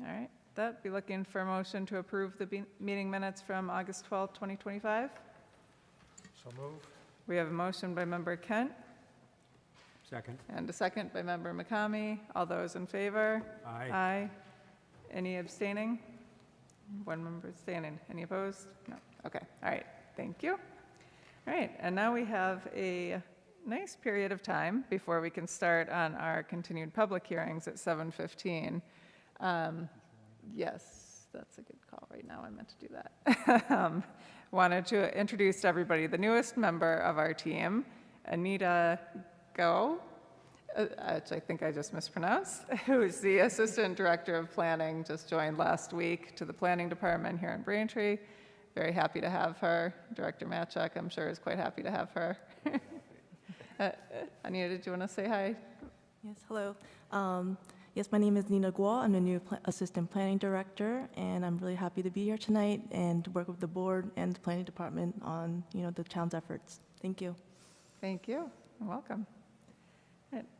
All right, that be looking for a motion to approve the meeting minutes from August 12th, 2025. So move. We have a motion by member Kent Second. and a second by member McCamey. All those in favor? Aye. Aye. Any abstaining? One member abstaining. Any opposed? No. Okay. All right. Thank you. All right. And now we have a nice period of time before we can start on our continued public hearings at 7:15. Yes, that's a good call right now. I meant to do that. Wanted to introduce to everybody the newest member of our team, Anita Go, which I think I just mispronounced, who is the Assistant Director of Planning, just joined last week to the Planning Department here in Braintree. Very happy to have her. Director Matchuk, I'm sure, is quite happy to have her. Anita, did you want to say hi? Yes, hello. Yes, my name is Nina Guo. I'm the new Assistant Planning Director, and I'm really happy to be here tonight and to work with the board and the Planning Department on, the town's efforts. Thank you. Thank you. Welcome.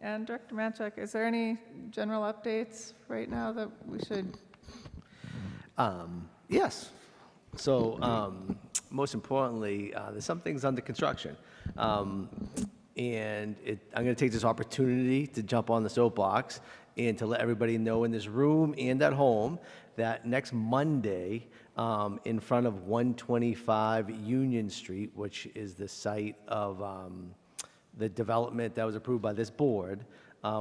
And Director Matchuk, is there any general updates right now that we should? Yes. So most importantly, there's some things under construction. And I'm going to take this opportunity to jump on the soapbox and to let everybody know in this room and at home that next Monday, in front of 125 Union Street, which is the site of the development that was approved by this board,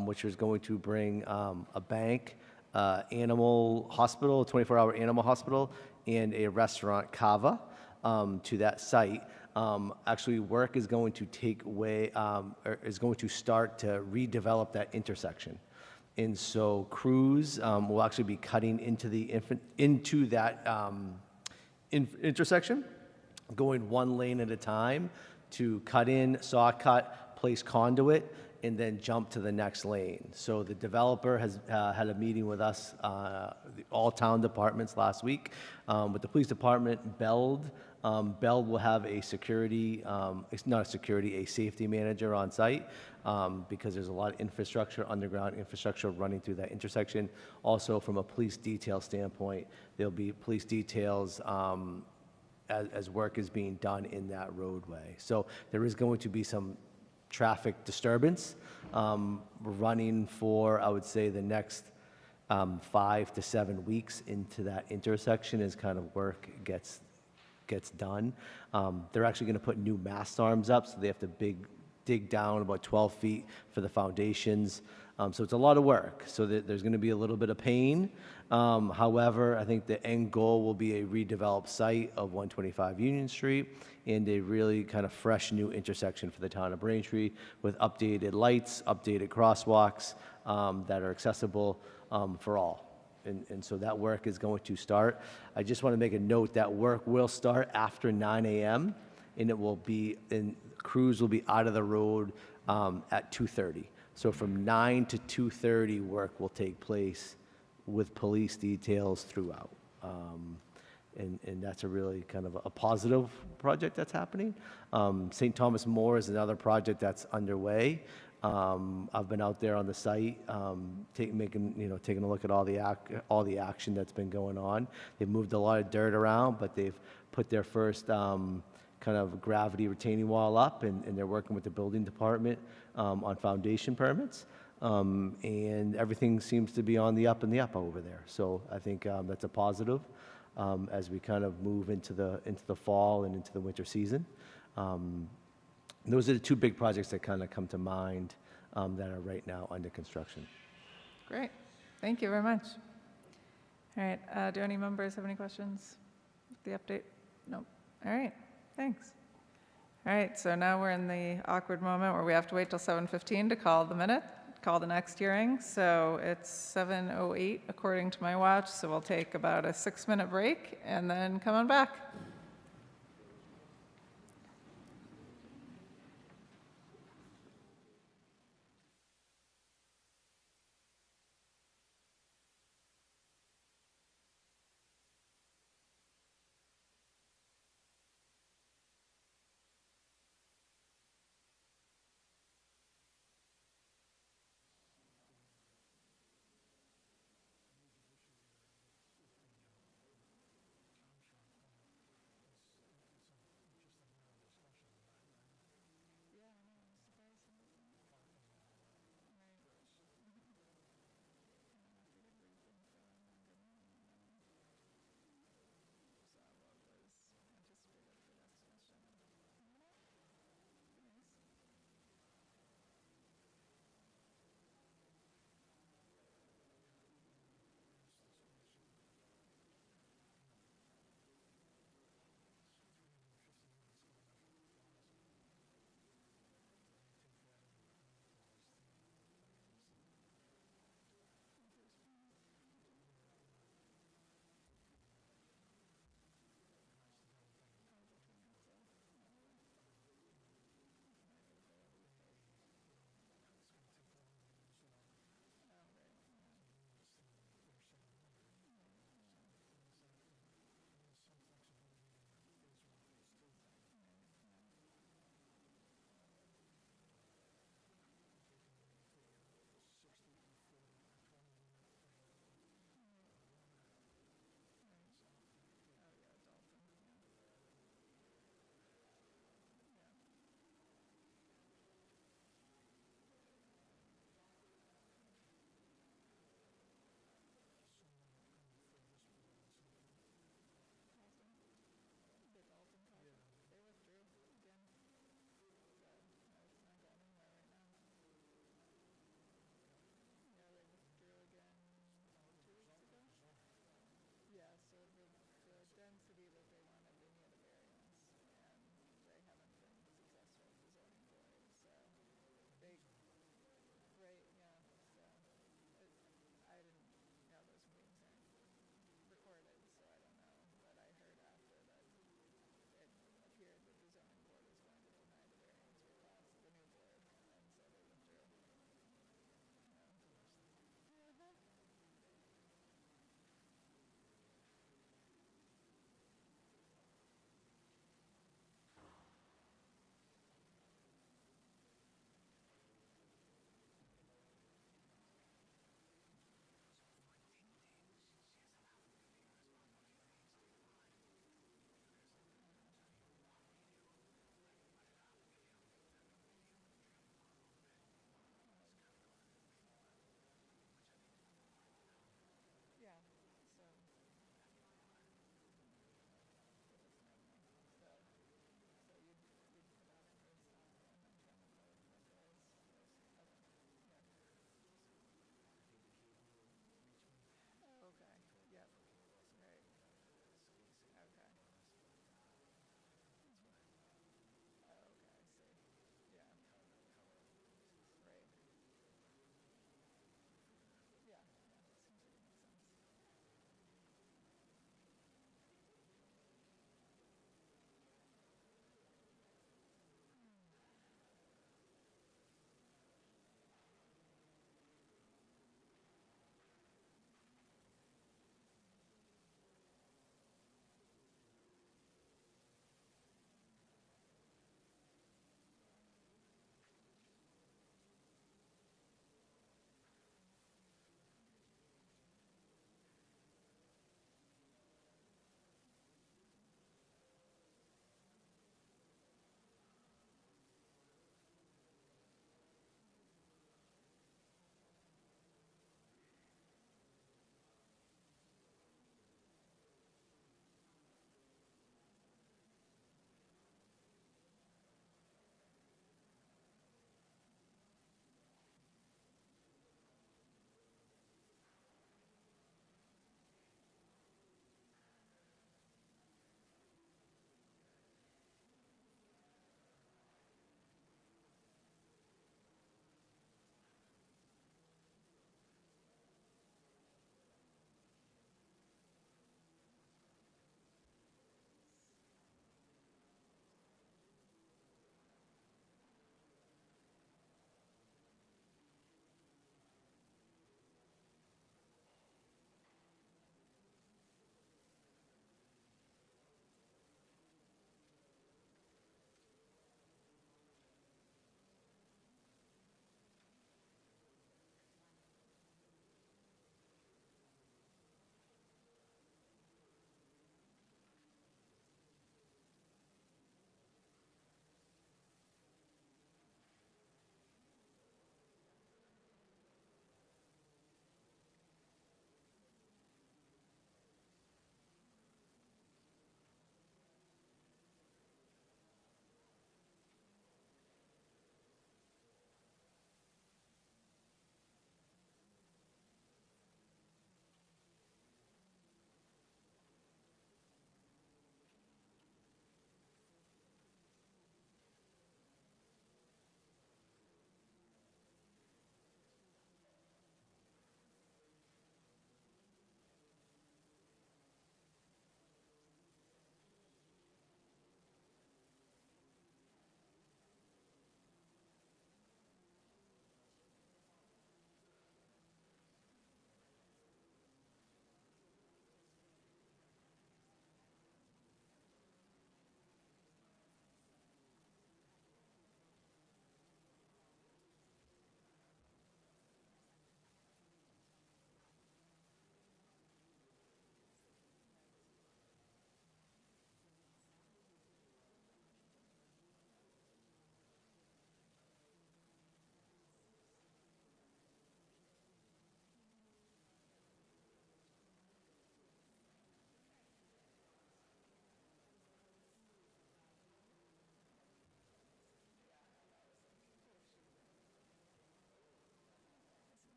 which was going to bring a bank, animal hospital, 24-hour animal hospital, and a restaurant, Cava, to that site. Actually, work is going to is going to start to redevelop that intersection. And so crews will actually be cutting into that intersection, going one lane at a time to cut in, saw cut, place conduit, and then jump to the next lane. So the developer has had a meeting with us, all town departments last week. With the police department, Beld will have a security, it's not a security, a safety manager on site because there's a lot of infrastructure, underground infrastructure running through that intersection. Also, from a police detail standpoint, there'll be police details as work is being done in that roadway. So there is going to be some traffic disturbance running for, I would say, the next 5 to 7 weeks into that intersection as kind of work gets done. They're actually going to put new mast arms up, so they have to dig down about 12 feet for the foundations. So it's a lot of work. So there's going to be a little bit of pain. However, I think the end goal will be a redeveloped site of 125 Union Street and a really kind of fresh new intersection for the town of Braintree with updated lights, updated crosswalks that are accessible for all. And so that work is going to start. I just want to make a note that work will start after 9 a.m. and crews will be out of the road at 2:30. So from 9 to 2:30, work will take place with police details throughout. And that's a really kind of a positive project that's happening. St. Thomas More is another project that's underway. I've been out there on the site, taking a look at all the action that's been going on. They've moved a lot of dirt around, but they've put their first kind of gravity retaining wall up, and they're working with the building department on foundation permits. And everything seems to be on the up and the up over there. So I think that's a positive as we kind of move into the fall and into the winter season. Those are the two big projects that kind of come to mind that are right now under construction. Great. Thank you very much. All right. Do any members have any questions? The update? No. All right. Thanks. All right. So now we're in the awkward moment where we have to wait till 7:15 to call the next hearing. So it's 7:08 according to my watch. So we'll take about a 6-minute break and then come on back.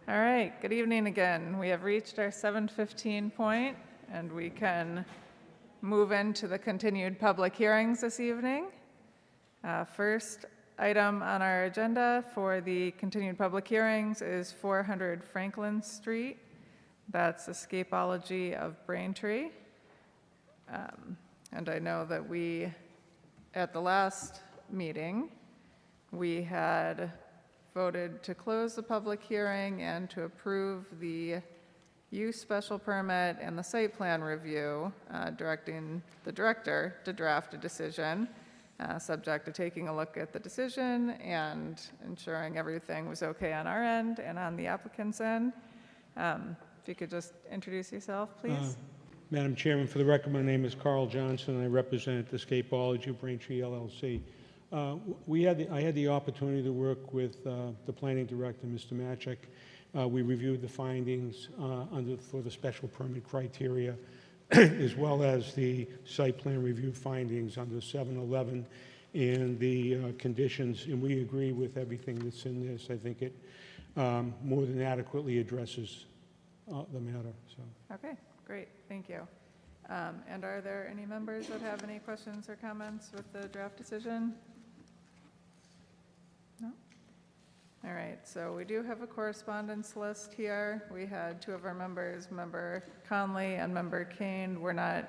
All right, good evening again. We have reached our 7:15 point, and we can move into the continued public hearings this evening. First item on our agenda for the continued public hearings is 400 Franklin Street. That's Escapology of Braintree. And I know that at the last meeting, we had voted to close the public hearing and to approve the use special permit and the site plan review, directing the director to draft a decision, subject to taking a look at the decision and ensuring everything was okay on our end and on the applicant's end. If you could just introduce yourself, please. Madam Chairman, for the record, my name is Carl Johnson, and I represent Escapology Braintree LLC. I had the opportunity to work with the planning director, Mr. Matchek. We reviewed the findings for the special permit criteria, as well as the site plan review findings under 711 and the conditions, and we agree with everything that's in this. I think it more than adequately addresses the matter. So. Okay, great, thank you. And are there any members that have any questions or comments with the draft decision? No? All right, so we do have a correspondence list here. We had two of our members, Member Conley and Member Kane, were not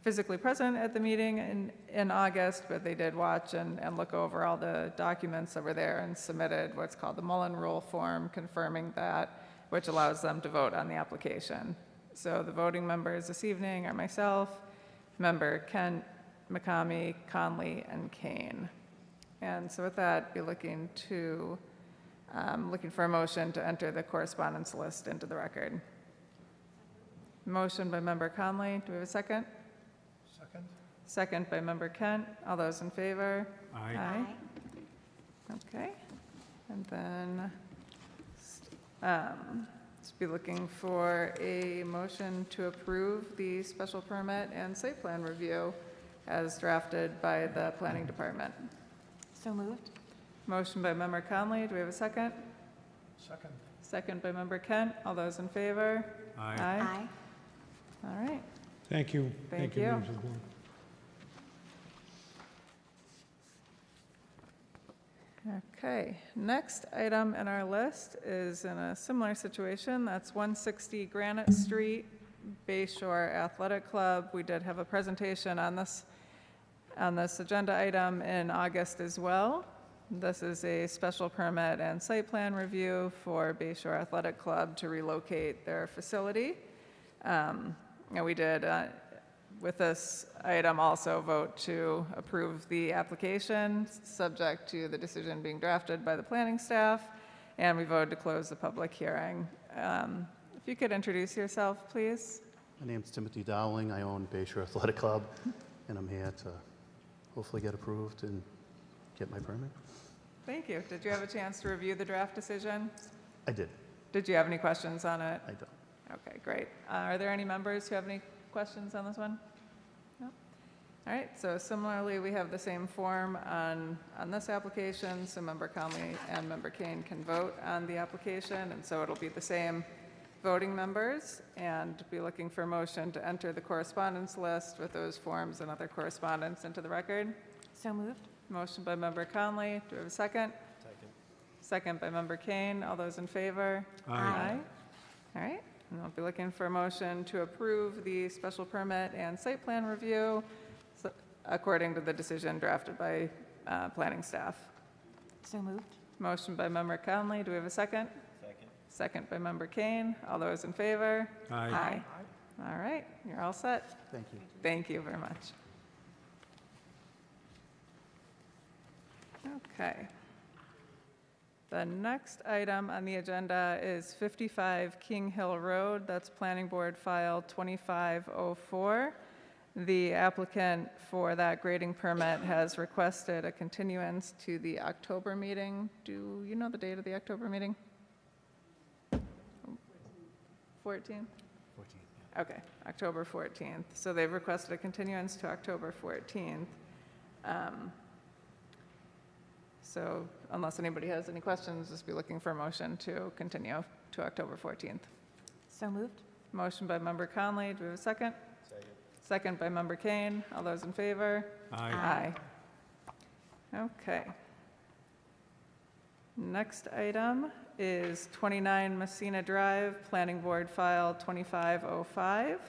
physically present at the meeting in August, but they did watch and look over all the documents that were there and submitted what's called the Mullen Rule form confirming that, which allows them to vote on the application. So the voting members this evening are myself, Member Kent, McCamey, Conley, and Kane. And so with that, be looking for a motion to enter the correspondence list into the record. Motion by Member Conley. Do we have a second? Second. Second by Member Kent. All those in favor? Aye. Okay. And then let's be looking for a motion to approve the special permit and site plan review as drafted by the planning department. So moved. Motion by Member Conley. Do we have a second? Second. Second by Member Kent. All those in favor? Aye. All right. Thank you. Thank you. members of the board. Okay, next item in our list is in a similar situation. That's 160 Granite Street, Beayshore Athletic Club. We did have a presentation on this agenda item in August as well. This is a special permit and site plan review for Beayshore Athletic Club to relocate their facility. And we did, with this item, also vote to approve the application, subject to the decision being drafted by the planning staff, and we voted to close the public hearing. If you could introduce yourself, please. My name's Timothy Dowling. I own Beayshore Athletic Club, and I'm here to hopefully get approved and get my permit. Thank you. Did you have a chance to review the draft decision? I did. Did you have any questions on it? I don't. Okay, great. Are there any members who have any questions on this one? No? All right, so similarly, we have the same form on this application, so Member Conley and Member Kane can vote on the application, and so it'll be the same voting members, and be looking for a motion to enter the correspondence list with those forms and other correspondence into the record. So moved. Motion by Member Conley. Do we have a second? Second. Second by Member Kane. All those in favor? Aye. All right, and I'll be looking for a motion to approve the special permit and site plan review according to the decision drafted by planning staff. So moved. Motion by Member Conley. Do we have a second? Second. Second by Member Kane. All those in favor? Aye. All right, you're all set. Thank you. Thank you very much. Okay. The next item on the agenda is 55 King Hill Road. That's Planning Board File 2504. The applicant for that grading permit has requested a continuance to the October meeting. Do you know the date of the October meeting? 14th? Okay, October 14th. So they've requested a continuance to October 14th. So unless anybody has any questions, just be looking for a motion to continue to October 14th. So moved. Motion by Member Conley, do we have a second? Second by Member Kane. All those in favor? Aye. Okay. Next item is 29 Messina Drive, Planning Board File 2505.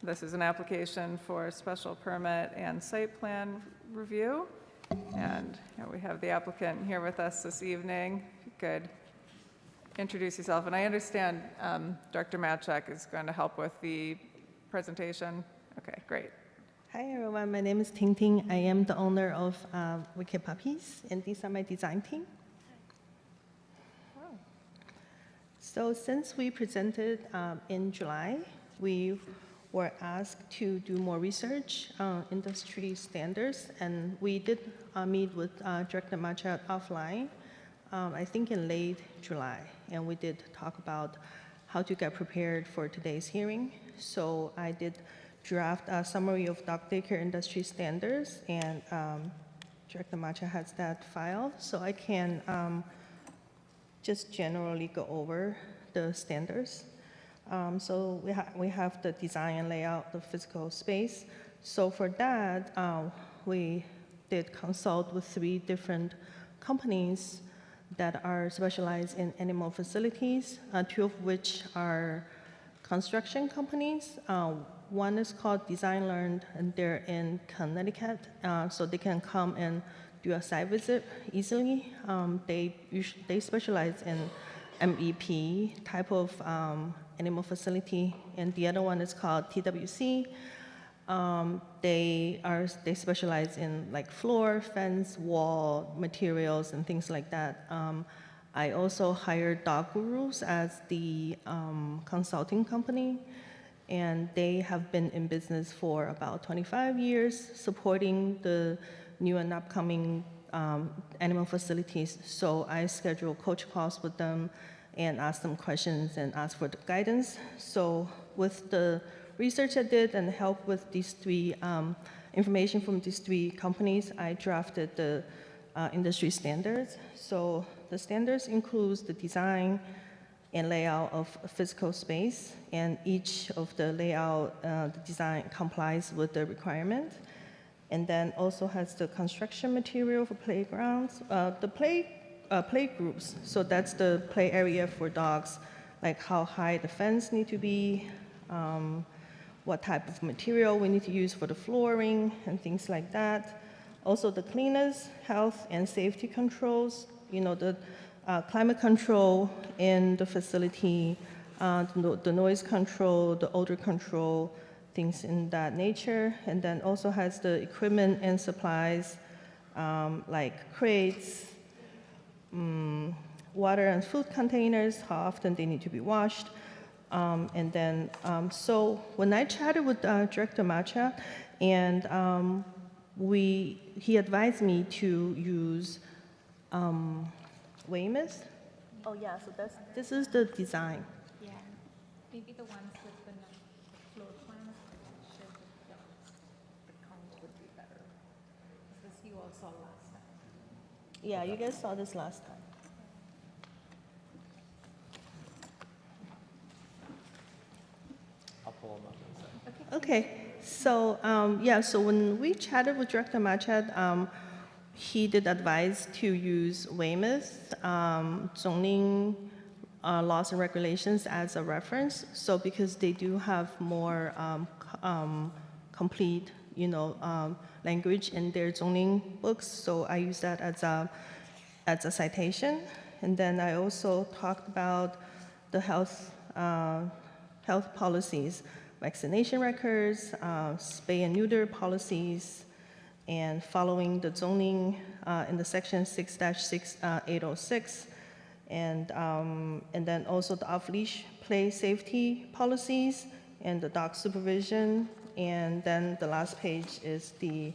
This is an application for special permit and site plan review. And we have the applicant here with us this evening. If you could introduce yourself. And I understand Director Matchak is going to help with the presentation. Okay, great. Hi everyone, my name is Ting Ting. I am the owner of Wicked Puppies, and these are my design team. So since we presented in July, we were asked to do more research on industry standards, and we did meet with Director Machat offline, I think in late July, and we did talk about how to get prepared for today's hearing. So I did draft a summary of dog daycare industry standards, and Director Machat has that filed, so I can just generally go over the standards. So we have the design and layout, the physical space. So for that, we did consult with 3 different companies that are specialized in animal facilities, 2 of which are construction companies. One is called Design Learned, and they're in Connecticut, so they can come and do a site visit easily. They specialize in MEP type of animal facility, and the other one is called TWC. They specialize in like floor, fence, wall materials, and things like that. I also hired Dog Gurus as the consulting company, and they have been in business for about 25 years, supporting the new and upcoming animal facilities. So I schedule coach calls with them and ask them questions and ask for the guidance. So with the research I did and help with these 3, information from these 3 companies, I drafted the industry standards. So the standards includes the design and layout of a physical space, and each of the layout, the design complies with the requirement. And then also has the construction material for playgrounds, the play groups. So that's the play area for dogs, like how high the fence need to be, what type of material we need to use for the flooring and things like that. Also the cleanliness, health, and safety controls, the climate control in the facility, the noise control, the odor control, things in that nature. And then also has the equipment and supplies, like crates, water and food containers, how often they need to be washed. And then, so when I chatted with Director Macha, and he advised me to use Weymouth. Oh yeah, so this is the design. Yeah, maybe the ones with the floor plans show the count would be better. This you all saw last time. Yeah, you guys saw this last time. I'll pull them up in a second. Okay, so yeah, so when we chatted with Director Machat, he did advise to use Weymouth zoning laws and regulations as a reference. So because they do have more complete, language in their zoning books, so I use that as a citation. And then I also talked about the health policies, vaccination records, spay and neuter policies, and following the zoning in the section 6-6806, and then also the off-leash play safety policies and the dog supervision. And then the last page is the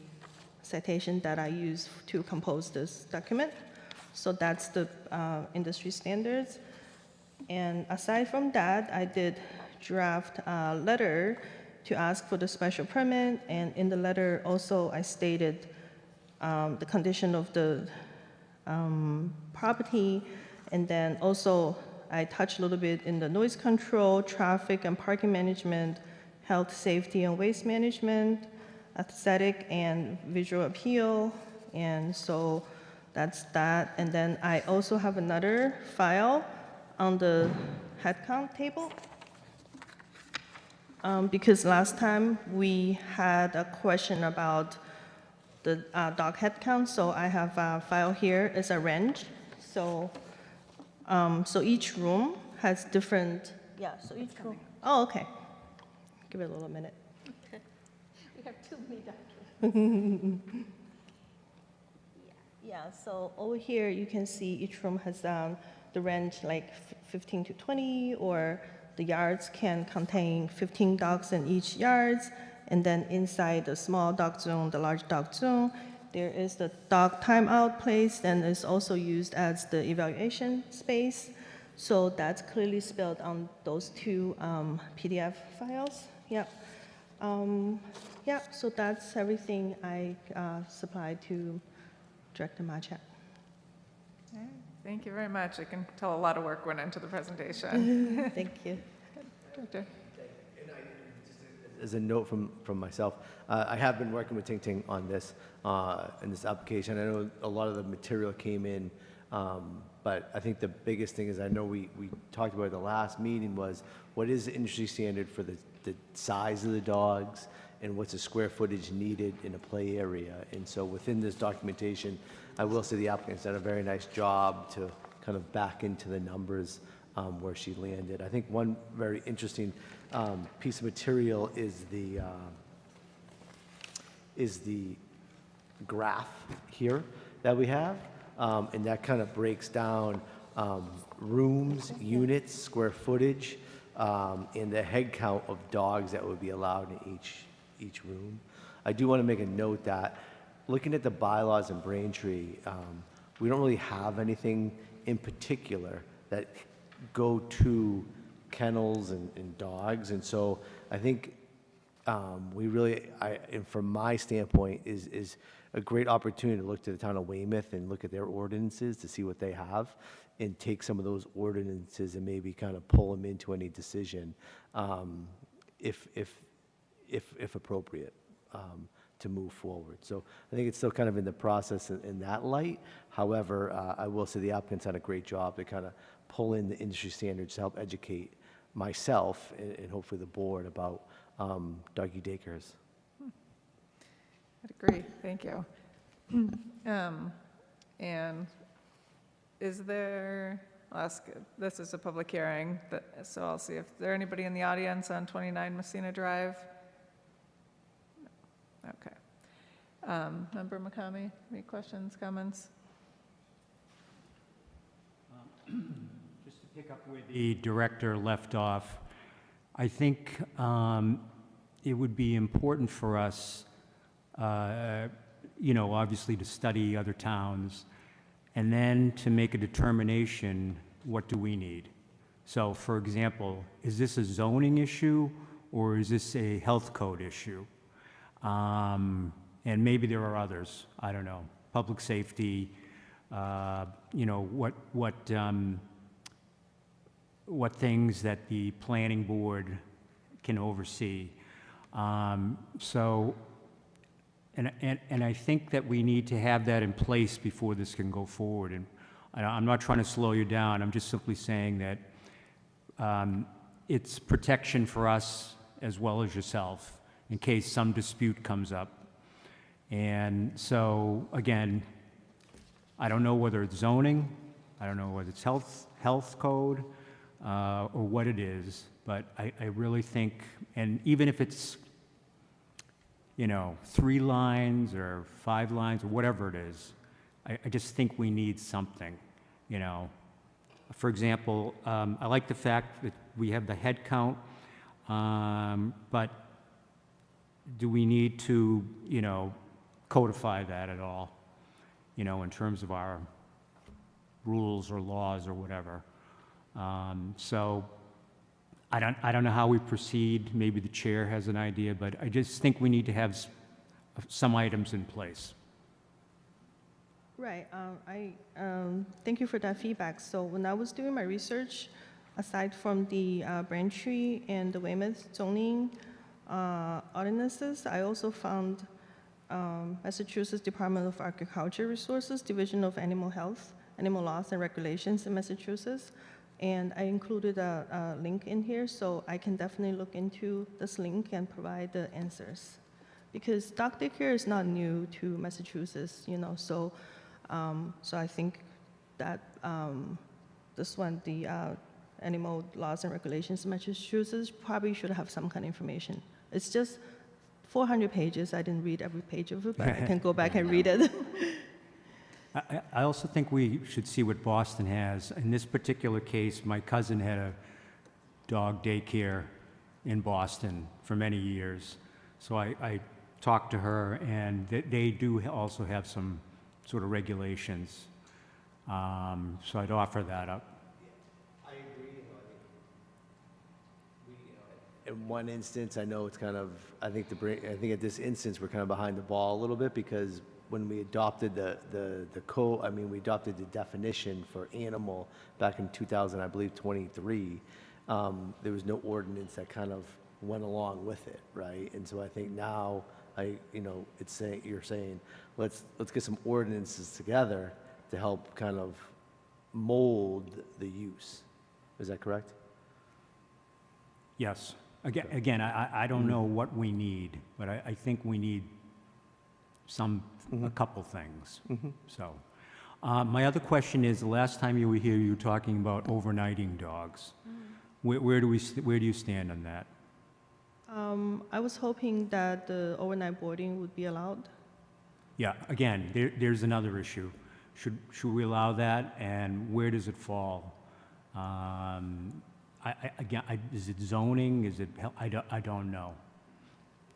citation that I used to compose this document. So that's the industry standards. And aside from that, I did draft a letter to ask for the special permit, and in the letter also I stated the condition of the property, and then also I touched a little bit in the noise control, traffic and parking management, health, safety, and waste management, aesthetic and visual appeal, and so that's that. And then I also have another file on the headcount table. Because last time we had a question about the dog headcount, so I have a file here. It's a range. So, so each room has different, yeah, so each room. Oh, okay. Give it a little minute. We have too many documents. Yeah, so over here you can see each room has the range like 15 to 20, or the yards can contain 15 dogs in each yards. And then inside the small dog zone, the large dog zone, there is the dog timeout place, and it's also used as the evaluation space. So that's clearly spelled on those two PDF files. Yep. Yeah, so that's everything I supplied to Director Machak. All right, thank you very much. I can tell a lot of work went into the presentation. Thank you. Director. As a note from myself, I have been working with Ting Ting on this application. I know a lot of the material came in, but I think the biggest thing is, I know we talked about at the last meeting, was what is the industry standard for the size of the dogs, and what's the square footage needed in a play area. And so within this documentation, I will say the applicant's done a very nice job to kind of back into the numbers where she landed. I think one very interesting piece of material is the graph here that we have, and that kind of breaks down rooms, units, square footage, and the head count of dogs that would be allowed in each room. I do want to make a note that looking at the bylaws in Braintree, we don't really have anything in particular that go to kennels and dogs, and so I think we really, and from my standpoint, is a great opportunity to look to the town of Weymouth and look at their ordinances to see what they have, and take some of those ordinances and maybe kind of pull them into any decision, if appropriate, to move forward. So I think it's still kind of in the process in that light. However, I will say the applicant's done a great job to kind of pull in the industry standards to help educate myself and hopefully the board about doggy daycares. I'd agree, thank you. And is there, I'll ask, this is a public hearing, so I'll see if there anybody in the audience on 29 Messina Drive. No. Okay. Member McCamey, any questions, comments? Just to pick up where the director left off, I think it would be important for us, obviously to study other towns, and then to make a determination, what do we need? So, for example, is this a zoning issue, or is this a health code issue? And maybe there are others, I don't know, public safety, what things that the planning board can oversee. And I think that we need to have that in place before this can go forward. And I'm not trying to slow you down, I'm just simply saying that it's protection for us as well as yourself in case some dispute comes up. And so, again, I don't know whether it's zoning, I don't know whether it's health code, or what it is, but I really think, and even if it's, 3 lines or 5 lines or whatever it is, I just think we need something, For example, I like the fact that we have the head count, but do we need to, codify that at all, in terms of our rules or laws or whatever? So I don't know how we proceed. Maybe the chair has an idea, but I just think we need to have some items in place. Right. Thank you for that feedback. So when I was doing my research, aside from the Braintree and the Weymouth zoning ordinances, I also found Massachusetts Department of Agriculture Resources, Division of Animal Health, Animal Laws and Regulations in Massachusetts. And I included a link in here, so I can definitely look into this link and provide the answers. Because dog daycare is not new to Massachusetts, so I think that this one, the Animal Laws and Regulations in Massachusetts, probably should have some kind of information. It's just 400 pages. I didn't read every page of it, but I can go back and read it. I also think we should see what Boston has. In this particular case, my cousin had a dog daycare in Boston for many years. So I talked to her, and they do also have some sort of regulations. So I'd offer that up. I agree. In one instance, I know it's kind of, I think at this instance, we're kind of behind the ball a little bit, because when we adopted we adopted the definition for animal back in 2000, I believe 23, there was no ordinance that kind of went along with it, right? And so I think now, you're saying, let's get some ordinances together to help kind of mold the use. Is that correct? Yes. Again, I don't know what we need, but I think we need a couple things. So, my other question is, the last time you were here, you were talking about overnighting dogs. Where do you stand on that? I was hoping that the overnight boarding would be allowed. Yeah, again, there's another issue. Should we allow that, and where does it fall? Is it zoning? Is it, I don't know.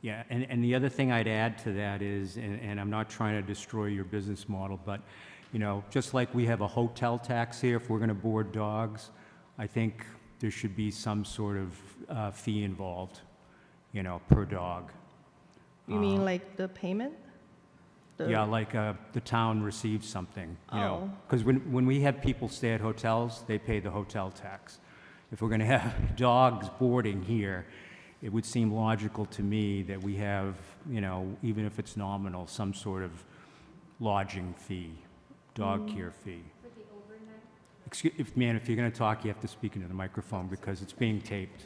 Yeah, and the other thing I'd add to that is, and I'm not trying to destroy your business model, but, just like we have a hotel tax here, if we're going to board dogs, I think there should be some sort of fee involved, per dog. You mean like the payment? Yeah, like the town receives something, Oh. Because when we have people stay at hotels, they pay the hotel tax. If we're going to have dogs boarding here, it would seem logical to me that we have, even if it's nominal, some sort of lodging fee, dog care fee. For the overnight? If you're going to talk, you have to speak into the microphone because it's being taped.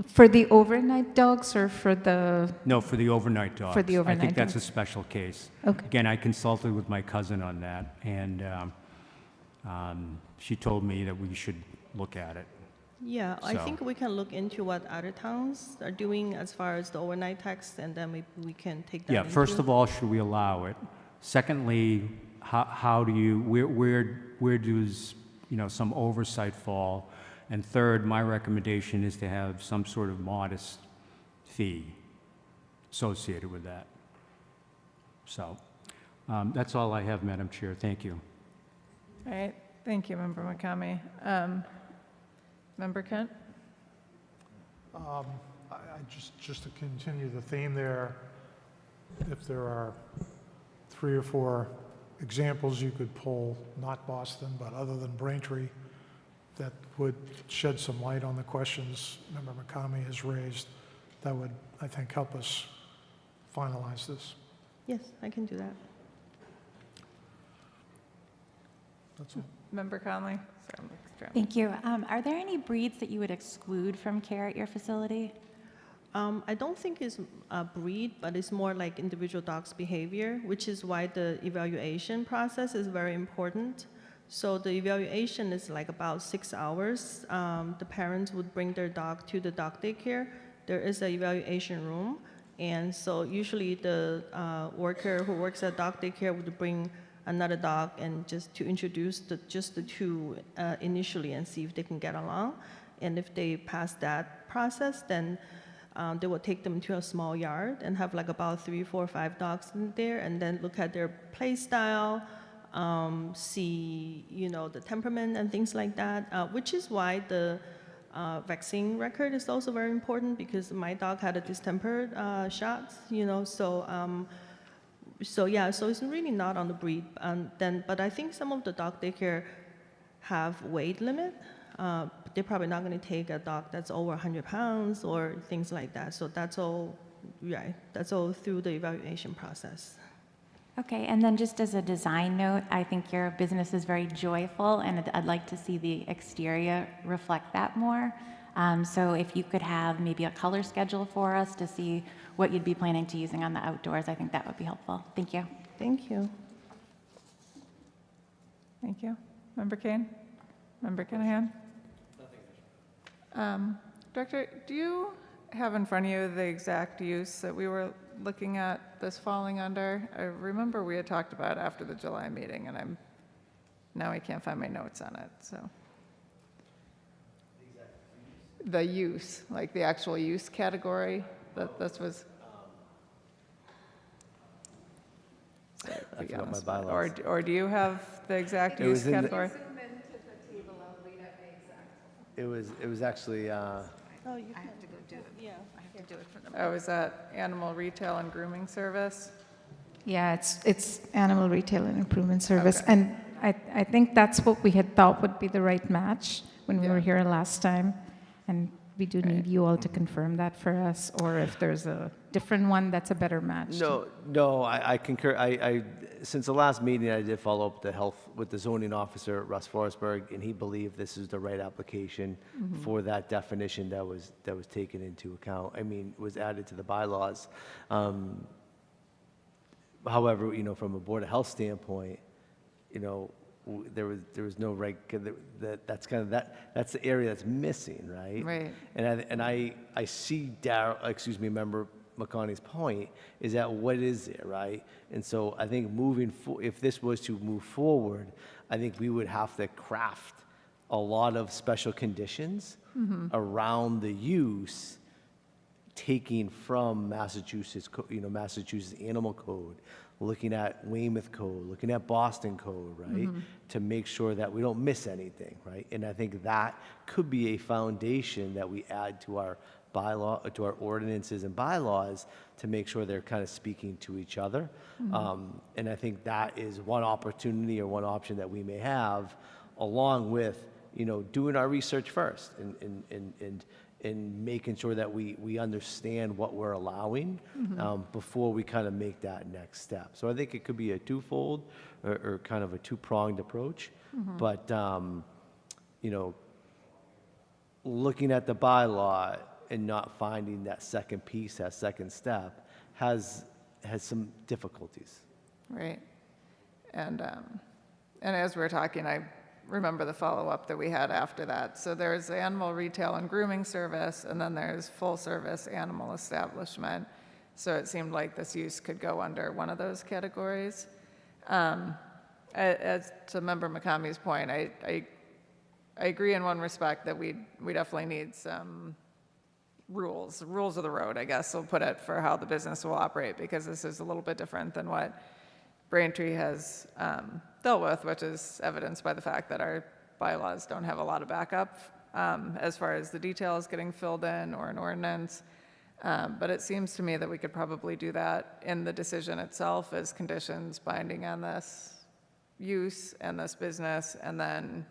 For the overnight dogs or for the, No, for the overnight dogs. For the I overnight think that's a dogs. special case. Okay. Again, I consulted with my cousin on that, and she told me that we should look at it. Yeah, I So- think we can look into what other towns are doing as far as the overnight tax, and then we can take that Yeah, into. first of all, should we allow it? Secondly, how do you, where does, some oversight fall? And third, my recommendation is to have some sort of modest fee associated with that. So, that's all I have, Madam Chair. Thank you. All right, thank you, Member McCamey. Member Kent? Just to continue the theme there, if there are 3 or 4 examples you could pull, not Boston, but other than Braintree, that would shed some light on the questions Member McCamey has raised, that would, I think, help us finalize this. Yes, I can do that. That's all. Member Conley? Sorry, I'm extreme. thank you. Are there any breeds that you would exclude from care at your facility? I don't think it's a breed, but it's more like individual dog's behavior, which is why the evaluation process is very important. So the evaluation is like about 6 hours. The parents would bring their dog to the dog daycare. There is an evaluation room. And so usually the worker who works at dog daycare would bring another dog and just to introduce just the two initially and see if they can get along. And if they pass that process, then they will take them to a small yard and have like about 3, 4, 5 dogs in there, and then look at their play style, see the temperament and things like that, which is why the vaccine record is also very important, because my dog had a distemper shot, so So yeah, so it's really not on the breed. But I think some of the dog daycare have weight limit. They're probably not going to take a dog that's over 100 pounds or things like that. So that's all, right? That's all through the evaluation process. Okay, and then just as a design note, I think your business is very joyful, and I'd like to see the exterior reflect that more. So if you could have maybe a color schedule for us to see what you'd be planning to using on the outdoors, I think that would be helpful. Thank you. Thank you. Thank you. Member Kane? Member Kinahan? Director, do you have in front of you the exact use that we were looking at this falling under? I remember we had talked about it after the July meeting, and now I can't find my notes on it, so. The use, like the actual use category, that this was. I forgot my bylaws. Or do you have the exact use category? It was actually, I have to go do it. Yeah. I have to do it for the. Oh, is that animal retail and grooming service? Yeah, it's animal retail and improvement service. Okay. And I think that's what we had thought would be the right match when we were Yeah. here last time. And we do need you all to confirm that for us, or if there's a different one that's a better match. no, I concur. Since the last meeting, I did follow up with the zoning officer, Russ Forsberg, and he believed this is the right application for that definition that was taken into account. I mean, was added to the bylaws. However, from a Board of Health standpoint, there was no that's kind of that's the area that's missing, right? Right. And I see Member McConaughey's point is that what is there, right? And so I think if this was to move forward, I think we would have to craft a lot of special conditions around the use, taking from Massachusetts Animal Code, looking at Weymouth Code, looking at Boston Code, right? To make sure that we don't miss anything, right? And I think that could be a foundation that we add to our bylaw, to our ordinances and bylaws to make sure they're kind of speaking to each other. And I think that is one opportunity or one option that we may have, along with, doing our research first and making sure that we understand what we're allowing before we kind of make that next step. So I think it could be a twofold or kind of a two-pronged approach. But, looking at the bylaw and not finding that second piece, that second step, has some difficulties. Right. And as we were talking, I remember the follow-up that we had after that. So there's animal retail and grooming service, and then there's full-service animal establishment. So it seemed like this use could go under one of those categories. As to Member McCamey's point, I agree in one respect that we definitely need some rules of the road, I guess we'll put it, for how the business will operate, because this is a little bit different than what Braintree has dealt with, which is evidenced by the fact that our bylaws don't have a lot of backup as far as the details getting filled in or an ordinance. But it seems to me that we could probably do that in the decision itself as conditions binding on this use and this business, and then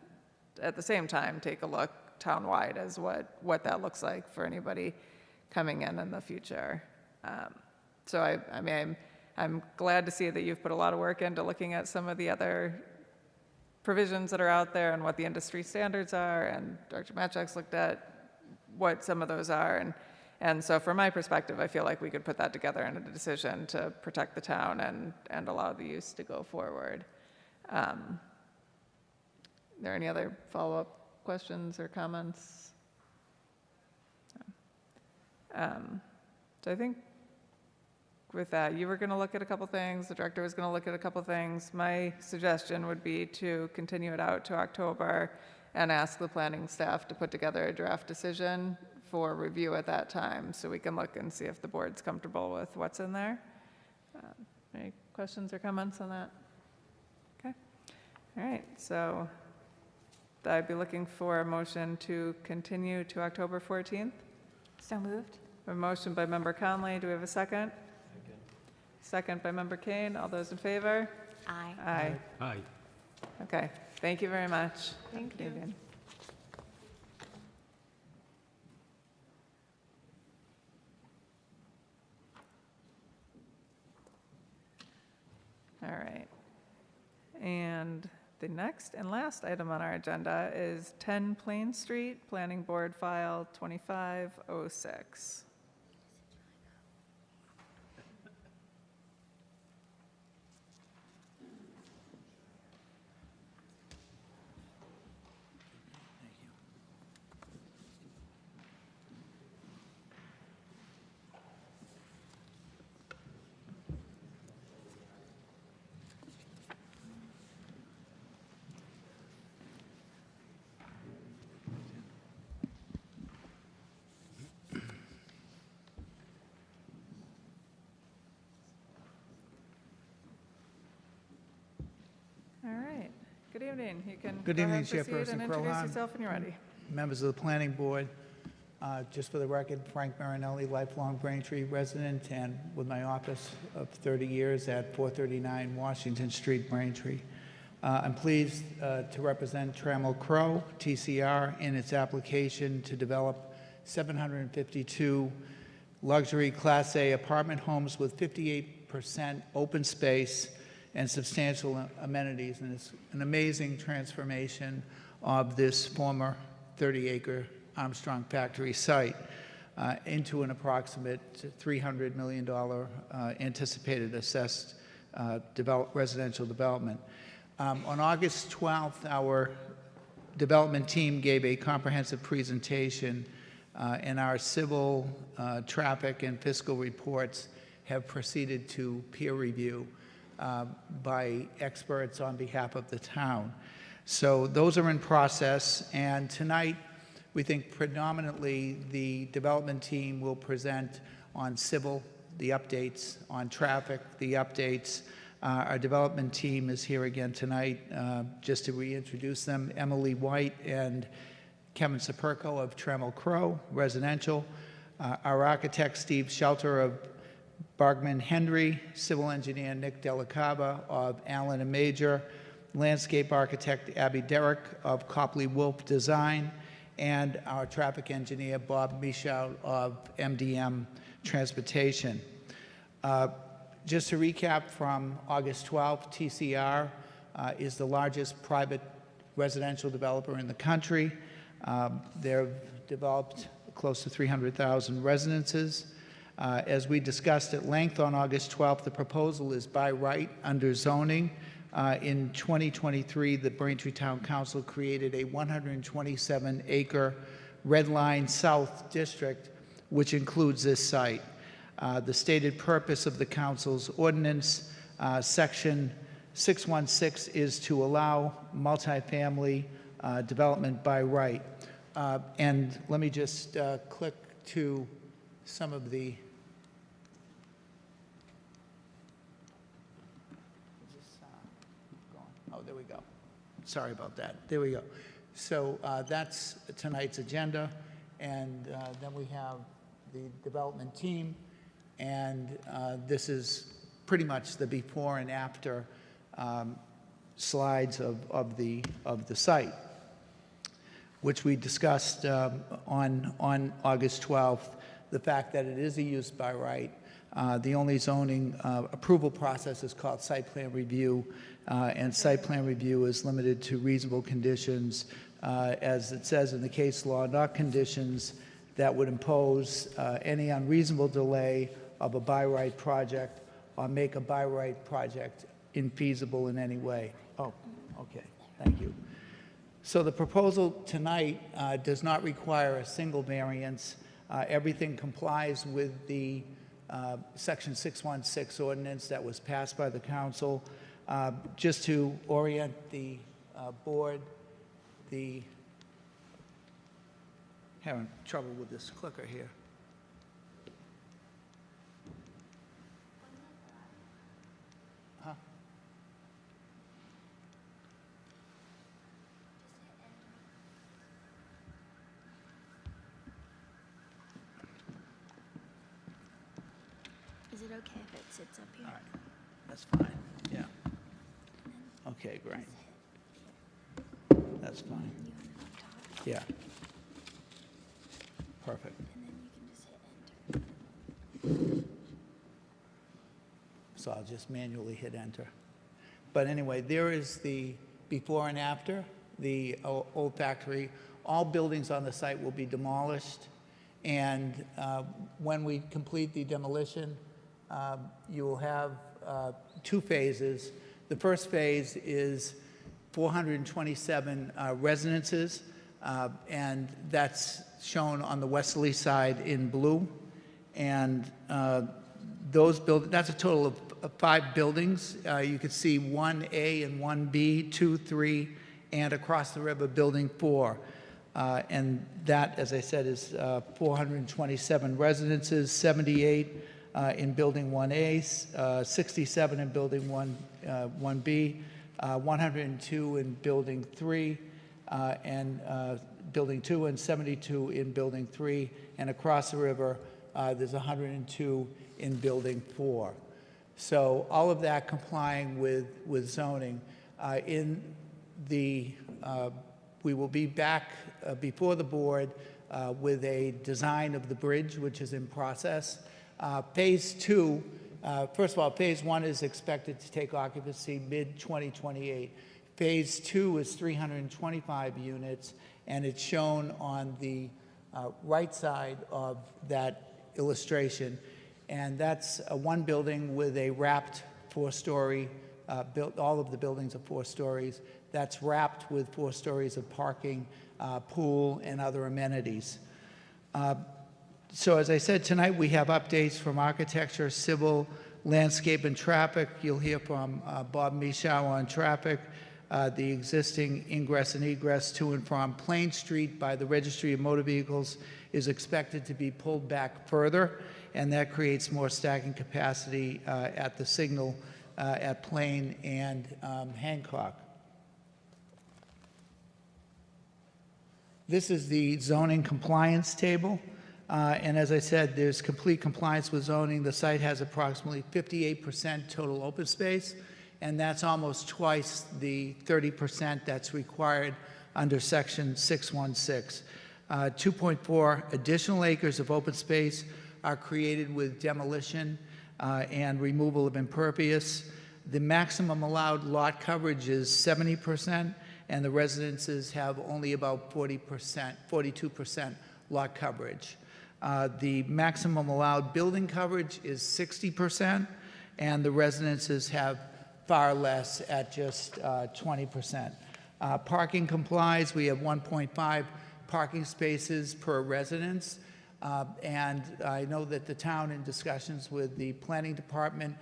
at the same time take a look townwide as what that looks like for anybody coming in the future. So I mean, I'm glad to see that you've put a lot of work into looking at some of the other provisions that are out there and what the industry standards are, and Dr. Matchak's looked at what some of those are, and so from my perspective, I feel like we could put that together in a decision to protect the town and allow the use to go forward. Are there any other follow-up questions or comments? So I think with that, you were going to look at a couple things, the director was going to look at a couple things. My suggestion would be to continue it out to October and ask the planning staff to put together a draft decision for review at that time, so we can look and see if the board's comfortable with what's in there. Any questions or comments on that? Okay. All right, so I'd be looking for a motion to continue to October 14th. So moved. A motion by Member Conley. Do we have a second? Second by Member Kane. All those in favor? Aye. Aye. Aye. Okay, thank you very much. Thank you. Vivian. All right. And the next and last item on our agenda is 10 Plain Street, Planning Board File 2506. All right. Good evening. You can Good go evening, ahead, proceed, Chairperson and introduce Crohan. yourself when you're ready. Members of the Planning Board, just for the record, Frank Marinelli, lifelong Braintree resident and with my office of 30 years at 439 Washington Street, Braintree. I'm pleased to represent Trammell Crow, TCR, in its application to develop 752 luxury Class A apartment homes with 58% open space and substantial amenities. And it's an amazing transformation of this former 30-acre Armstrong factory site into an approximate $300 million anticipated assessed residential development. On August 12th, our development team gave a comprehensive presentation, and our civil, traffic, and fiscal reports have proceeded to peer review by experts on behalf of the town. So those are in process, and tonight we think predominantly the development team will present on civil, the updates, on traffic, the updates. Our development team is here again tonight, just to reintroduce them. Emily White and Kevin Saperko of Trammell Crow Residential. Our architect, Steve Shelter of Bargman Henry, civil engineer Nick Delacava of Allen and Major, landscape architect Abby Derrick of Copley Wolf Design, and our traffic engineer Bob Michaud of MDM Transportation. Just to recap from August 12th, TCR is the largest private residential developer in the country. They've developed close to 300,000 residences. As we discussed at length on August 12th, the proposal is by right under zoning. In 2023, the Braintree Town Council created a 127-acre Red Line South district, which includes this site. The stated purpose of the council's ordinance, section 616, is to allow multifamily development by right. And let me just click to some of the oh, there we go. Sorry about that. There we go. So that's tonight's agenda, and then we have the development team, and this is pretty much the before and after slides of the site, which we discussed on August 12th, the fact that it is a use by right. The only zoning approval process is called site plan review, and site plan review is limited to reasonable conditions, as it says in the case law, not conditions that would impose any unreasonable delay of a by right project or make a by right project infeasible in any way. Oh, okay, thank you. So the proposal tonight does not require a single variance. Everything complies with the Section 616 ordinance that was passed by the council. Just to orient the board, having trouble with this clicker here. Huh? Is it okay if it sits up here? All right, that's fine, yeah. Okay, great. That's fine, You want it on top, yeah. Perfect. and then you can just hit enter. So I'll just manually hit enter. But anyway, there is the before and after, the old factory. All buildings on the site will be demolished, and when we complete the demolition, you will have 2 phases. The first phase is 427 residences, and that's shown on the westerly side in blue. And those buildings, that's a total of 5 buildings. You can see 1A and 1B, 2, 3, and across the river, building 4. And that, as I said, is 427 residences, 78 in building 1A, 67 in building 1B, 102 in building 3, and building 2, and 72 in building 3. And across the river, there's 102 in building 4. So all of that complying with zoning. We will be back before the board with a design of the bridge, which is in process. Phase 2, first of all, phase 1 is expected to take occupancy mid-2028. Phase 2 is 325 units, and it's shown on the right side of that illustration. And that's one building with a wrapped 4-story, all of the buildings are 4 stories. That's wrapped with 4 stories of parking, pool, and other amenities. So as I said, tonight we have updates from architecture, civil, landscape, and traffic. You'll hear from Bob Michow on traffic, the existing ingress and egress to and from Plain Street by the Registry of Motor Vehicles is expected to be pulled back further, and that creates more stacking capacity at the signal at Plain and Hancock. This is the zoning compliance table. And as I said, there's complete compliance with zoning. The site has approximately 58% total open space, and that's almost twice the 30% that's required under Section 616. 2.4 additional acres of open space are created with demolition and removal of impervious. The maximum allowed lot coverage is 70%, and the residences have only about 42% lot coverage. The maximum allowed building coverage is 60%, and the residences have far less at just 20%. Parking complies. We have 1.5 parking spaces per residence, and I know that the town, in discussions with the planning department,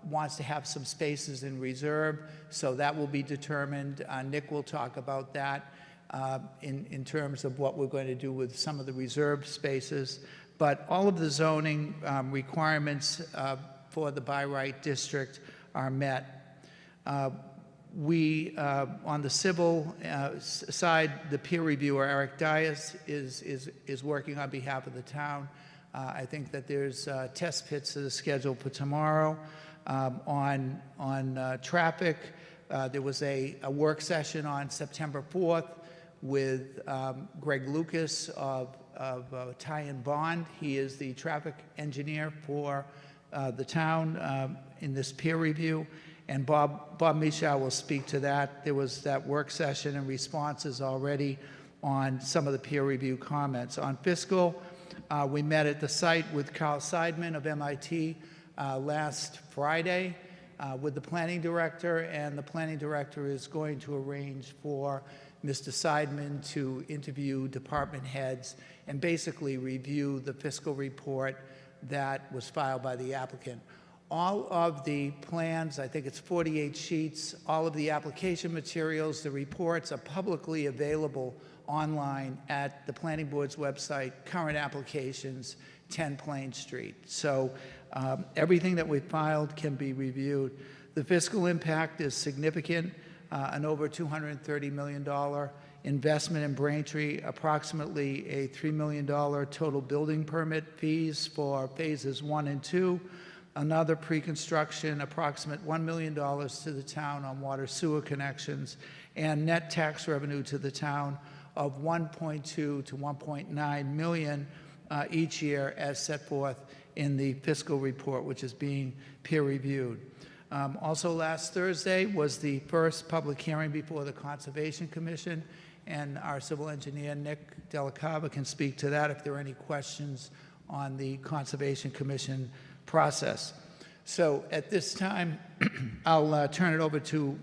wants to have some spaces in reserve, so that will be determined. Nick will talk about that in terms of what we're going to do with some of the reserved spaces. But all of the zoning requirements for the by right district are met. On the civil side, the peer reviewer, Eric Dias, is working on behalf of the town. I think that there's test pits that are scheduled for tomorrow. On traffic, there was a work session on September 4th with Greg Lucas of Ty and Bond. He is the traffic engineer for the town in this peer review. And Bob Michow will speak to that. There was that work session and responses already on some of the peer review comments. On fiscal, we met at the site with Carl Seidman of MIT last Friday with the planning director, and the planning director is going to arrange for Mr. Seidman to interview department heads and basically review the fiscal report that was filed by the applicant. All of the plans, I think it's 48 sheets, all of the application materials, the reports are publicly available online at the planning board's website, current applications, 10 Plain Street. So everything that we filed can be reviewed. The fiscal impact is significant, an over $230 million investment in Braintree, approximately a $3 million total building permit fees for phases 1 and 2, another pre-construction approximate $1 million to the town on water sewer connections, and net tax revenue to the town of 1.2 to 1.9 million each year as set forth in the fiscal report, which is being peer reviewed. Also last Thursday was the first public hearing before the Conservation Commission, and our civil engineer, Nick Delacava, can speak to that if there are any questions on the Conservation Commission process. So at this time, I'll turn it over to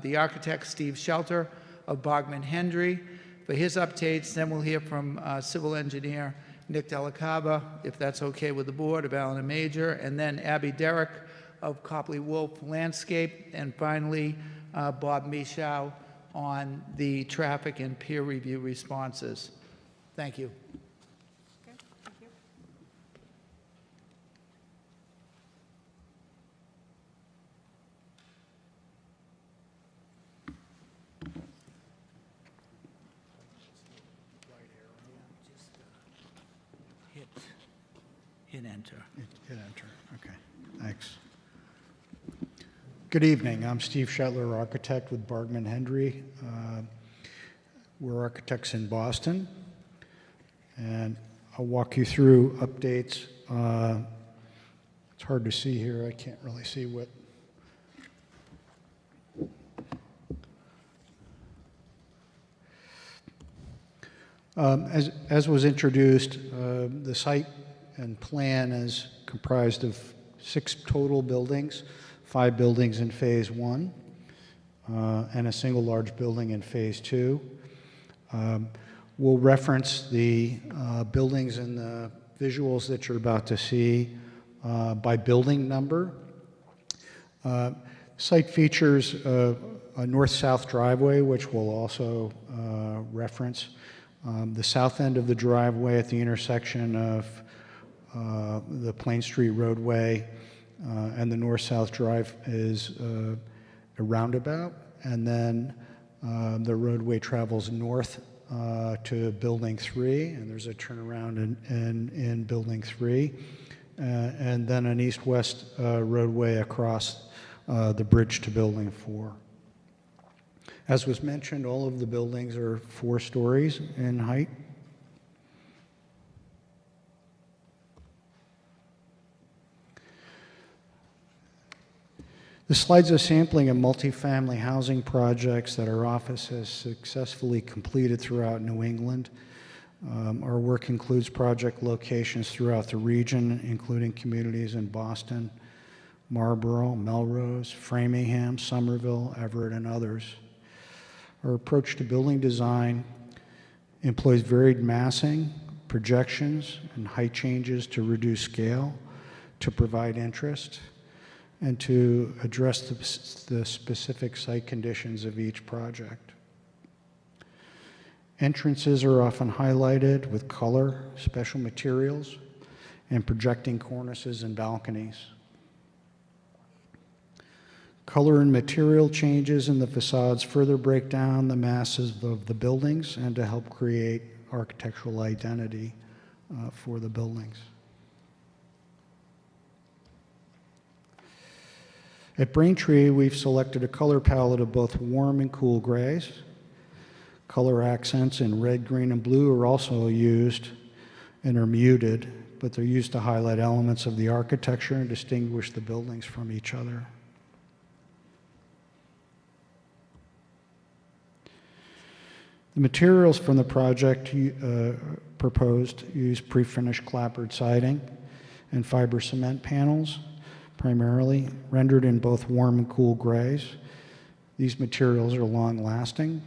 the architect, Steve Shelter of Bogman Hendry, for his updates. Then we'll hear from civil engineer Nick Delacava, if that's okay with the board, of Allen and Major, and then Abby Derrick of Copley Wolf Landscape, and finally Bob Michow on the traffic and peer review responses. Thank you. Okay, thank you. Hit enter. Hit enter. Okay, thanks. Good evening. I'm Steve Shetler, architect with Bargman Hendry. We're architects in Boston, and I'll walk you through updates. It's hard to see here. I can't really see what. As was introduced, the site and plan is comprised of 6 total buildings, 5 buildings in phase 1, and a single large building in phase 2. We'll reference the buildings and the visuals that you're about to see by building number. Site features a north-south driveway, which we'll also reference. The south end of the driveway at the intersection of the Plain Street roadway and the north-south drive is a roundabout, and then the roadway travels north to Building 3, and there's a turnaround in Building 3, and then an east-west roadway across the bridge to Building 4. As was mentioned, all of the buildings are 4 stories in height. The slide's a sampling of multifamily housing projects that our office has successfully completed throughout New England. Our work includes project locations throughout the region, including communities in Boston, Marlborough, Melrose, Framingham, Somerville, Everett, and others. Our approach to building design employs varied massing, projections, and height changes to reduce scale, to provide interest, and to address the specific site conditions of each project. Entrances are often highlighted with color, special materials, and projecting cornices and balconies. Color and material changes in the facades further break down the masses of the buildings and to help create architectural identity for the buildings. At Braintree, we've selected a color palette of both warm and cool grays. Color accents in red, green, and blue are also used and are muted, but they're used to highlight elements of the architecture and distinguish the buildings from each other. The materials from the project proposed use pre-finished clapboard siding and fiber cement panels, primarily rendered in both warm and cool grays. These materials are long-lasting,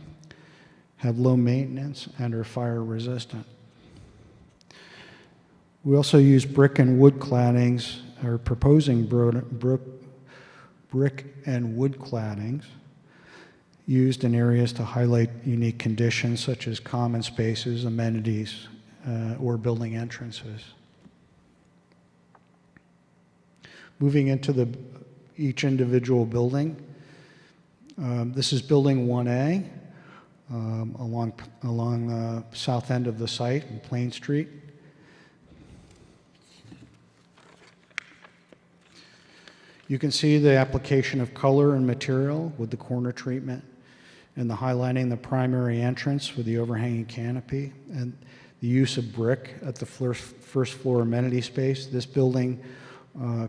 have low maintenance, and are fire resistant. We also use brick and wood claddings, or proposing brick and wood claddings used in areas to highlight unique conditions such as common spaces, amenities, or building entrances. Moving into each individual building, this is Building 1A along the south end of the site in Plain Street. You can see the application of color and material with the corner treatment and the highlighting the primary entrance with the overhanging canopy and the use of brick at the first floor amenity space. This building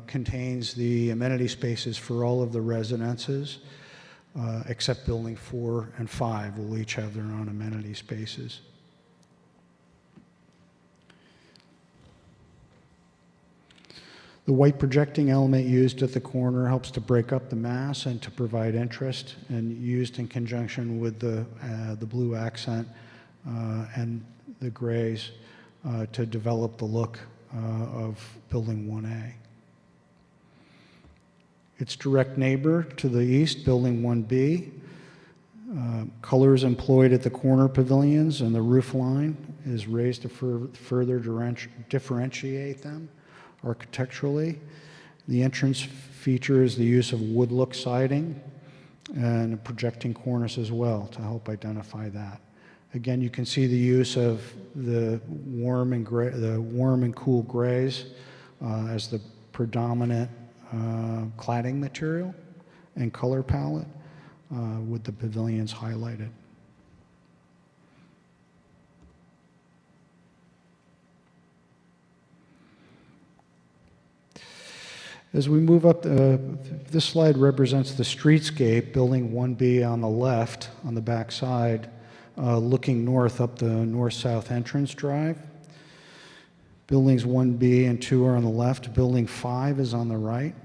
contains the amenity spaces for all of the residences, except building 4 and 5 will each have their own amenity spaces. The white projecting element used at the corner helps to break up the mass and to provide interest, and used in conjunction with the blue accent and the grays to develop the look of Building 1A. Its direct neighbor to the east, Building 1B, colors employed at the corner pavilions and the roof line is raised to further differentiate them architecturally. The entrance features the use of wood look siding and a projecting cornice as well to help identify that. Again, you can see the use of the warm and cool grays as the predominant cladding material and color palette with the pavilions highlighted. As we move up, this slide represents the streetscape, Building 1B on the left, on the back side, looking north up the north-south entrance drive. Buildings 1B and 2 are on the left. Building 5 is on the right.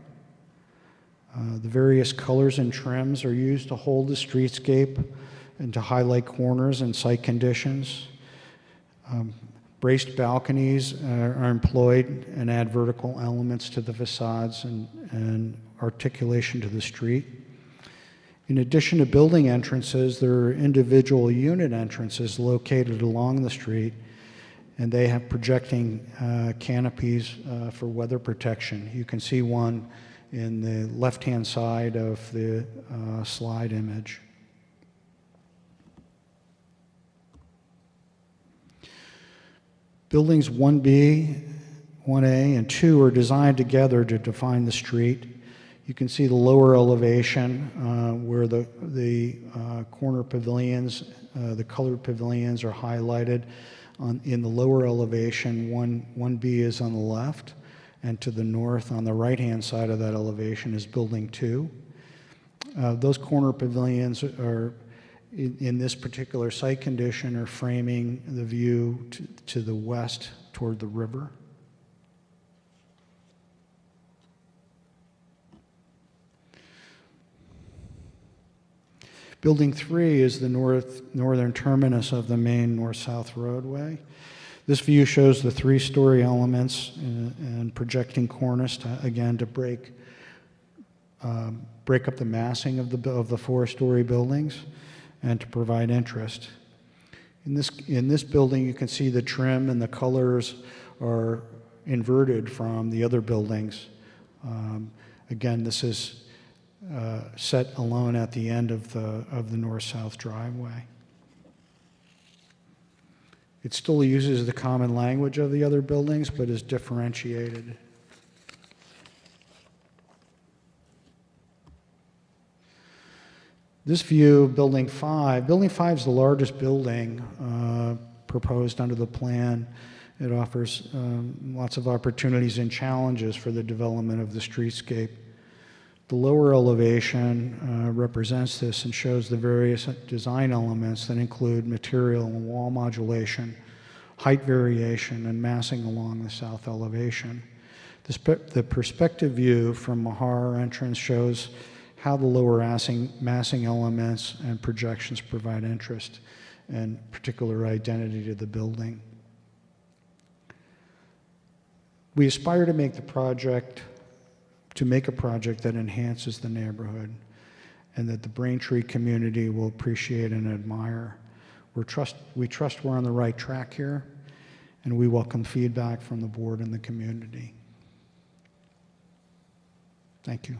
The various colors and trims are used to hold the streetscape and to highlight corners and site conditions. Braced balconies are employed and add vertical elements to the facades and articulation to the street. In addition to building entrances, there are individual unit entrances located along the street, and they have projecting canopies for weather protection. You can see one in the left-hand side of the slide image. Buildings 1B, 1A, and 2 are designed together to define the street. You can see the lower elevation where the corner pavilions, the colored pavilions are highlighted. In the lower elevation, 1B is on the left, and to the north on the right-hand side of that elevation is Building 2. Those corner pavilions are in this particular site condition are framing the view to the west toward the river. Building 3 is the northern terminus of the main north-south roadway. This view shows the 3-story elements and projecting cornice to break up the massing of the 4-story buildings and to provide interest. In this building, you can see the trim and the colors are inverted from the other buildings. Again, this is set alone at the end of the north-south driveway. It still uses the common language of the other buildings, but is differentiated. This view of Building 5 is the largest building proposed under the plan. It offers lots of opportunities and challenges for the development of the streetscape. The lower elevation represents this and shows the various design elements that include material and wall modulation, height variation, and massing along the south elevation. The perspective view from Mahar entrance shows how the lower massing elements and projections provide interest and particular identity to the building. We aspire to make a project that enhances the neighborhood and that the Braintree community will appreciate and admire. We trust we're on the right track here, and we welcome feedback from the board and the community. Thank you.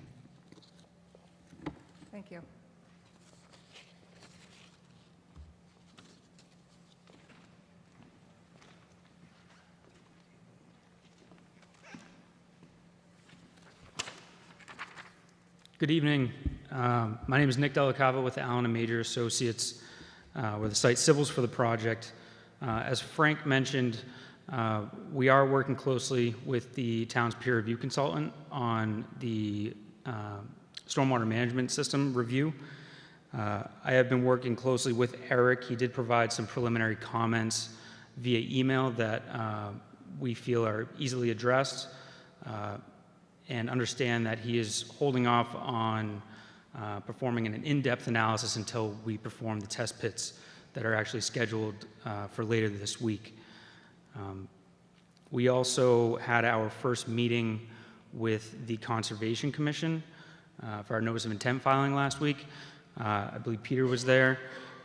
Thank you. Good evening. My name is Nick Delacava with Allen & Major Associates. We're the site civils for the project. As Frank mentioned, we are working closely with the town's peer review consultant on the stormwater management system review. I have been working closely with Eric. He did provide some preliminary comments via email that we feel are easily addressed, and understand that he is holding off on performing an in-depth analysis until we perform the test pits that are actually scheduled for later this week. We also had our first meeting with the Conservation Commission for our notice of intent filing last week. I believe Peter was there.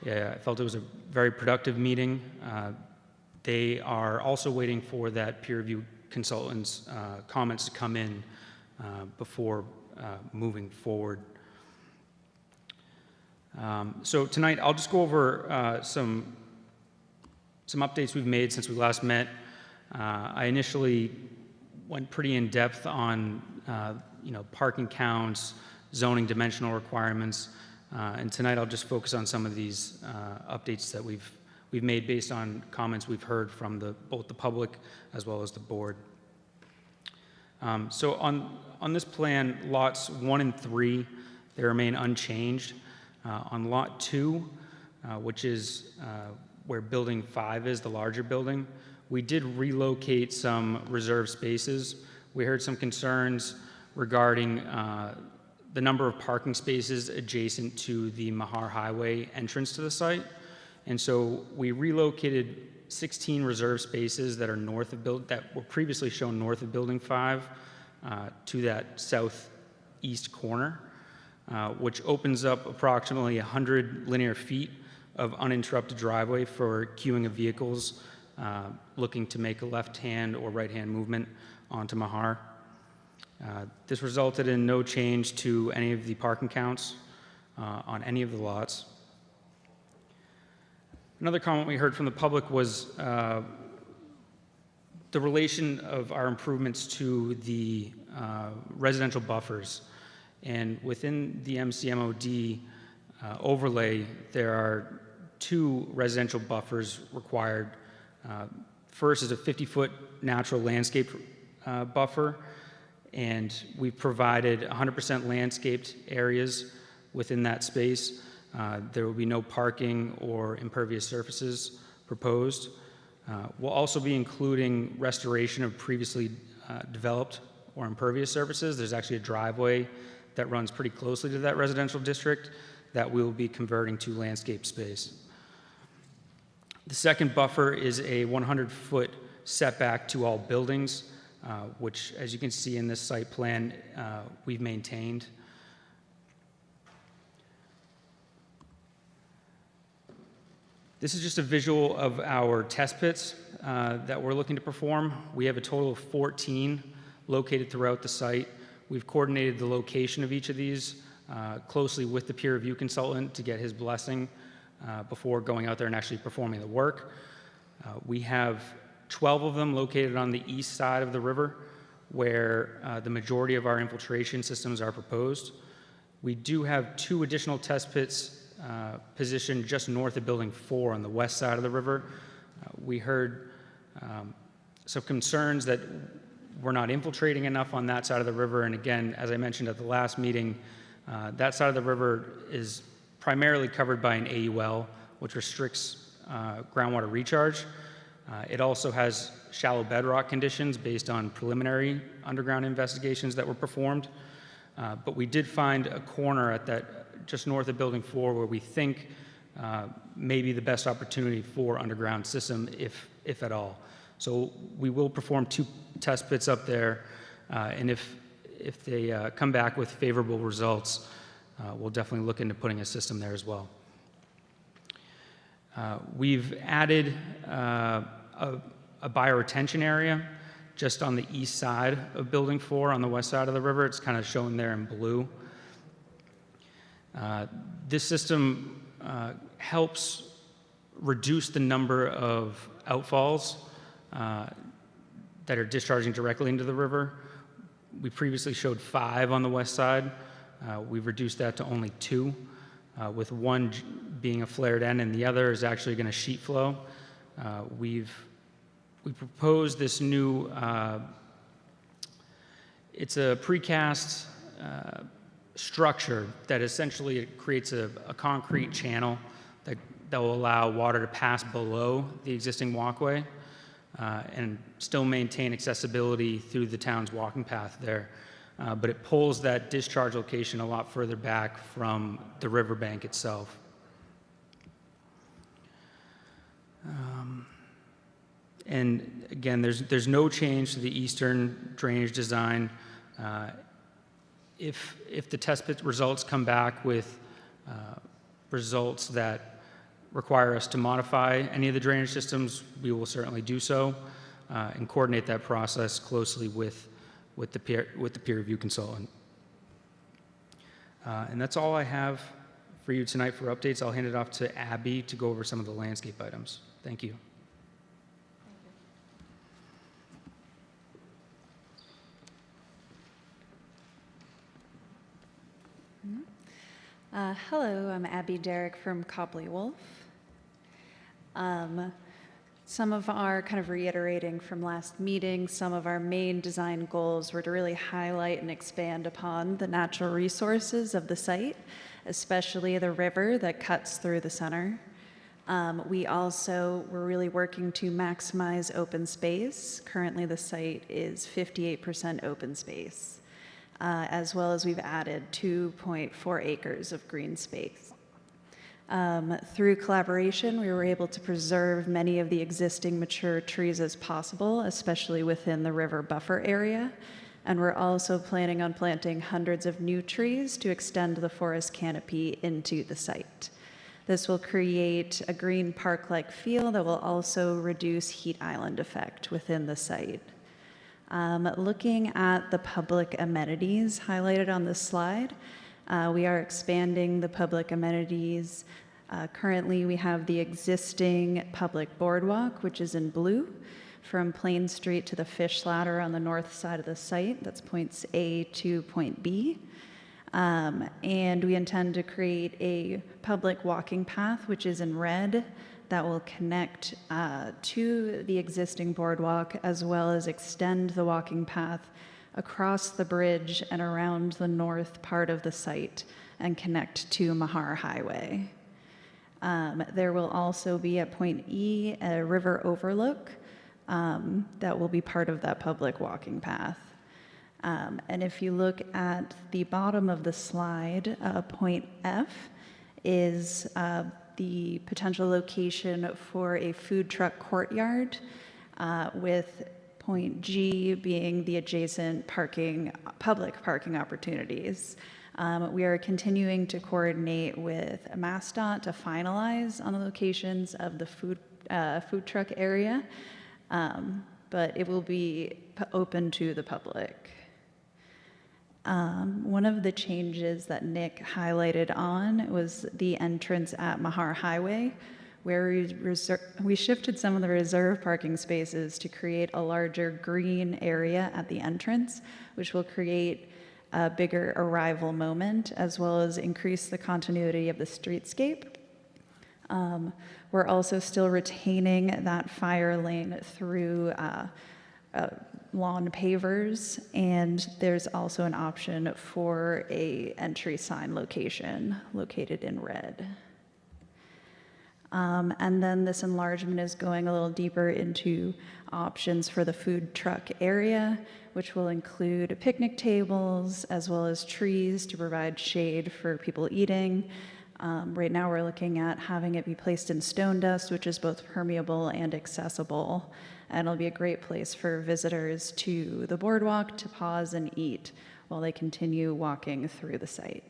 Yeah, I felt it was a very productive meeting. They are also waiting for that peer review consultant's comments to come in before moving forward. So tonight I'll just go over some updates we've made since we last met. I initially went pretty in depth on parking counts, zoning dimensional requirements, and tonight I'll just focus on some of these updates that we've made based on comments we've heard from both the public as well as the board. So on this plan, lots 1 and 3, they remain unchanged. On lot 2, which is where building 5 is, the larger building, we did relocate some reserved spaces. We heard some concerns regarding the number of parking spaces adjacent to the Mahar Highway entrance to the site. And so we relocated 16 reserved spaces that are that were previously shown north of building 5 to that southeast corner, which opens up approximately 100 linear feet of uninterrupted driveway for queuing of vehicles looking to make a left-hand or right-hand movement onto Mahar. This resulted in no change to any of the parking counts on any of the lots. Another comment we heard from the public was the relation of our improvements to the residential buffers. And within the MCMOD overlay, there are 2 residential buffers required. First is a 50-foot natural landscape buffer, and we've provided 100% landscaped areas within that space. There will be no parking or impervious surfaces proposed. We'll also be including restoration of previously developed or impervious surfaces. There's actually a driveway that runs pretty closely to that residential district that we'll be converting to landscape space. The second buffer is a 100-foot setback to all buildings, which, as you can see in this site plan, we've maintained. This is just a visual of our test pits that we're looking to perform. We have a total of 14 located throughout the site. We've coordinated the location of each of these closely with the peer review consultant to get his blessing before going out there and actually performing the work. We have 12 of them located on the east side of the river, where the majority of our infiltration systems are proposed. We do have 2 additional test pits positioned just north of building 4 on the west side of the river. We heard some concerns that we're not infiltrating enough on that side of the river, and again, as I mentioned at the last meeting, that side of the river is primarily covered by an AUL, which restricts groundwater recharge. It also has shallow bedrock conditions based on preliminary underground investigations that were performed. But we did find a corner at that just north of building 4 where we think may be the best opportunity for underground system, if at all. So we will perform 2 test pits up there, and if they come back with favorable results, we'll definitely look into putting a system there as well. We've added a bioretention area just on the east side of building 4 on the west side of the river. It's kind of shown there in blue. This system helps reduce the number of outfalls that are discharging directly into the river. We previously showed 5 on the west side. We've reduced that to only 2, with one being a flared end and the other is actually going to sheet flow. We proposed this new, it's a precast structure that essentially creates a concrete channel that will allow water to pass below the existing walkway and still maintain accessibility through the town's walking path there. But it pulls that discharge location a lot further back from the riverbank itself. And again, there's no change to the eastern drainage design. If the test pit results come back with results that require us to modify any of the drainage systems, we will certainly do so and coordinate that process closely with the peer review consultant. And that's all I have for you tonight for updates. I'll hand it off to Abby to go over some of the landscape items. Thank you. Hello, I'm Abby Derrick from Copley Wolf. Some of our, kind of reiterating from last meeting, some of our main design goals were to really highlight and expand upon the natural resources of the site, especially the river that cuts through the center. We also were really working to maximize open space. Currently, the site is 58% open space. As well as we've added 2.4 acres of green space. Through collaboration, we were able to preserve many of the existing mature trees as possible, especially within the river buffer area. And we're also planning on planting hundreds of new trees to extend the forest canopy into the site. This will create a green park-like feel that will also reduce heat island effect within the site. Looking at the public amenities highlighted on this slide, we are expanding the public amenities. Currently, we have the existing public boardwalk, which is in blue, from Plain Street to the fish ladder on the north side of the site. That's points A to point B. And we intend to create a public walking path, which is in red, that will connect to the existing boardwalk, as well as extend the walking path across the bridge and around the north part of the site and connect to Mahar Highway. There will also be at point E a river overlook that will be part of that public walking path. And if you look at the bottom of the slide, point F is the potential location for a food truck courtyard, with point G being the adjacent public parking opportunities. We are continuing to coordinate with MassDOT to finalize on the locations of the food truck area, but it will be open to the public. One of the changes that Nick highlighted on was the entrance at Mahar Highway, where we shifted some of the reserve parking spaces to create a larger green area at the entrance, which will create a bigger arrival moment, as well as increase the continuity of the streetscape. We're also still retaining that fire lane through lawn pavers, and there's also an option for a entry sign location located in red. And then this enlargement is going a little deeper into options for the food truck area, which will include picnic tables as well as trees to provide shade for people eating. Right now we're looking at having it be placed in stone dust, which is both permeable and accessible. And it'll be a great place for visitors to the boardwalk to pause and eat while they continue walking through the site.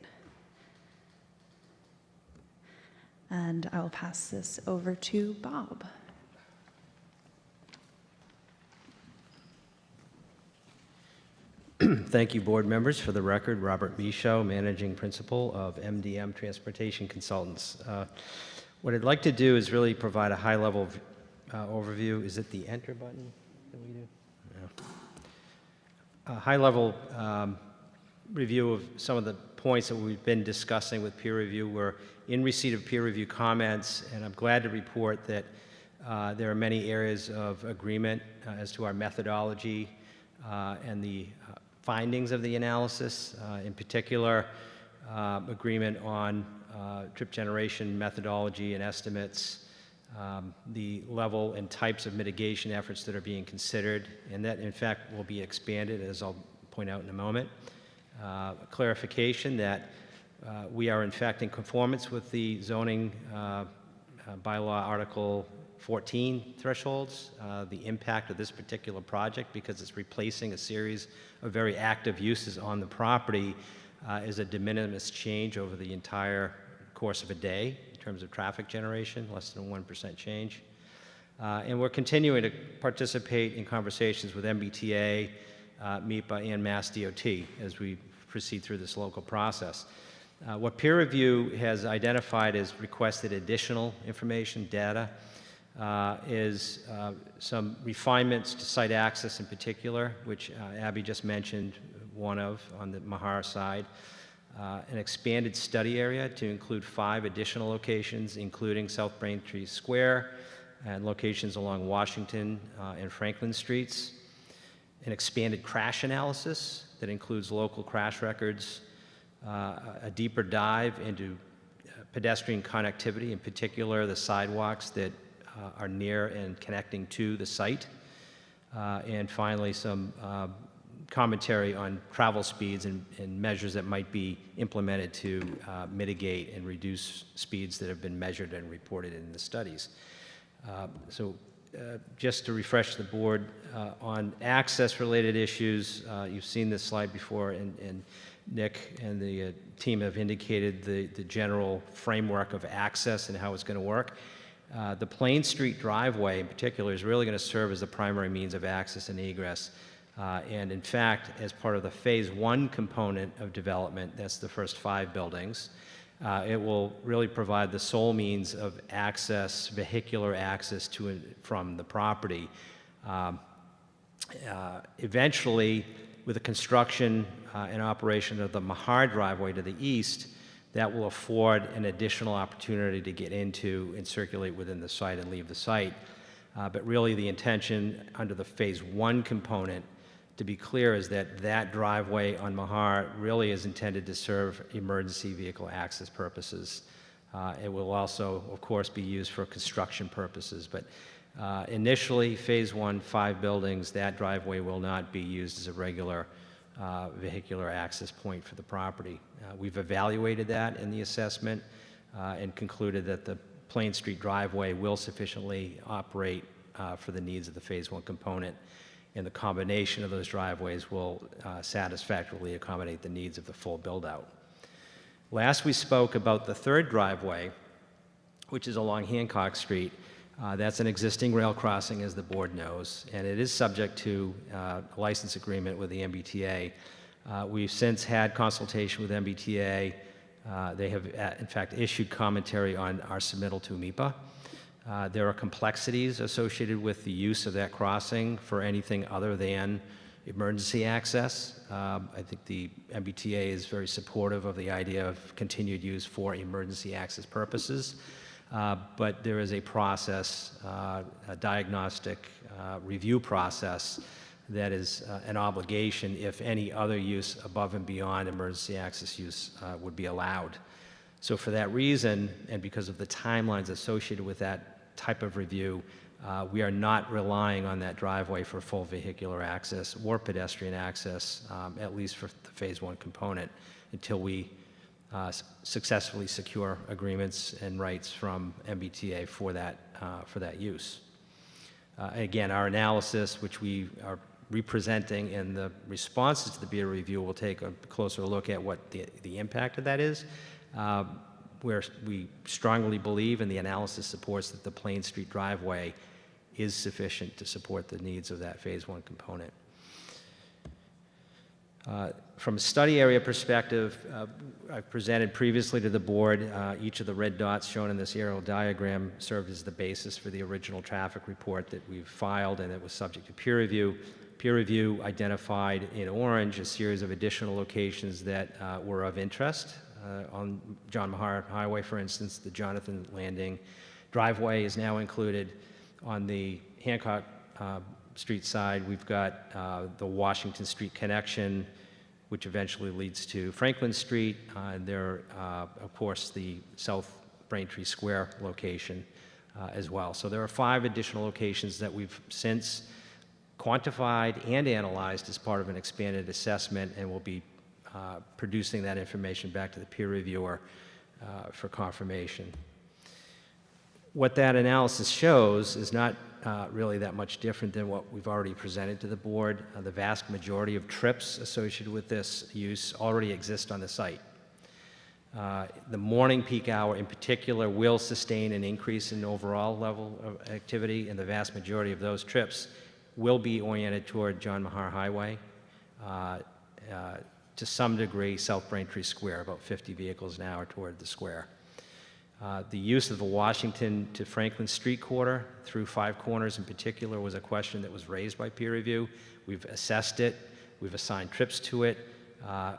And I'll pass this over to Bob. Thank you, board members. For the record, Robert Beayshore, Managing Principal of MDM Transportation Consultants. What I'd like to do is really provide a high-level overview. Is it the enter button that we do? No. A high-level review of some of the points that we've been discussing with peer review. We're in receipt of peer review comments, and I'm glad to report that there are many areas of agreement as to our methodology and the findings of the analysis. In particular, agreement on trip generation methodology and estimates, the level and types of mitigation efforts that are being considered, and that in fact will be expanded, as I'll point out in a moment. Clarification that we are in fact in conformance with the zoning bylaw Article 14 thresholds. The impact of this particular project, because it's replacing a series of very active uses on the property, is a de minimis change over the entire course of a day in terms of traffic generation, less than 1% change. And we're continuing to participate in conversations with MBTA, MIPA, and Mass DOT as we proceed through this local process. What peer review has identified as requested additional information, data, is some refinements to site access in particular, which Abby just mentioned one of on the Mahar side. An expanded study area to include 5 additional locations, including South Braintree Square and locations along Washington and Franklin Streets. An expanded crash analysis that includes local crash records, a deeper dive into pedestrian connectivity, in particular the sidewalks that are near and connecting to the site. And finally, some commentary on travel speeds and measures that might be implemented to mitigate and reduce speeds that have been measured and reported in the studies. Just to refresh the board on access-related issues, you've seen this slide before, and Nick and the team have indicated the general framework of access and how it's going to work. The Plain Street driveway in particular is really going to serve as the primary means of access and egress. And in fact, as part of the Phase 1 component of development, that's the first 5 buildings, it will really provide the sole means of access, vehicular access to and from the property. Eventually, with the construction and operation of the Mahar driveway to the east, that will afford an additional opportunity to get into and circulate within the site and leave the site. But really the intention under the Phase 1 component, to be clear, is that that driveway on Mahar really is intended to serve emergency vehicle access purposes. It will also, of course, be used for construction purposes. But initially, Phase 1, 5 buildings, that driveway will not be used as a regular vehicular access point for the property. We've evaluated that in the assessment and concluded that the Plain Street driveway will sufficiently operate for the needs of the Phase 1 component, and the combination of those driveways will satisfactorily accommodate the needs of the full build-out. Last we spoke about the third driveway, which is along Hancock Street. That's an existing rail crossing, as the board knows, and it is subject to a license agreement with the MBTA. We've since had consultation with MBTA. They have, in fact, issued commentary on our submittal to MIPA. There are complexities associated with the use of that crossing for anything other than emergency access. I think the MBTA is very supportive of the idea of continued use for emergency access purposes. But there is a process, a diagnostic review process, that is an obligation if any other use above and beyond emergency access use would be allowed. So for that reason, and because of the timelines associated with that type of review, we are not relying on that driveway for full vehicular access or pedestrian access, at least for the Phase 1 component, until we successfully secure agreements and rights from MBTA for that use. Again, our analysis, which we are representing in the responses to the peer review, will take a closer look at what the impact of that is, where we strongly believe, and the analysis supports, that the Plain Street driveway is sufficient to support the needs of that Phase 1 component. From a study area perspective, I've presented previously to the board each of the red dots shown in this aerial diagram served as the basis for the original traffic report that we've filed, and it was subject to peer review. Peer review identified in orange a series of additional locations that were of interest. On John Mahar Highway, for instance, the Jonathan Landing driveway is now included. On the Hancock Street side, we've got the Washington Street connection, which eventually leads to Franklin Street. And there, of course, the South Braintree Square location as well. So there are 5 additional locations that we've since quantified and analyzed as part of an expanded assessment, and we'll be producing that information back to the peer reviewer for confirmation. What that analysis shows is not really that much different than what we've already presented to the board. The vast majority of trips associated with this use already exist on the site. The morning peak hour in particular will sustain an increase in overall level of activity, and the vast majority of those trips will be oriented toward John Mahar Highway, to some degree South Braintree Square, about 50 vehicles an hour toward the square. The use of the Washington to Franklin Street corridor through 5 Corners in particular was a question that was raised by peer review. We've assessed it, we've assigned trips to it.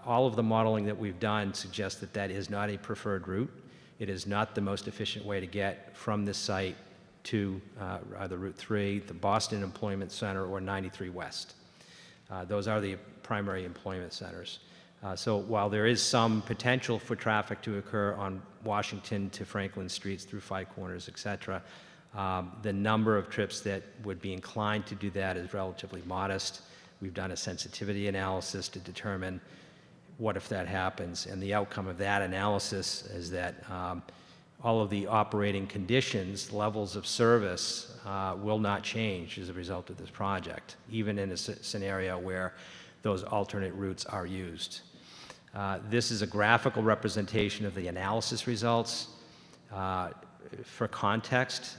All of the modeling that we've done suggests that that is not a preferred route. It is not the most efficient way to get from this site to either Route 3, the Boston Employment Center, or 93 West. Those are the primary employment centers. So while there is some potential for traffic to occur on Washington to Franklin Streets through 5 Corners, et cetera, the number of trips that would be inclined to do that is relatively modest. We've done a sensitivity analysis to determine what if that happens, and the outcome of that analysis is that all of the operating conditions, levels of service, will not change as a result of this project, even in a scenario where those alternate routes are used. This is a graphical representation of the analysis results. For context,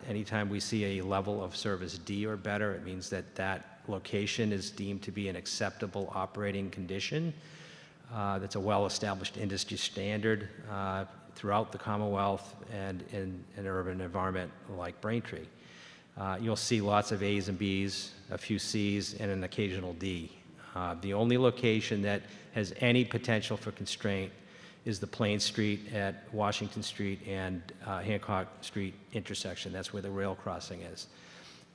anytime we see a level of service D or better, it means that that location is deemed to be an acceptable operating condition. That's a well-established industry standard throughout the Commonwealth and in an urban environment like Braintree. You'll see lots of A's and B's, a few C's, and an occasional D. The only location that has any potential for constraint is the Plain Street at Washington Street and Hancock Street intersection. That's where the rail crossing is.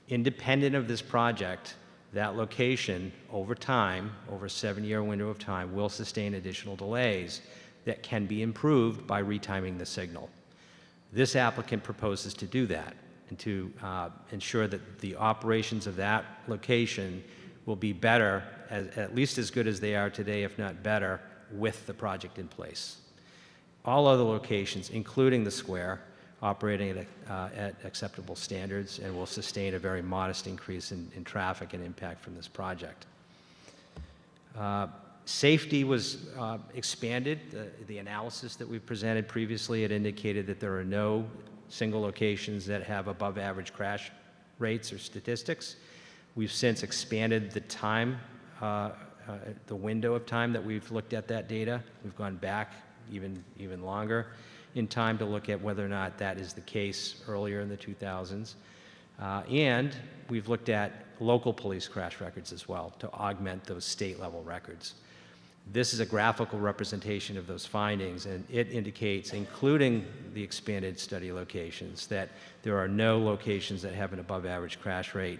Independent of this project, that location over time, over a 7-year window of time, will sustain additional delays that can be improved by retiming the signal. This applicant proposes to do that and to ensure that the operations of that location will be better, at least as good as they are today, if not better, with the project in place. All other locations, including the square, operating at acceptable standards and will sustain a very modest increase in traffic and impact from this project. Safety was expanded. The analysis that we presented previously had indicated that there are no single locations that have above average crash rates or statistics. We've since expanded the time, the window of time that we've looked at that data. We've gone back even longer in time to look at whether or not that is the case earlier in the 2000s. And we've looked at local police crash records as well to augment those state-level records. This is a graphical representation of those findings, and it indicates, including the expanded study locations, that there are no locations that have an above-average crash rate.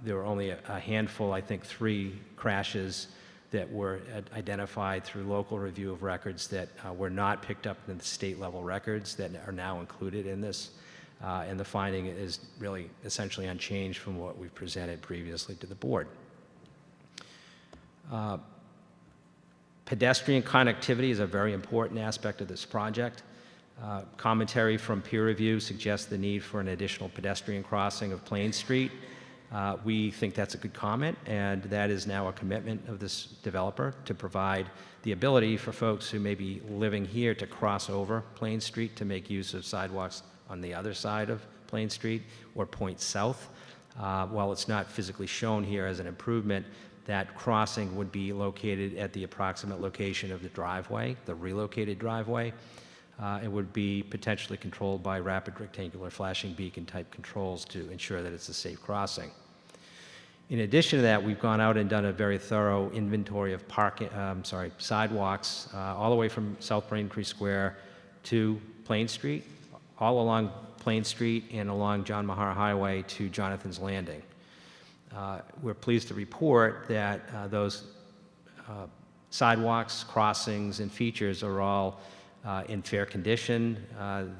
There were only a handful, I think 3 crashes that were identified through local review of records that were not picked up in the state-level records that are now included in this. And the finding is really essentially unchanged from what we've presented previously to the board. Pedestrian connectivity is a very important aspect of this project. Commentary from peer review suggests the need for an additional pedestrian crossing of Plain Street. We think that's a good comment, and that is now a commitment of this developer to provide the ability for folks who may be living here to cross over Plain Street to make use of sidewalks on the other side of Plain Street or point south. While it's not physically shown here as an improvement, that crossing would be located at the approximate location of the driveway, the relocated driveway. It would be potentially controlled by rapid rectangular flashing beacon type controls to ensure that it's a safe crossing. In addition to that, we've gone out and done a very thorough inventory of sidewalks all the way from South Braintree Square to Plain Street, all along Plain Street and along John Mahar Highway to Jonathan's Landing. We're pleased to report that those sidewalks, crossings, and features are all in fair condition.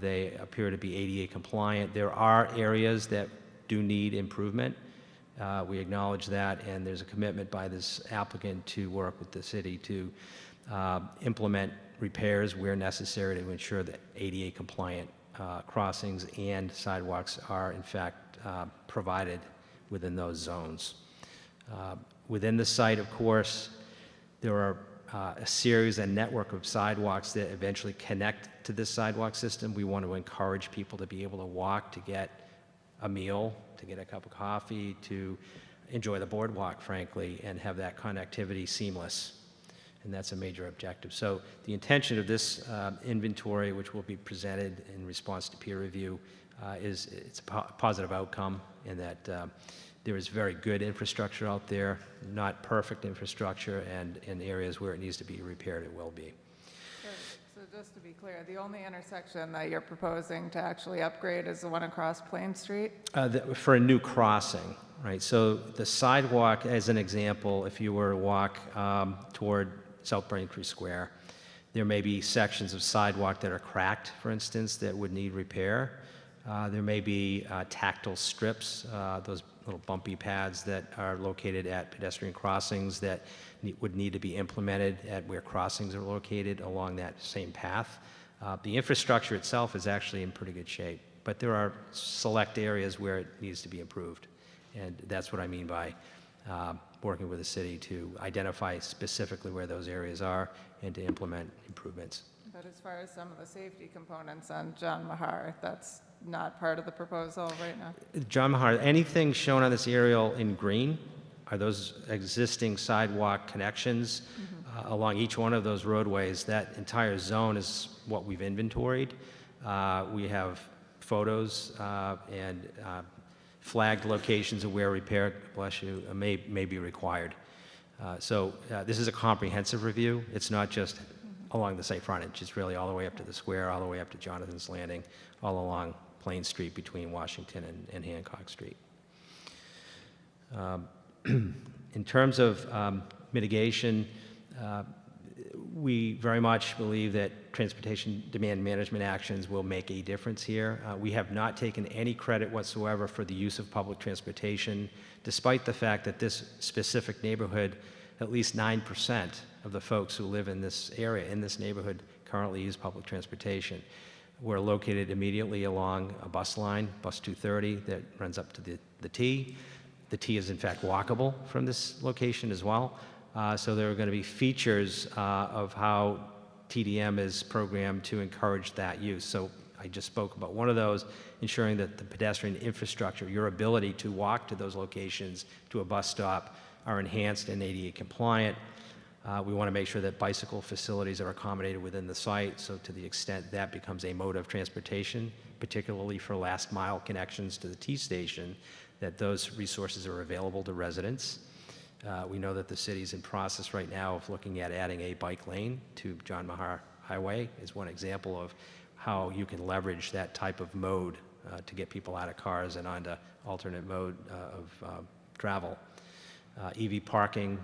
They appear to be ADA compliant. There are areas that do need improvement. We acknowledge that, and there's a commitment by this applicant to work with the city to implement repairs where necessary to ensure that ADA compliant crossings and sidewalks are in fact provided within those zones. Within the site, of course, there are a series and network of sidewalks that eventually connect to this sidewalk system. We want to encourage people to be able to walk to get a meal, to get a cup of coffee, to enjoy the boardwalk, frankly, and have that connectivity seamless. And that's a major objective. So the intention of this inventory, which will be presented in response to peer review, it's a positive outcome in that there is very good infrastructure out there, not perfect infrastructure, and in areas where it needs to be repaired, it will be. So just to be clear, the only intersection that you're proposing to actually upgrade is the one across Plain Street? For a new crossing, right? So the sidewalk, as an example, if you were to walk toward South Braintree Square, there may be sections of sidewalk that are cracked, for instance, that would need repair. There may be tactile strips, those little bumpy pads that are located at pedestrian crossings that would need to be implemented at where crossings are located along that same path. The infrastructure itself is actually in pretty good shape, but there are select areas where it needs to be improved. And that's what I mean by working with the city to identify specifically where those areas are and to implement improvements. But as far as some of the safety components on John Mahar, that's not part of the proposal right now? John Mahar, anything shown on this aerial in green are those existing sidewalk connections along each one of those roadways. That entire zone is what we've inventoried. We have photos and flagged locations of where repair, bless you, may be required. So this is a comprehensive review. It's not just along the site frontage. It's really all the way up to the square, all the way up to Jonathan's Landing, all along Plain Street between Washington and Hancock Street. In terms of mitigation, we very much believe that transportation demand management actions will make a difference here. We have not taken any credit whatsoever for the use of public transportation, despite the fact that this specific neighborhood, at least 9% of the folks who live in this area, in this neighborhood, currently use public transportation. We're located immediately along a bus line, bus 230, that runs up to the T. The T is in fact walkable from this location as well. So there are going to be features of how TDM is programmed to encourage that use. So I just spoke about one of those, ensuring that the pedestrian infrastructure, your ability to walk to those locations, to a bus stop, are enhanced and ADA compliant. We want to make sure that bicycle facilities are accommodated within the site, so to the extent that becomes a mode of transportation, particularly for last mile connections to the T station, that those resources are available to residents. We know that the city's in process right now of looking at adding a bike lane to John Mahar Highway is one example of how you can leverage that type of mode to get people out of cars and onto alternate mode of travel. EV parking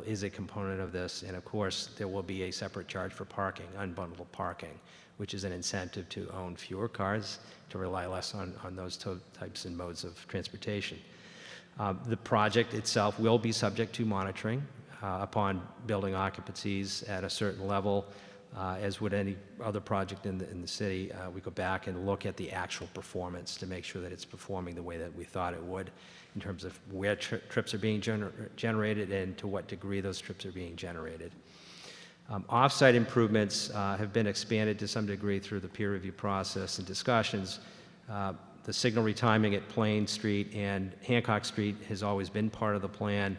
is a component of this, and of course there will be a separate charge for parking, unbundled parking, which is an incentive to own fewer cars, to rely less on those types and modes of transportation. The project itself will be subject to monitoring upon building occupancies at a certain level. As would any other project in the city, we go back and look at the actual performance to make sure that it's performing the way that we thought it would in terms of where trips are being generated and to what degree those trips are being generated. Off-site improvements have been expanded to some degree through the peer review process and discussions. The signal retiming at Plain Street and Hancock Street has always been part of the plan.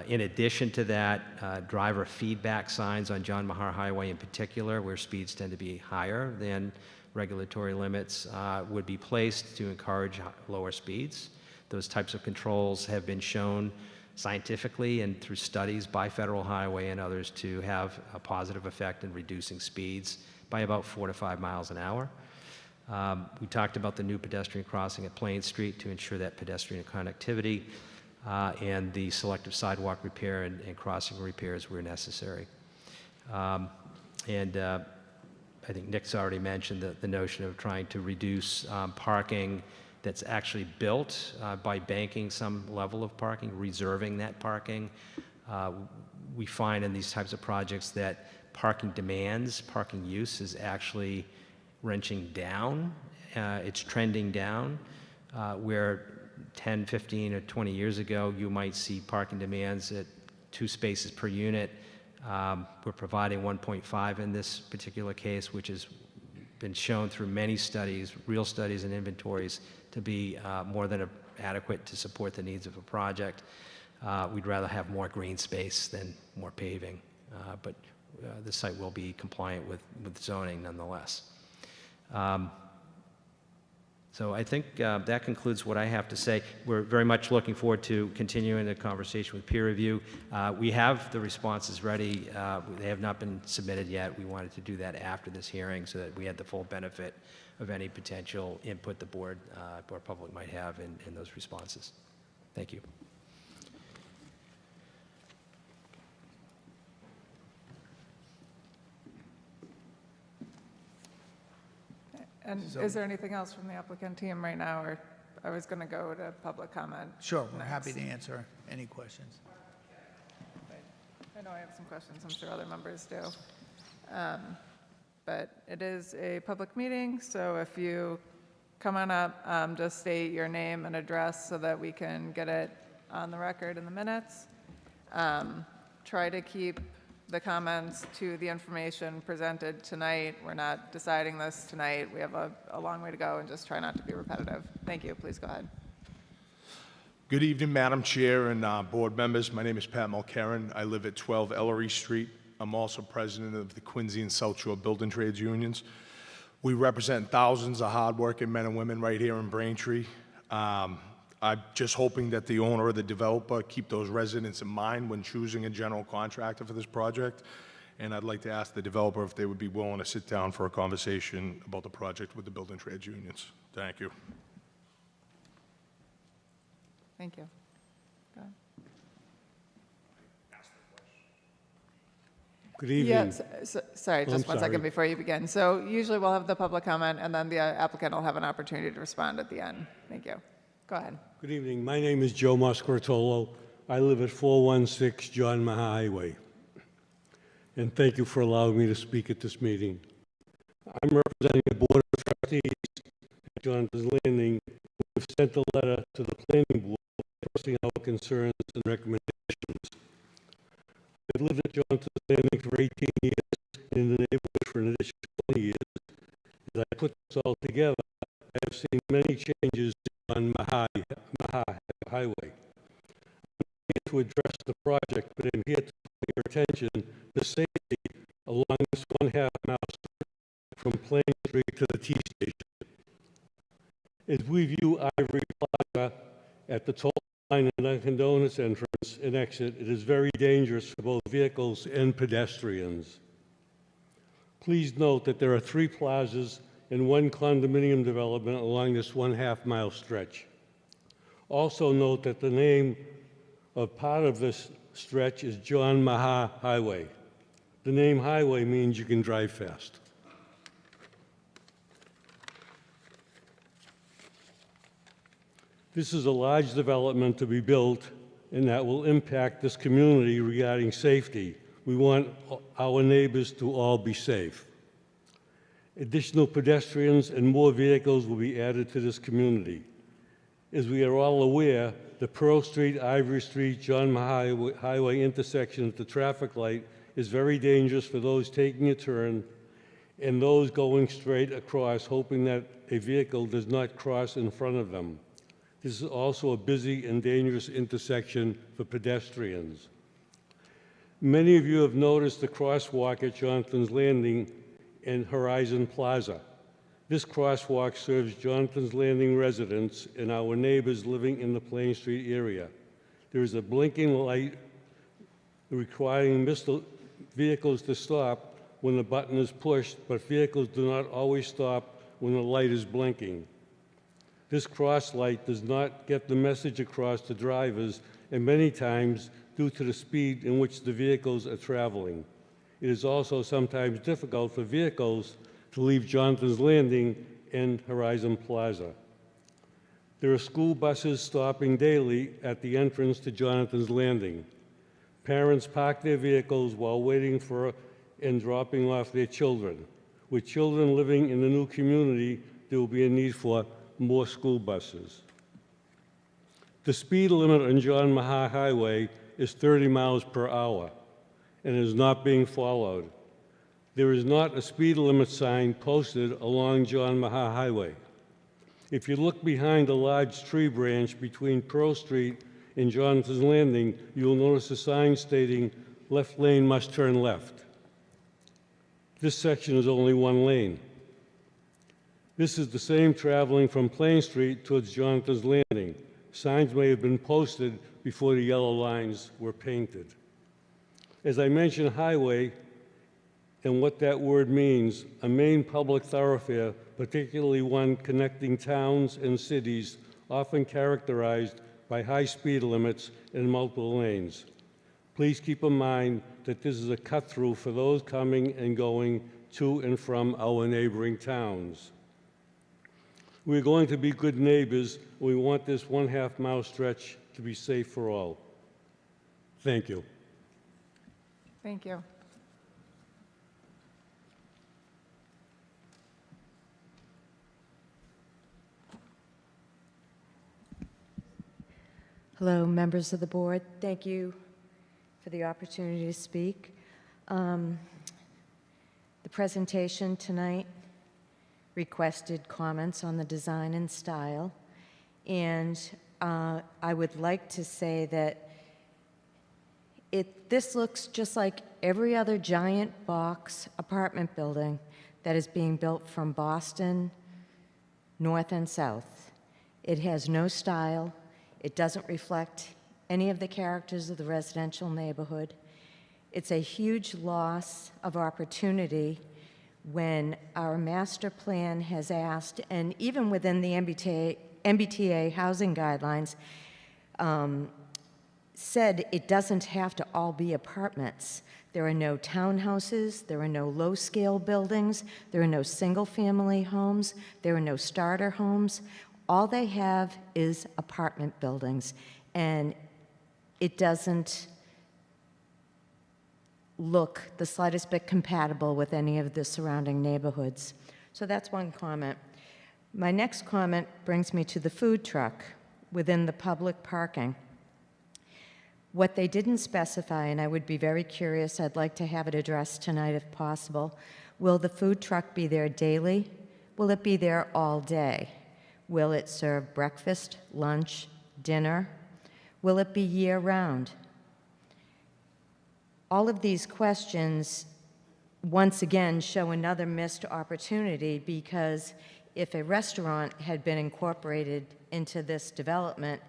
In addition to that, driver feedback signs on John Mahar Highway in particular, where speeds tend to be higher than regulatory limits, would be placed to encourage lower speeds. Those types of controls have been shown scientifically and through studies by Federal Highway and others to have a positive effect in reducing speeds by about 4 to 5 miles an hour. We talked about the new pedestrian crossing at Plain Street to ensure that pedestrian connectivity and the selective sidewalk repair and crossing repairs were necessary. I think Nick's already mentioned the notion of trying to reduce parking that's actually built by banking some level of parking, reserving that parking. We find in these types of projects that parking demands, parking use is actually wrenching down. It's trending down, where 10, 15, or 20 years ago, you might see parking demands at 2 spaces per unit. We're providing 1.5 in this particular case, which has been shown through many studies, real studies and inventories, to be more than adequate to support the needs of a project. We'd rather have more green space than more paving, but the site will be compliant with zoning nonetheless. So I think that concludes what I have to say. We're very much looking forward to continuing the conversation with peer review. We have the responses ready. They have not been submitted yet. We wanted to do that after this hearing so that we had the full benefit of any potential input the board or public might have in those responses. Thank you. And is there anything else from the applicant team right now, or I was going to go to public comment? Sure, we're next. happy to answer any questions. I know I have some questions, I'm sure other members do. But it is a public meeting, so if you come on up, just state your name and address so that we can get it on the record in the minutes. Try to keep the comments to the information presented tonight. We're not deciding this tonight. We have a long way to go, and just try not to be repetitive. Thank you. Please go ahead. Good evening, Madam Chair and board members. My name is Pat Mulcairn. I live at 12 Ellery Street. I'm also president of the Quincy and South Shore Building Trades Unions. We represent thousands of hardworking men and women right here in Braintree. I'm just hoping that the owner or the developer keep those residents in mind when choosing a general contractor for this project. And I'd like to ask the developer if they would be willing to sit down for a conversation about the project with the building trades unions. Thank you. Thank you. Go ahead. Good evening. Yes, sorry, just I'm 1 second sorry. before you begin. So usually we'll have the public comment, and then the applicant will have an opportunity to respond at the end. Thank you. Go ahead. Good evening. My name is Joe Moscaratolo. I live at 416 John Maha Highway. And thank you for allowing me to speak at this meeting. I'm representing the Board of Trustees at Jonathan's Landing. We've sent a letter to the Planning Board expressing our concerns and recommendations. I've lived at Jonathan's Landing for 18 years, in the neighborhood for an additional 20 years. As I put this all together, I have seen many changes on Maha Highway. I'm here to address the project, but I'm here to bring your attention to safety along this 1/2 mile strip from Plain Street to the T station. As we view Ivory Plaza at the toll line and Dunkin' Donuts entrance and exit, it is very dangerous for both vehicles and pedestrians. Please note that there are 3 plazas and 1 condominium development along this 1/2 mile stretch. Also note that the name of part of this stretch is John Maha Highway. The name highway means you can drive fast. This is a large development to be built, and that will impact this community regarding safety. We want our neighbors to all be safe. Additional pedestrians and more vehicles will be added to this community. As we are all aware, the Pearl Street, Ivory Street, John Maha Highway intersection at the traffic light is very dangerous for those taking a turn and those going straight across, hoping that a vehicle does not cross in front of them. This is also a busy and dangerous intersection for pedestrians. Many of you have noticed the crosswalk at Jonathan's Landing and Horizon Plaza. This crosswalk serves Jonathan's Landing residents and our neighbors living in the Plain Street area. There is a blinking light requiring vehicles to stop when the button is pushed, but vehicles do not always stop when the light is blinking. This cross light does not get the message across to drivers, and many times due to the speed in which the vehicles are traveling. It is also sometimes difficult for vehicles to leave Jonathan's Landing and Horizon Plaza. There are school buses stopping daily at the entrance to Jonathan's Landing. Parents park their vehicles while waiting for and dropping off their children. With children living in the new community, there will be a need for more school buses. The speed limit on John Maha Highway is 30 miles per hour and is not being followed. There is not a speed limit sign posted along John Maha Highway. If you look behind a large tree branch between Pearl Street and Jonathan's Landing, you will notice a sign stating, "Left lane must turn left." This section is only one lane. This is the same traveling from Plain Street towards Jonathan's Landing. Signs may have been posted before the yellow lines were painted. As I mentioned highway and what that word means, a main public thoroughfare, particularly one connecting towns and cities, often characterized by high speed limits and multiple lanes. Please keep in mind that this is a cut-through for those coming and going to and from our neighboring towns. We're going to be good neighbors. We want this 1/2 mile stretch to be safe for all. Thank you. Thank you. Hello, members of the board. Thank you for the opportunity to speak. The presentation tonight requested comments on the design and style, and I would like to say that this looks just like every other giant box apartment building that is being built from Boston, north and south. It has no style. It doesn't reflect any of the characters of the residential neighborhood. It's a huge loss of opportunity when our master plan has asked, and even within the MBTA housing guidelines, said it doesn't have to all be apartments. There are no townhouses, there are no low-scale buildings, there are no single-family homes, there are no starter homes. All they have is apartment buildings, and it doesn't look the slightest bit compatible with any of the surrounding neighborhoods. So that's one comment. My next comment brings me to the food truck within the public parking. What they didn't specify, and I would be very curious, I'd like to have it addressed tonight if possible, will the food truck be there daily? Will it be there all day? Will it serve breakfast, lunch, dinner? Will it be year-round? All of these questions, once again, show another missed opportunity, because if a restaurant had been incorporated into this development,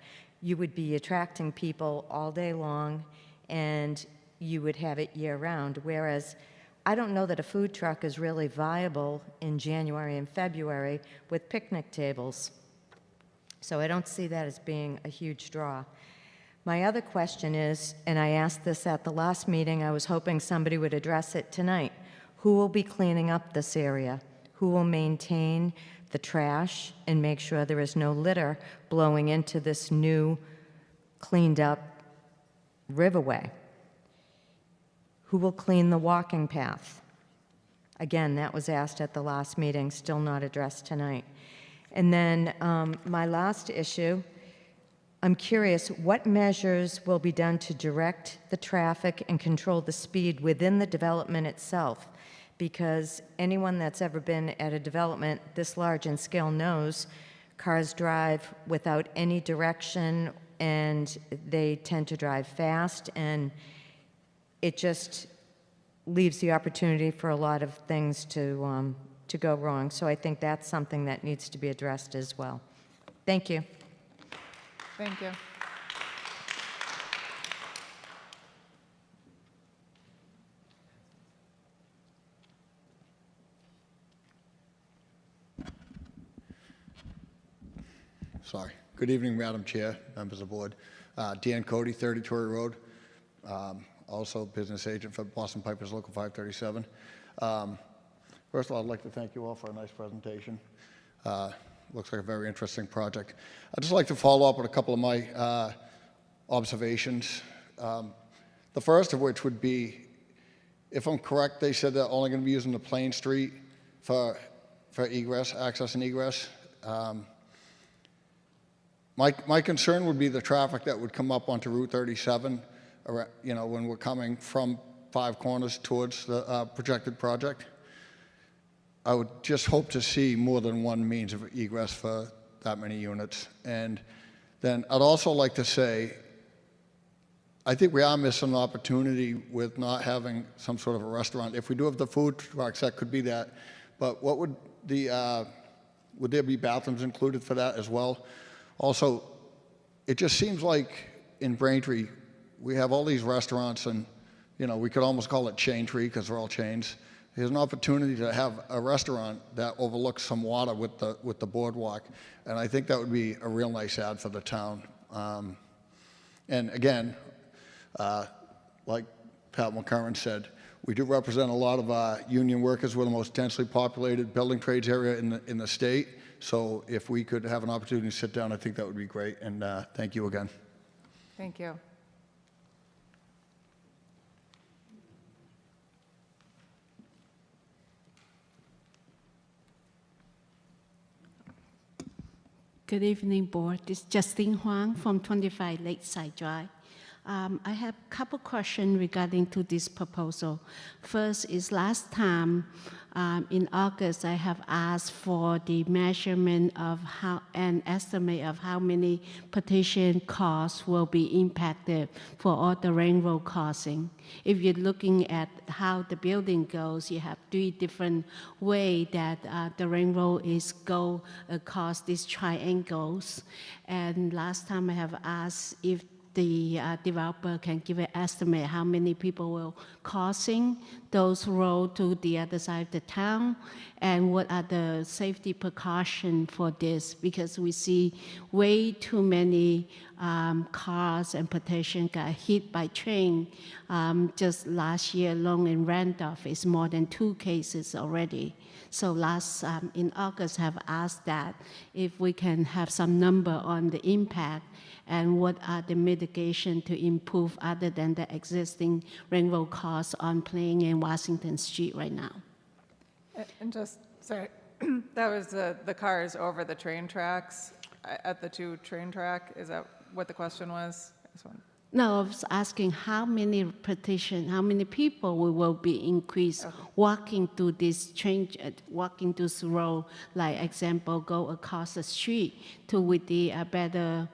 you would be attracting people all day long, and you would have it year-round, whereas I don't know that a food truck is really viable in January and February with picnic tables. So I don't see that as being a huge draw. My other question is, and I asked this at the last meeting, I was hoping somebody would address it tonight. Who will be cleaning up this area? Who will maintain the trash and make sure there is no litter blowing into this new cleaned-up riverway? Who will clean the walking path? Again, that was asked at the last meeting, still not addressed tonight. And then my last issue, I'm curious, what measures will be done to direct the traffic and control the speed within the development itself? Because anyone that's ever been at a development this large in scale knows cars drive without any direction, and they tend to drive fast, and it just leaves the opportunity for a lot of things to to go wrong. So I think that's something that needs to be addressed as well. Thank you. Thank you. Sorry. Good evening, Madam Chair, members of the board. Dan Cody, 30 Torrey Road, also business agent for Boston Pipers Local 537. First of all, I'd like to thank you all for a nice presentation. Looks like a very interesting project. I'd just like to follow up with a couple of my observations. The first of which would be, if I'm correct, they said they're only going to be using the Plain Street for egress, access and egress. My concern would be the traffic that would come up onto Route 37, you know, when we're coming from Five Corners towards the projected project. I would just hope to see more than one means of egress for that many units. And then I'd also like to say, I think we are missing an opportunity with not having some sort of a restaurant. If we do have the food trucks, that could be that. But what would would there be bathrooms included for that as well? Also, it just seems like in Braintree, we have all these restaurants and, you know, we could almost call it chain tree because they're all chains. There's an opportunity to have a restaurant that overlooks some water with the boardwalk. And I think that would be a real nice ad for the town. And again, like Pat McCurran said, we do represent a lot of union workers. We're the most densely populated building trades area in the state. So if we could have an opportunity to sit down, I think that would be great. And thank you again. Thank you. Good evening, board. This is Justine Huang from 25 Lakeside Drive. I have a couple questions regarding to this proposal. First is last time in August, I have asked for the measurement of an estimate of how many petition costs will be impacted for all the railroad crossing. If you're looking at how the building goes, you have 3 different ways that the railroad is go across these triangles. And last time I have asked if the developer can give an estimate how many people will crossing those roads to the other side of the town, and what are the safety precautions for this, because we see way too many cars and pedestrians got hit by train. Just last year alone in Randolph is more than 2 cases already. So in August, I have asked that if we can have some number on the impact and what are the mitigation to improve other than the existing railroad costs on Plain and Washington Street right now. And just, sorry, that was the cars over the train tracks at the 2 train track? Is that what the question was? This one. No, I was asking how many people will be increased walking through this train, walking this road, like example, go across the street to with the better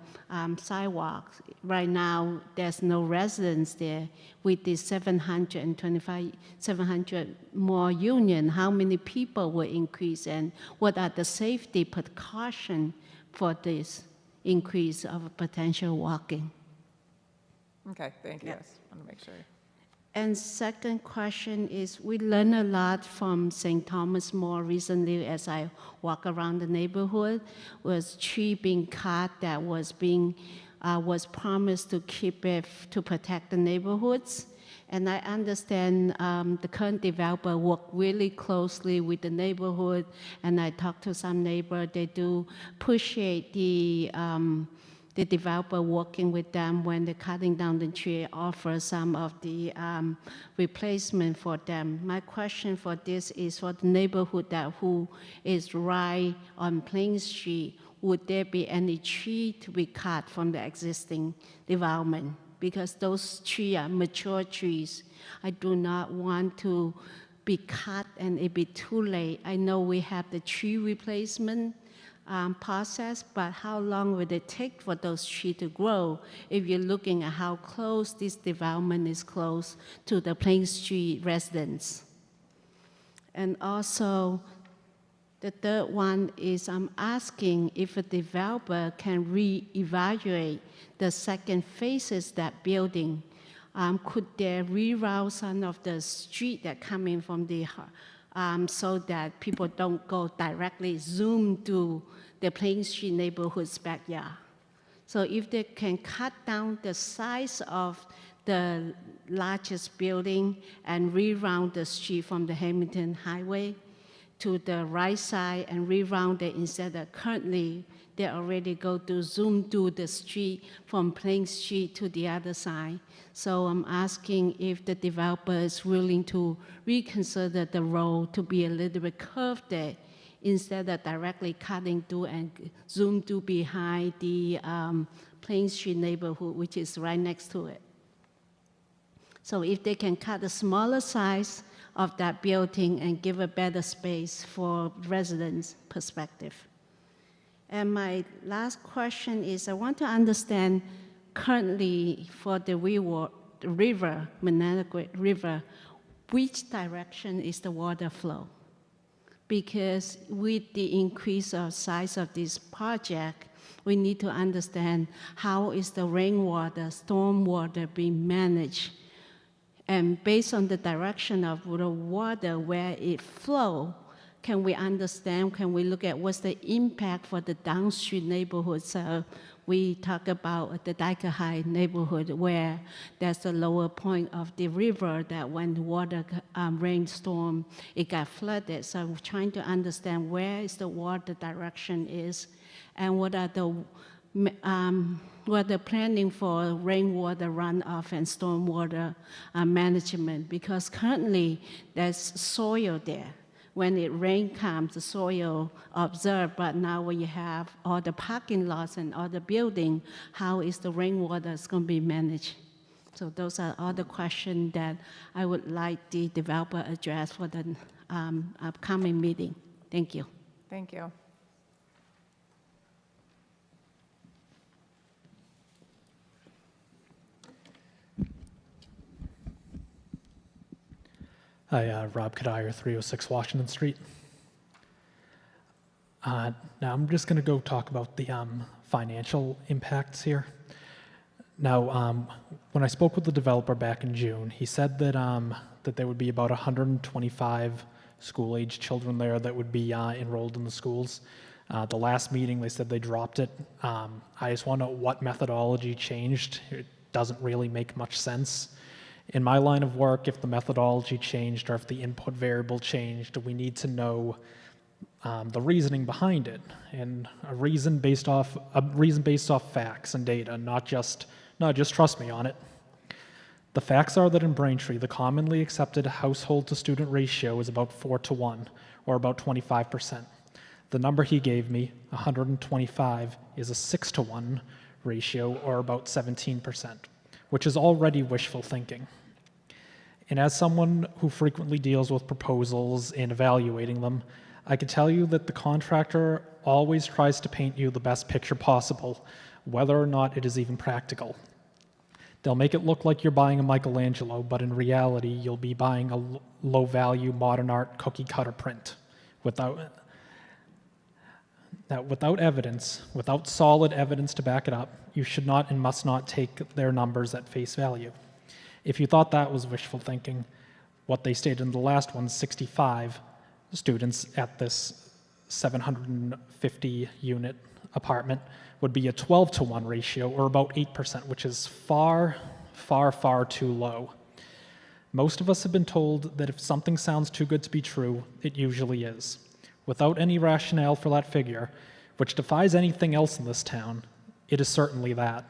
sidewalks. Right now, there's no residents there. With the 700 more union, how many people will increase, and what are the safety precautions for this increase of potential walking? Okay, thank you. Yes, I want to make sure. And second question is, we learned a lot from St. Thomas More recently as I walk around the neighborhood, was tree being cut that was promised to keep it, to protect the neighborhoods. And I understand the current developer worked really closely with the neighborhood, and I talked to some neighbor, they do appreciate the developer working with them when they're cutting down the tree, offer some of the replacement for them. My question for this is for the neighborhood who is right on Plain Street, would there be any tree to be cut from the existing development? Because those trees are mature trees. I do not want to be cut and it be too late. I know we have the tree replacement process, but how long will it take for those trees to grow if you're looking at how close this development is close to the Plain Street residents? And also, The third one is I'm asking if a developer can re-evaluate the second phases that building. Could they reroute some of the street that coming from the so that people don't go directly zoom to the Plain Street neighborhood's backyard? So if they can cut down the size of the largest building and reroute the street from the Hamilton Highway to the right side and reroute it instead of currently they already go to zoom to the street from Plain Street to the other side. So I'm asking if the developer is willing to reconsider the road to be a little bit curved there instead of directly cutting through and zoom to behind the Plain Street neighborhood, which is right next to it. So if they can cut a smaller size of that building and give a better space for residents' perspective. And my last question is, I want to understand currently for the river, Manaquet River, which direction is the water flow? Because with the increase of size of this project, we need to understand how is the rainwater, stormwater being managed. And based on the direction of the water, where it flows, can we understand, can we look at what's the impact for the downstream neighborhoods? So we talk about the Dyker High neighborhood where that's the lower point of the river that when the water rainstorm, it got flooded. So I'm trying to understand where is the water direction is and what are the planning for rainwater runoff and stormwater management, because currently there's soil there. When it rain comes, the soil observed, but now when you have all the parking lots and all the building, how is the rainwater going to be managed? So those are all the questions that I would like the developer address for the upcoming meeting. Thank you. Thank you. Hi, Rob Kadire, 306 Washington Street. Now I'm just going to go talk about the financial impacts here. Now, when I spoke with the developer back in June, he said that that there would be about 125 school-age children there that would be enrolled in the schools. The last meeting, they said they dropped it. I just want to know what methodology changed. It doesn't really make much sense. In my line of work, if the methodology changed or if the input variable changed, we need to know the reasoning behind it, and a reason based off facts and data, not just trust me on it. The facts are that in Braintree, the commonly accepted household-to-student ratio is about 4:1, or about 25%. The number he gave me, 125, is a 6:1 ratio, or about 17%, which is already wishful thinking. And as someone who frequently deals with proposals and evaluating them, I can tell you that the contractor always tries to paint you the best picture possible, whether or not it is even practical. They'll make it look like you're buying a Michelangelo, but in reality, you'll be buying a low-value modern art cookie-cutter print. Without evidence, without solid evidence to back it up, you should not and must not take their numbers at face value. If you thought that was wishful thinking, what they stated in the last one, 65 students at this 750-unit apartment, would be a 12:1 ratio, or about 8%, which is far, far, far too low. Most of us have been told that if something sounds too good to be true, it usually is. Without any rationale for that figure, which defies anything else in this town, it is certainly that.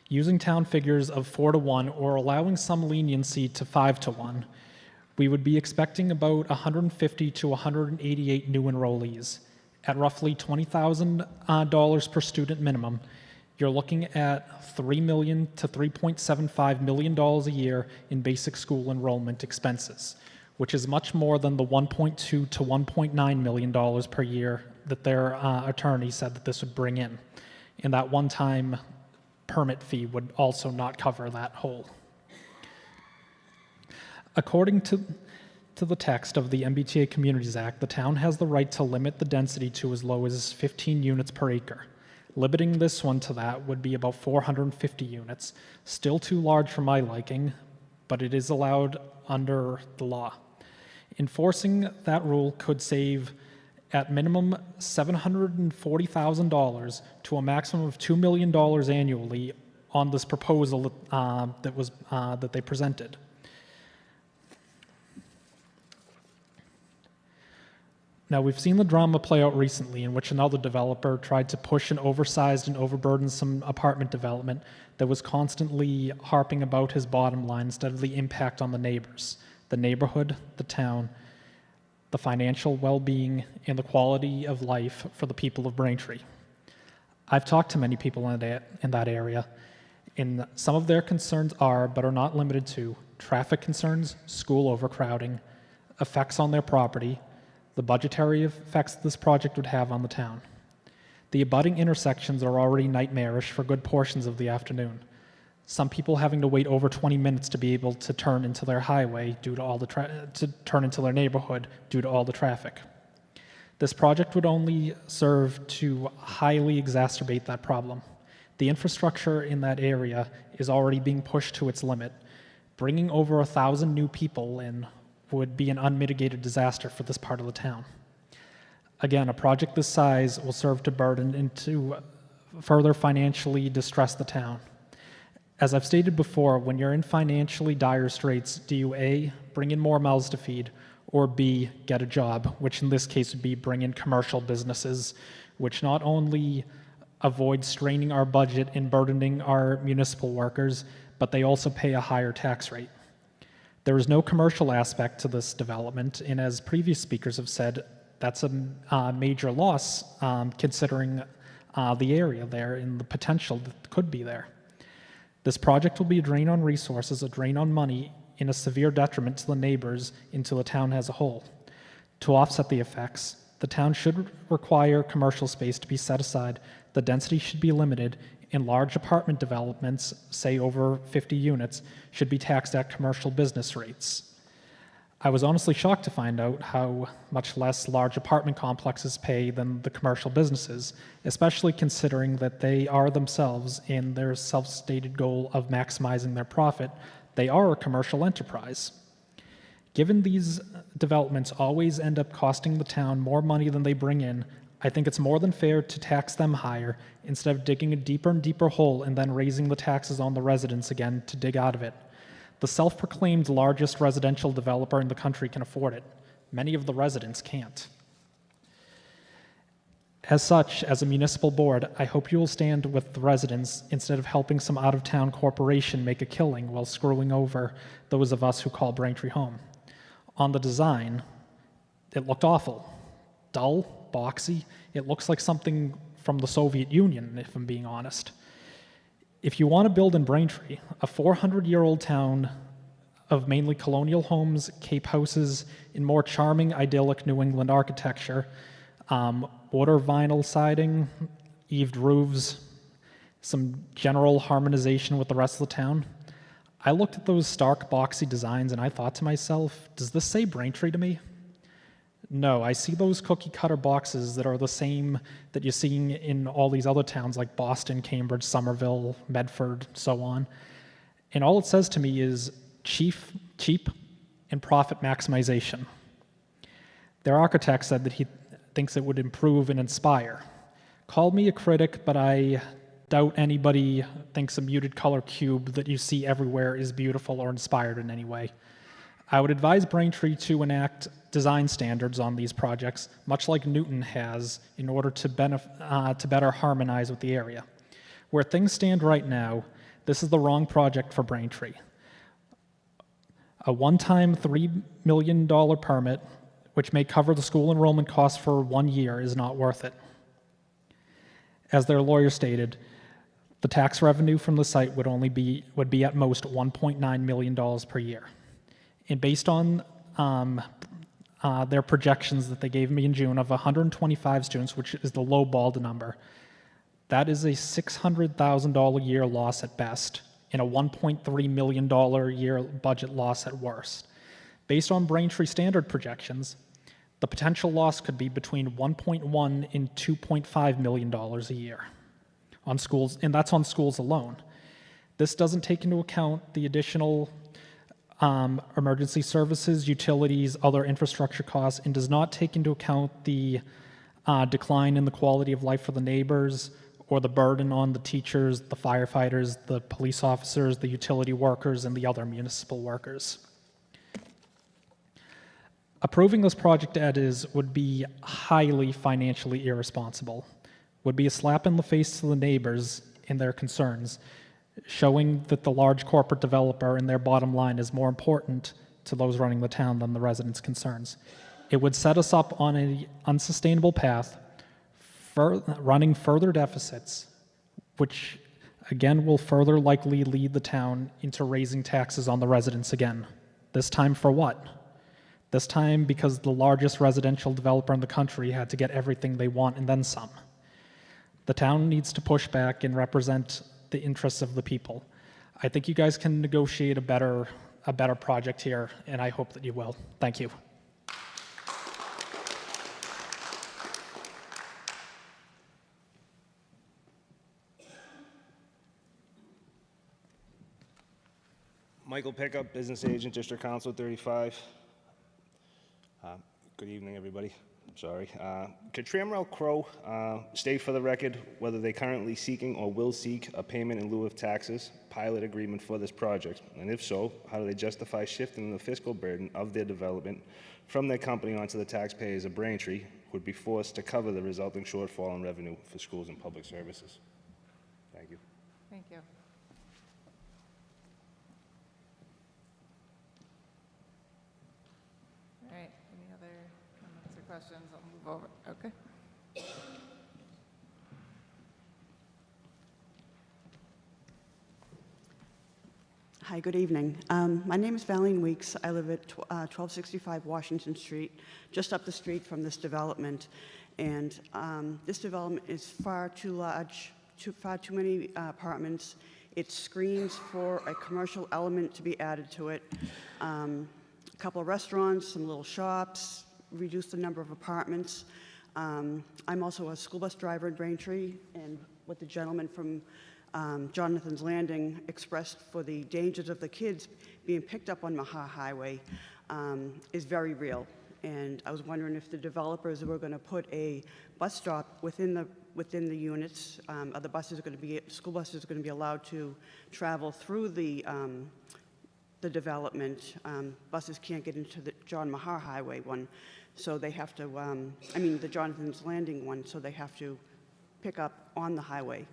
Using town figures of 4:1 or allowing some leniency to 5:1, we would be expecting about 150 to 188 new enrollees. At roughly $20,000 per student minimum, you're looking at $3 million to $3.75 million a year in basic school enrollment expenses, which is much more than the $1.2 to $1.9 million per year that their attorney said that this would bring in. And that one-time permit fee would also not cover that whole. According to to the text of the MBTA Communities Act, the town has the right to limit the density to as low as 15 units per acre. Limiting this one to that would be about 450 units, still too large for my liking, but it is allowed under the law. Enforcing that rule could save at minimum $740,000 to a maximum of $2 million annually on this proposal that they presented. Now, we've seen the drama play out recently in which another developer tried to push an oversized and overburdensome apartment development that was constantly harping about his bottom line instead of the impact on the neighbors, the neighborhood, the town, the financial well-being, and the quality of life for the people of Braintree. I've talked to many people in that area, and some of their concerns are, but are not limited to, traffic concerns, school overcrowding, effects on their property, the budgetary effects this project would have on the town. The abutting intersections are already nightmarish for good portions of the afternoon. Some people having to wait over 20 minutes to be able to turn into their highway due to all the to turn into their neighborhood due to all the traffic. This project would only serve to highly exacerbate that problem. The infrastructure in that area is already being pushed to its limit. Bringing over 1,000 new people in would be an unmitigated disaster for this part of the town. Again, a project this size will serve to burden and to further financially distress the town. As I've stated before, when you're in financially dire straits, do you A, bring in more mouths to feed, or B, get a job, which in this case would be bring in commercial businesses, which not only avoid straining our budget and burdening our municipal workers, but they also pay a higher tax rate. There is no commercial aspect to this development, and as previous speakers have said, that's a major loss considering the area there and the potential that could be there. This project will be a drain on resources, a drain on money, and a severe detriment to the neighbors and to the town as a whole. To offset the effects, the town should require commercial space to be set aside, the density should be limited, and large apartment developments, say over 50 units, should be taxed at commercial business rates. I was honestly shocked to find out how much less large apartment complexes pay than the commercial businesses, especially considering that they are themselves, in their self-stated goal of maximizing their profit, they are a commercial enterprise. Given these developments always end up costing the town more money than they bring in, I think it's more than fair to tax them higher instead of digging a deeper and deeper hole and then raising the taxes on the residents again to dig out of it. The self-proclaimed largest residential developer in the country can afford it. Many of the residents can't. As such, as a municipal board, I hope you will stand with the residents instead of helping some out-of-town corporation make a killing while screwing over those of us who call Braintree home. On the design, it looked awful. Dull, boxy. It looks like something from the Soviet Union, if I'm being honest. If you want to build in Braintree, a 400-year-old town of mainly colonial homes, cape houses, in more charming, idyllic New England architecture, water vinyl siding, eaved roofs, some general harmonization with the rest of the town. I looked at those stark, boxy designs and I thought to myself, does this say Braintree to me? No, I see those cookie-cutter boxes that are the same that you're seeing in all these other towns like Boston, Cambridge, Somerville, Medford, so on. And all it says to me is cheap, and profit maximization. Their architect said that he thinks it would improve and inspire. Call me a critic, but I doubt anybody thinks a muted color cube that you see everywhere is beautiful or inspired in any way. I would advise Braintree to enact design standards on these projects, much like Newton has, in order to better harmonize with the area. Where things stand right now, this is the wrong project for Braintree. A one-time $3 million permit, which may cover the school enrollment costs for 1 year, is not worth it. As their lawyer stated, the tax revenue from the site would be at most $1.9 million per year. And based on their projections that they gave me in June of 125 students, which is the low-balled number, that is a $600,000 a year loss at best and a $1.3 million a year budget loss at worst. Based on Braintree standard projections, the potential loss could be between $1.1 and $2.5 million a year on schools, and that's on schools alone. This doesn't take into account the additional emergency services, utilities, other infrastructure costs, and does not take into account the decline in the quality of life for the neighbors or the burden on the teachers, the firefighters, the police officers, the utility workers, and the other municipal workers. Approving this project as is would be highly financially irresponsible, would be a slap in the face to the neighbors and their concerns, showing that the large corporate developer and their bottom line is more important to those running the town than the residents' concerns. It would set us up on an unsustainable path, running further deficits, which again will further likely lead the town into raising taxes on the residents again. This time for what? This time because the largest residential developer in the country had to get everything they want and then some. The town needs to push back and represent the interests of the people. I think you guys can negotiate a better project here, and I hope that you will. Thank you. Michael Pickup, business agent, District Council 35. Good evening, everybody. I'm sorry. Could Tramrail Crow state for the record whether they currently seeking or will seek a payment in lieu of taxes pilot agreement for this project? And if so, how do they justify shifting the fiscal burden of their development from their company onto the taxpayers of Braintree, who would be forced to cover the resulting shortfall in revenue for schools and public services? Thank you. Thank you. All right, any other comments or questions? I'll move over. Okay. Hi, good evening. My name is Valine Weeks. I live at 1265 Washington Street, just up the street from this development. And this development is far too large, far too many apartments. It screams for a commercial element to be added to it. A couple of restaurants, some little shops, reduce the number of apartments. I'm also a school bus driver in Braintree, and what the gentleman from Jonathan's Landing expressed for the dangers of the kids being picked up on Maha Highway is very real. And I was wondering if the developers were going to put a bus stop within the units. Other buses are going to be, school buses are going to be allowed to travel through the development. Buses can't get into the John Mahar Highway one, so they have to. The Jonathan's Landing one, so they have to pick up on the highway.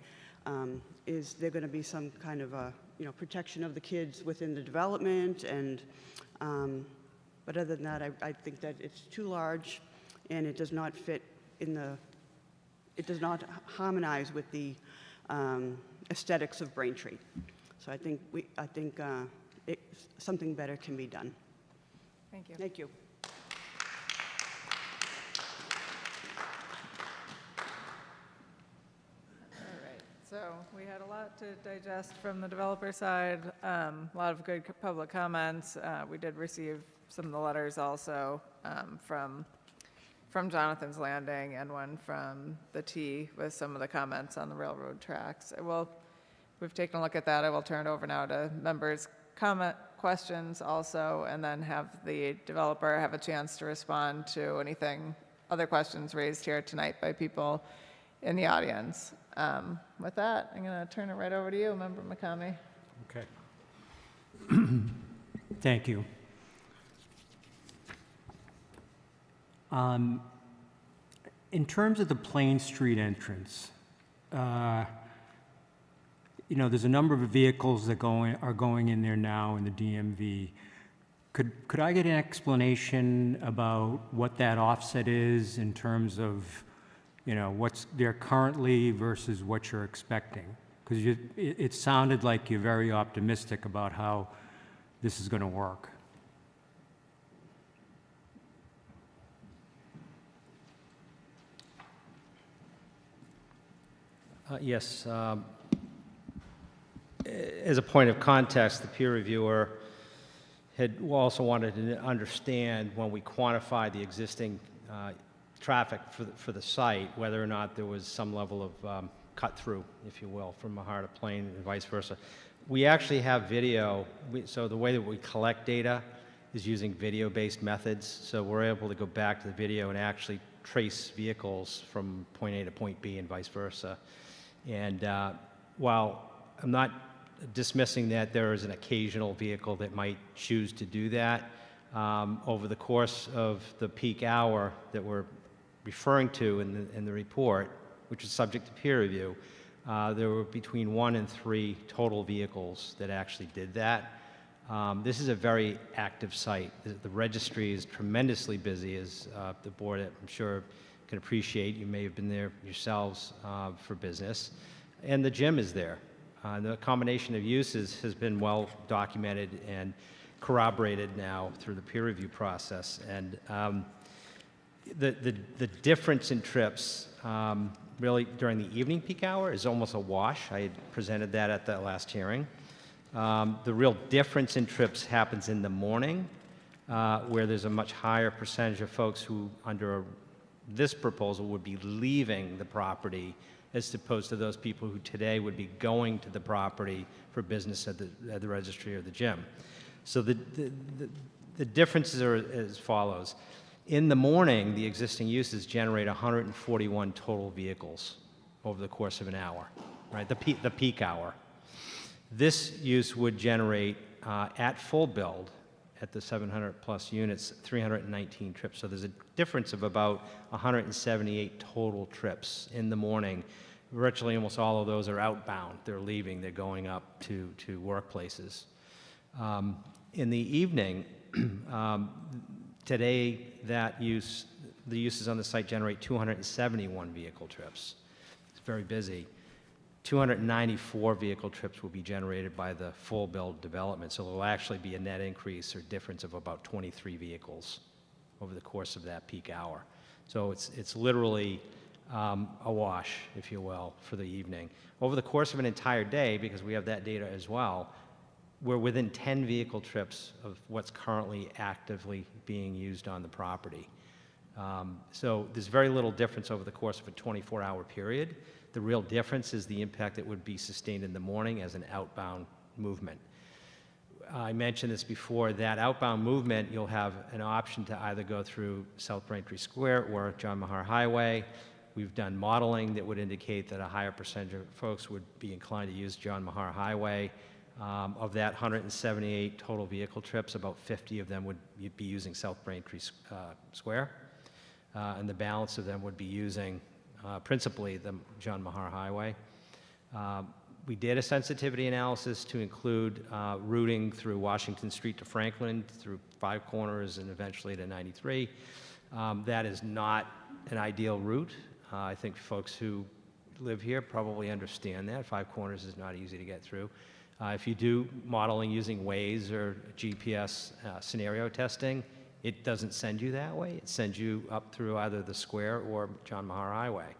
Is there going to be some kind of a protection of the kids within the development? And but other than that, I think that it's too large, and it does not fit in the. It does not harmonize with the aesthetics of Braintree. So I think something better can be done. Thank you. Thank you. So we had a lot to digest from the developer side, a lot of good public comments. We did receive some of the letters also from Jonathan's Landing and one from the T with some of the comments on the railroad tracks. We've taken a look at that. I will turn it over now to members' questions also, and then have the developer have a chance to respond to anything, other questions raised here tonight by people in the audience. With that, I'm going to turn it right over to you, Member McCamey. Okay. Thank you. In terms of the Plain Street entrance, there's a number of vehicles that are going in there now in the DMV. Could I get an explanation about what that offset is in terms of what's there currently versus what you're expecting? Because it sounded like you're very optimistic about how this is going to work. Yes. As a point of context, the peer reviewer had also wanted to understand when we quantify the existing traffic for the site, whether or not there was some level of cut through, if you will, from Mahar to Plain and vice versa. We actually have video, so the way that we collect data is using video-based methods, so we're able to go back to the video and actually trace vehicles from point A to point B and vice versa. And while I'm not dismissing that there is an occasional vehicle that might choose to do that, over the course of the peak hour that we're referring to in the report, which is subject to peer review, there were between 1 and 3 total vehicles that actually did that. This is a very active site. The registry is tremendously busy, as the board, I'm sure, can appreciate. You may have been there yourselves for business. And the gym is there. The combination of uses has been well documented and corroborated now through the peer review process. And the difference in trips really during the evening peak hour is almost a wash. I had presented that at the last hearing. The real difference in trips happens in the morning, where there's a much higher percentage of folks who, under this proposal, would be leaving the property as opposed to those people who today would be going to the property for business at the registry or the gym. So the differences are as follows. In the morning, the existing uses generate 141 total vehicles over the course of an hour, right? The peak hour. This use would generate, at full build, at the 700 plus units, 319 trips. So there's a difference of about 178 total trips in the morning. Virtually almost all of those are outbound. They're leaving, they're going up to workplaces. In the evening, today, the uses on the site generate 271 vehicle trips. It's very busy. 294 vehicle trips will be generated by the full build development, so there will actually be a net increase or difference of about 23 vehicles over the course of that peak hour. So it's literally a wash, if you will, for the evening. Over the course of an entire day, because we have that data as well, we're within 10 vehicle trips of what's currently actively being used on the property. So there's very little difference over the course of a 24-hour period. The real difference is the impact that would be sustained in the morning as an outbound movement. I mentioned this before, that outbound movement, you'll have an option to either go through South Braintree Square or John Mahar Highway. We've done modeling that would indicate that a higher percentage of folks would be inclined to use John Mahar Highway. Of that 178 total vehicle trips, about 50 of them would be using South Braintree Square, and the balance of them would be using principally the John Mahar Highway. We did a sensitivity analysis to include routing through Washington Street to Franklin, through 5 Corners, and eventually to 93. That is not an ideal route. I think folks who live here probably understand that. 5 Corners is not easy to get through. If you do modeling using Waze or GPS scenario testing, it doesn't send you that way. It sends you up through either the square or John Mahar Highway.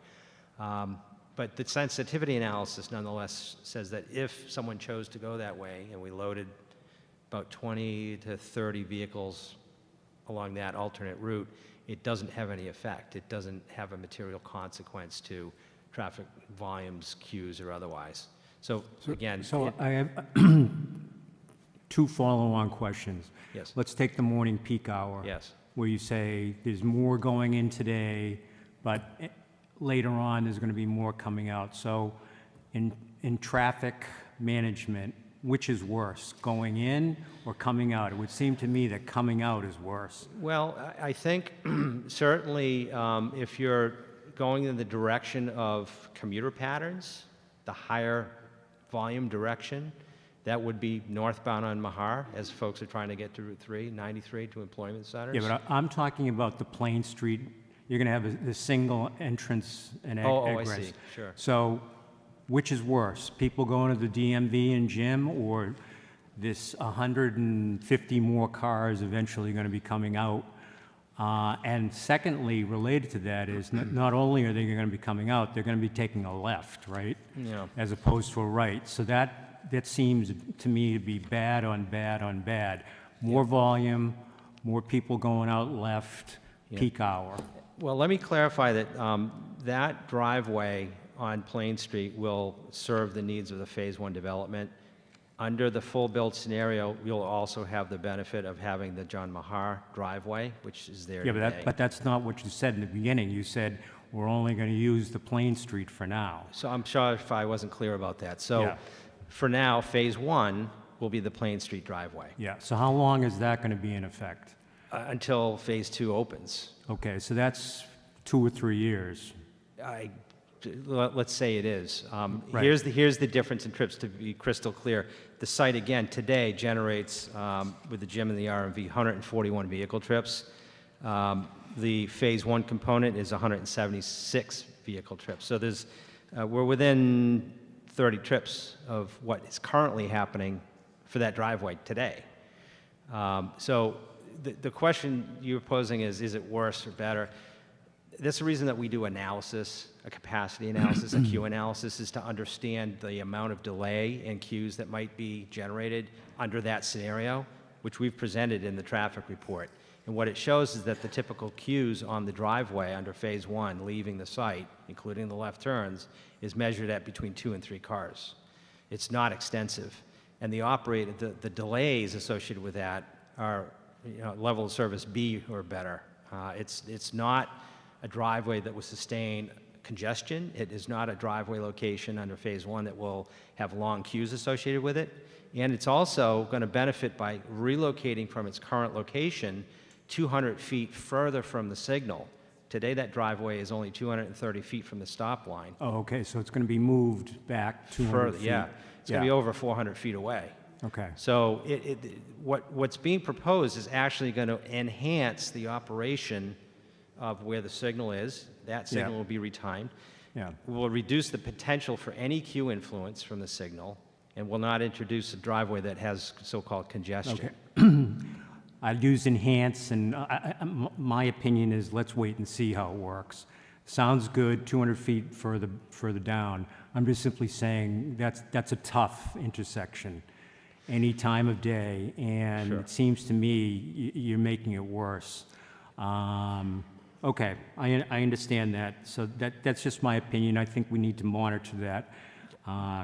But the sensitivity analysis nonetheless says that if someone chose to go that way, and we loaded about 20 to 30 vehicles along that alternate route, it doesn't have any effect. It doesn't have a material consequence to traffic volumes, queues, or otherwise. So again... So I have 2 follow-on questions. Yes. Let's take the morning peak hour. Yes. Where you say there's more going in today, but later on there's going to be more coming out. So in traffic management, which is worse, going in or coming out? It would seem to me that coming out is worse. Well, I think certainly if you're going in the direction of commuter patterns, the higher volume direction, that would be northbound on Mahar, as folks are trying to get to Route 3, 93 to employment centers. Yeah, but I'm talking about the Plain Street. You're going to have the single entrance and egress. I see, sure. So which is worse, people going to the DMV and gym, or this 150 more cars eventually going to be coming out? And secondly, related to that is not only are they going to be coming out, they're going to be taking a left, right? Yeah. As opposed to a right. So that seems to me to be bad on bad on bad. more volume, more people going out left, peak hour. Well, let me clarify that that driveway on Plain Street will serve the needs of the Phase 1 development. Under the full build scenario, you'll also have the benefit of having the John Mahar driveway, which is there Yeah, today. but that's not what you said in the beginning. You said we're only going to use the Plain Street for now. So I'm sure if I wasn't clear about that. So Yeah. for now, Phase 1 will be the Plain Street driveway. Yeah, so how long is that going to be in effect? Until Phase 2 opens. Okay, so that's 2 or 3 years. Let's say it is. Right. Here's the difference in trips, to be crystal clear. The site, again, today generates, with the gym and the RMV, 141 vehicle trips. The Phase 1 component is 176 vehicle trips. So we're within 30 trips of what is currently happening for that driveway today. So the question you're posing is it worse or better? That's the reason that we do analysis, a capacity analysis, a queue analysis, is to understand the amount of delay and queues that might be generated under that scenario, which we've presented in the traffic report. And what it shows is that the typical queues on the driveway under Phase 1 leaving the site, including the left turns, is measured at between 2 and 3 cars. It's not extensive. And the delays associated with that are level of service B or better. It's not a driveway that will sustain congestion. It is not a driveway location under Phase 1 that will have long queues associated with it. And it's also going to benefit by relocating from its current location 200 feet further from the signal. Today, that driveway is only 230 feet from the stop line. Oh, okay, so it's going to be moved back 200 Further, feet. yeah. It's going to be over 400 feet away. Okay. So what's being proposed is actually going to enhance the operation of where the signal is. That signal will be retimed. Yeah. Will reduce the potential for any queue influence from the signal, and will not introduce a driveway that has so-called congestion. Okay. I'd use enhance, and my opinion is let's wait and see how it works. Sounds good, 200 feet further down. I'm just simply saying that's a tough intersection any time of day, and Sure. it seems to me you're making it worse. Okay, I understand that. So that's just my opinion. I think we need to monitor that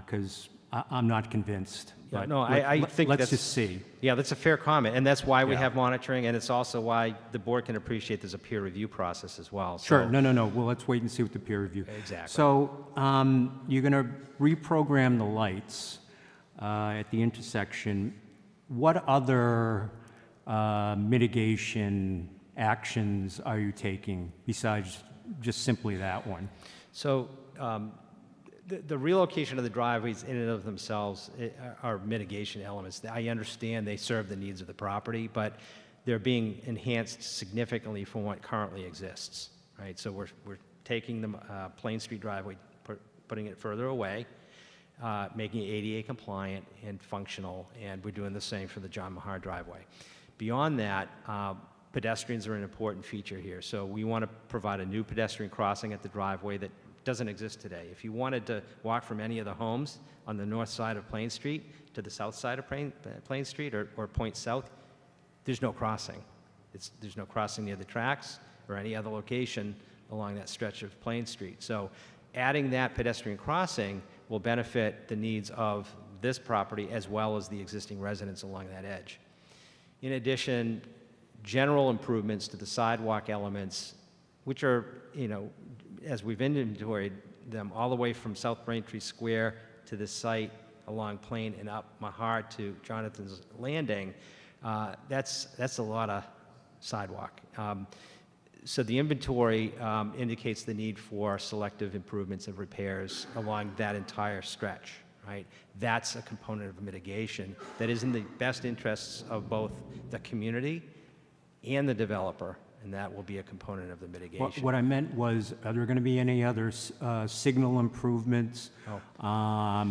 because I'm not convinced. Yeah, But no, I think let's just see. Yeah, that's a fair comment, and that's why we Yeah. have monitoring, and it's also why the board can appreciate there's a peer review process as well. Sure, So- no. Well, let's wait and see what the peer review. Exactly. So you're going to reprogram the lights at the intersection. What other mitigation actions are you taking besides just simply that one? So the relocation of the driveways in and of themselves are mitigation elements. I understand they serve the needs of the property, but they're being enhanced significantly from what currently exists, right? So we're taking the Plain Street driveway, putting it further away, making it ADA compliant and functional, and we're doing the same for the John Mahar driveway. Beyond that, pedestrians are an important feature here. So we want to provide a new pedestrian crossing at the driveway that doesn't exist today. If you wanted to walk from any of the homes on the north side of Plain Street to the south side of Plain Street or point south, there's no crossing. There's no crossing near the tracks or any other location along that stretch of Plain Street. So adding that pedestrian crossing will benefit the needs of this property as well as the existing residents along that edge. In addition, general improvements to the sidewalk elements, which are, as we've inventoried them all the way from South Braintree Square to the site along Plain and up Mahar to Jonathan's Landing, that's a lot of sidewalk. So the inventory indicates the need for selective improvements and repairs along that entire stretch, right? That's a component of mitigation that is in the best interests of both the community and the developer, and that will be a component of the mitigation. What I meant was, are there going to be any other signal improvements? What are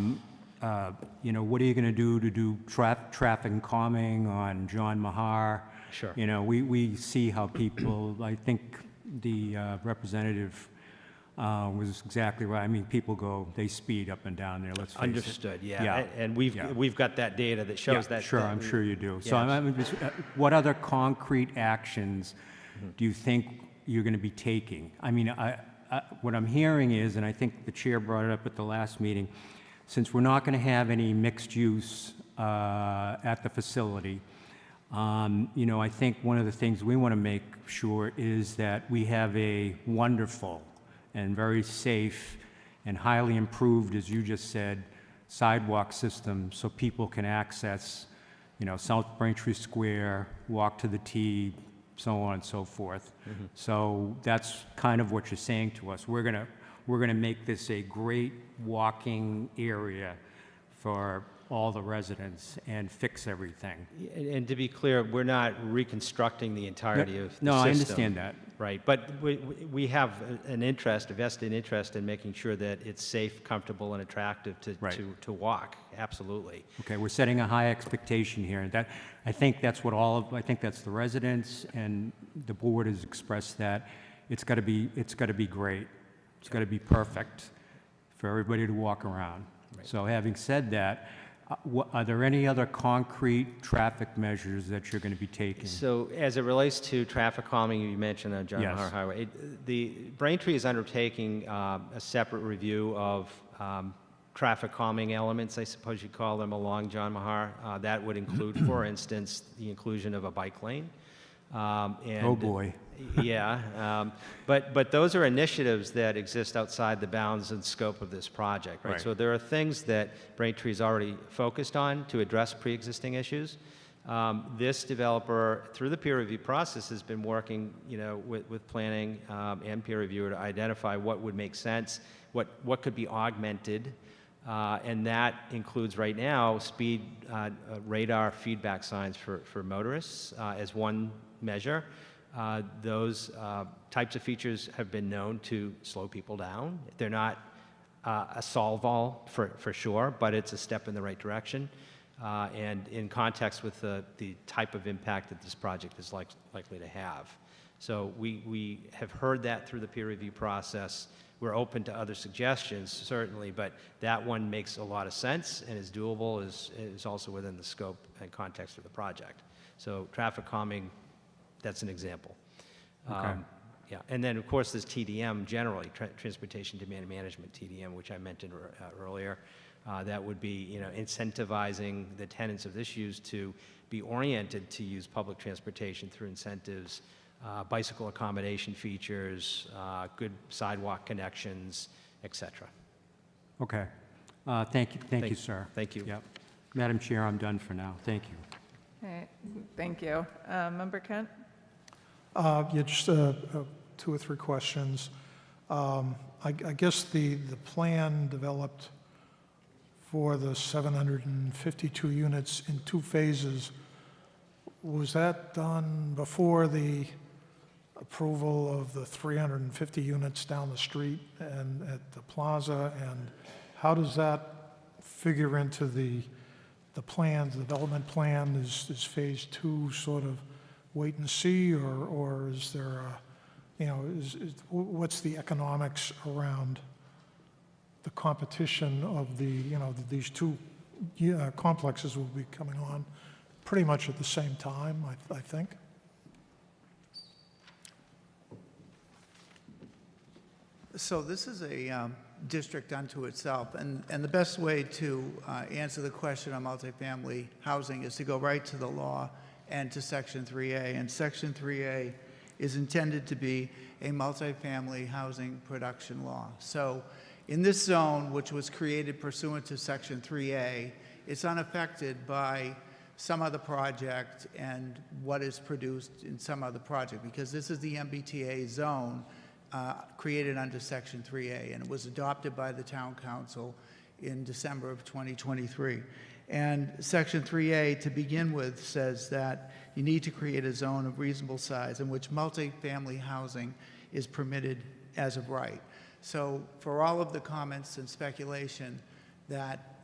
you going to do traffic calming on John Mahar? Sure. We see how people, I think the representative was exactly right. I mean, people they speed up and down there, let's face it. Understood, yeah. And we've got that data that shows that. Sure, I'm sure you do. Yeah. So I'm just, what other concrete actions do you think you're going to be taking? I mean, what I'm hearing is, and I think the chair brought it up at the last meeting, since we're not going to have any mixed use at the facility, I think one of the things we want to make sure is that we have a wonderful and very safe and highly improved, as you just said, sidewalk system so people can access, South Braintree Square, walk to the T, so on and so forth. So that's kind of what you're saying to us. We're gonna make this a great walking area for all the residents and fix everything. And to be clear, we're not reconstructing the entirety of the system. No, I understand that. Right, but we have a vested interest in making sure that it's safe, comfortable, and attractive to walk, absolutely. Okay, we're setting a high expectation here, and I think that's the residents and the board has expressed that. It's gotta be great. It's gotta be perfect for everybody to walk around. Right. So having said that, are there any other concrete traffic measures that you're going to be taking? So as it relates to traffic calming, you mentioned on John Mahar Highway, the Braintree is undertaking a separate review of traffic calming elements, I suppose you'd call them, along John Mahar. That would include, for instance, the inclusion of a bike lane. Oh boy. Yeah, but those are initiatives that exist outside the bounds and scope of this project, right? So there are things that Braintree is already focused on to address pre-existing issues. This developer, through the peer review process, has been working, with planning and peer reviewer to identify what would make sense, what could be augmented, and that includes right now speed radar feedback signs for motorists as one measure. Those types of features have been known to slow people down. They're not a solve-all for sure, but it's a step in the right direction. And in context with the type of impact that this project is likely to have. So we have heard that through the peer review process. We're open to other suggestions, certainly, but that one makes a lot of sense and is doable, is also within the scope and context of the project. So traffic calming, that's an example. Okay. Yeah, and then of course there's TDM generally, Transportation Demand Management, TDM, which I mentioned earlier. That would be, incentivizing the tenants of this use to be oriented to use public transportation through incentives, bicycle accommodation features, good sidewalk connections, et cetera. Okay. Thank you, sir. Thank you. Yep. Madam Chair, I'm done for now. Thank you. All right, thank you. Member Kent? Yeah, just 2 or 3 questions. I guess the plan developed for the 752 units in 2 phases, was that done before the approval of the 350 units down the street and at the plaza? And how does that figure into the plan, the development plan? Is phase 2 sort of wait and see, or is there a, what's the economics around the competition of these 2 complexes will be coming on pretty much at the same time, I think? So this is a district unto itself, and the best way to answer the question on multifamily housing is to go right to the law and to Section 3A. And Section 3A is intended to be a multifamily housing production law. So in this zone, which was created pursuant to Section 3A, it's unaffected by some other project and what is produced in some other project, because this is the MBTA zone created under Section 3A, and it was adopted by the Town Council in December of 2023. And Section 3A, to begin with, says that you need to create a zone of reasonable size in which multifamily housing is permitted as of right. So for all of the comments and speculation that,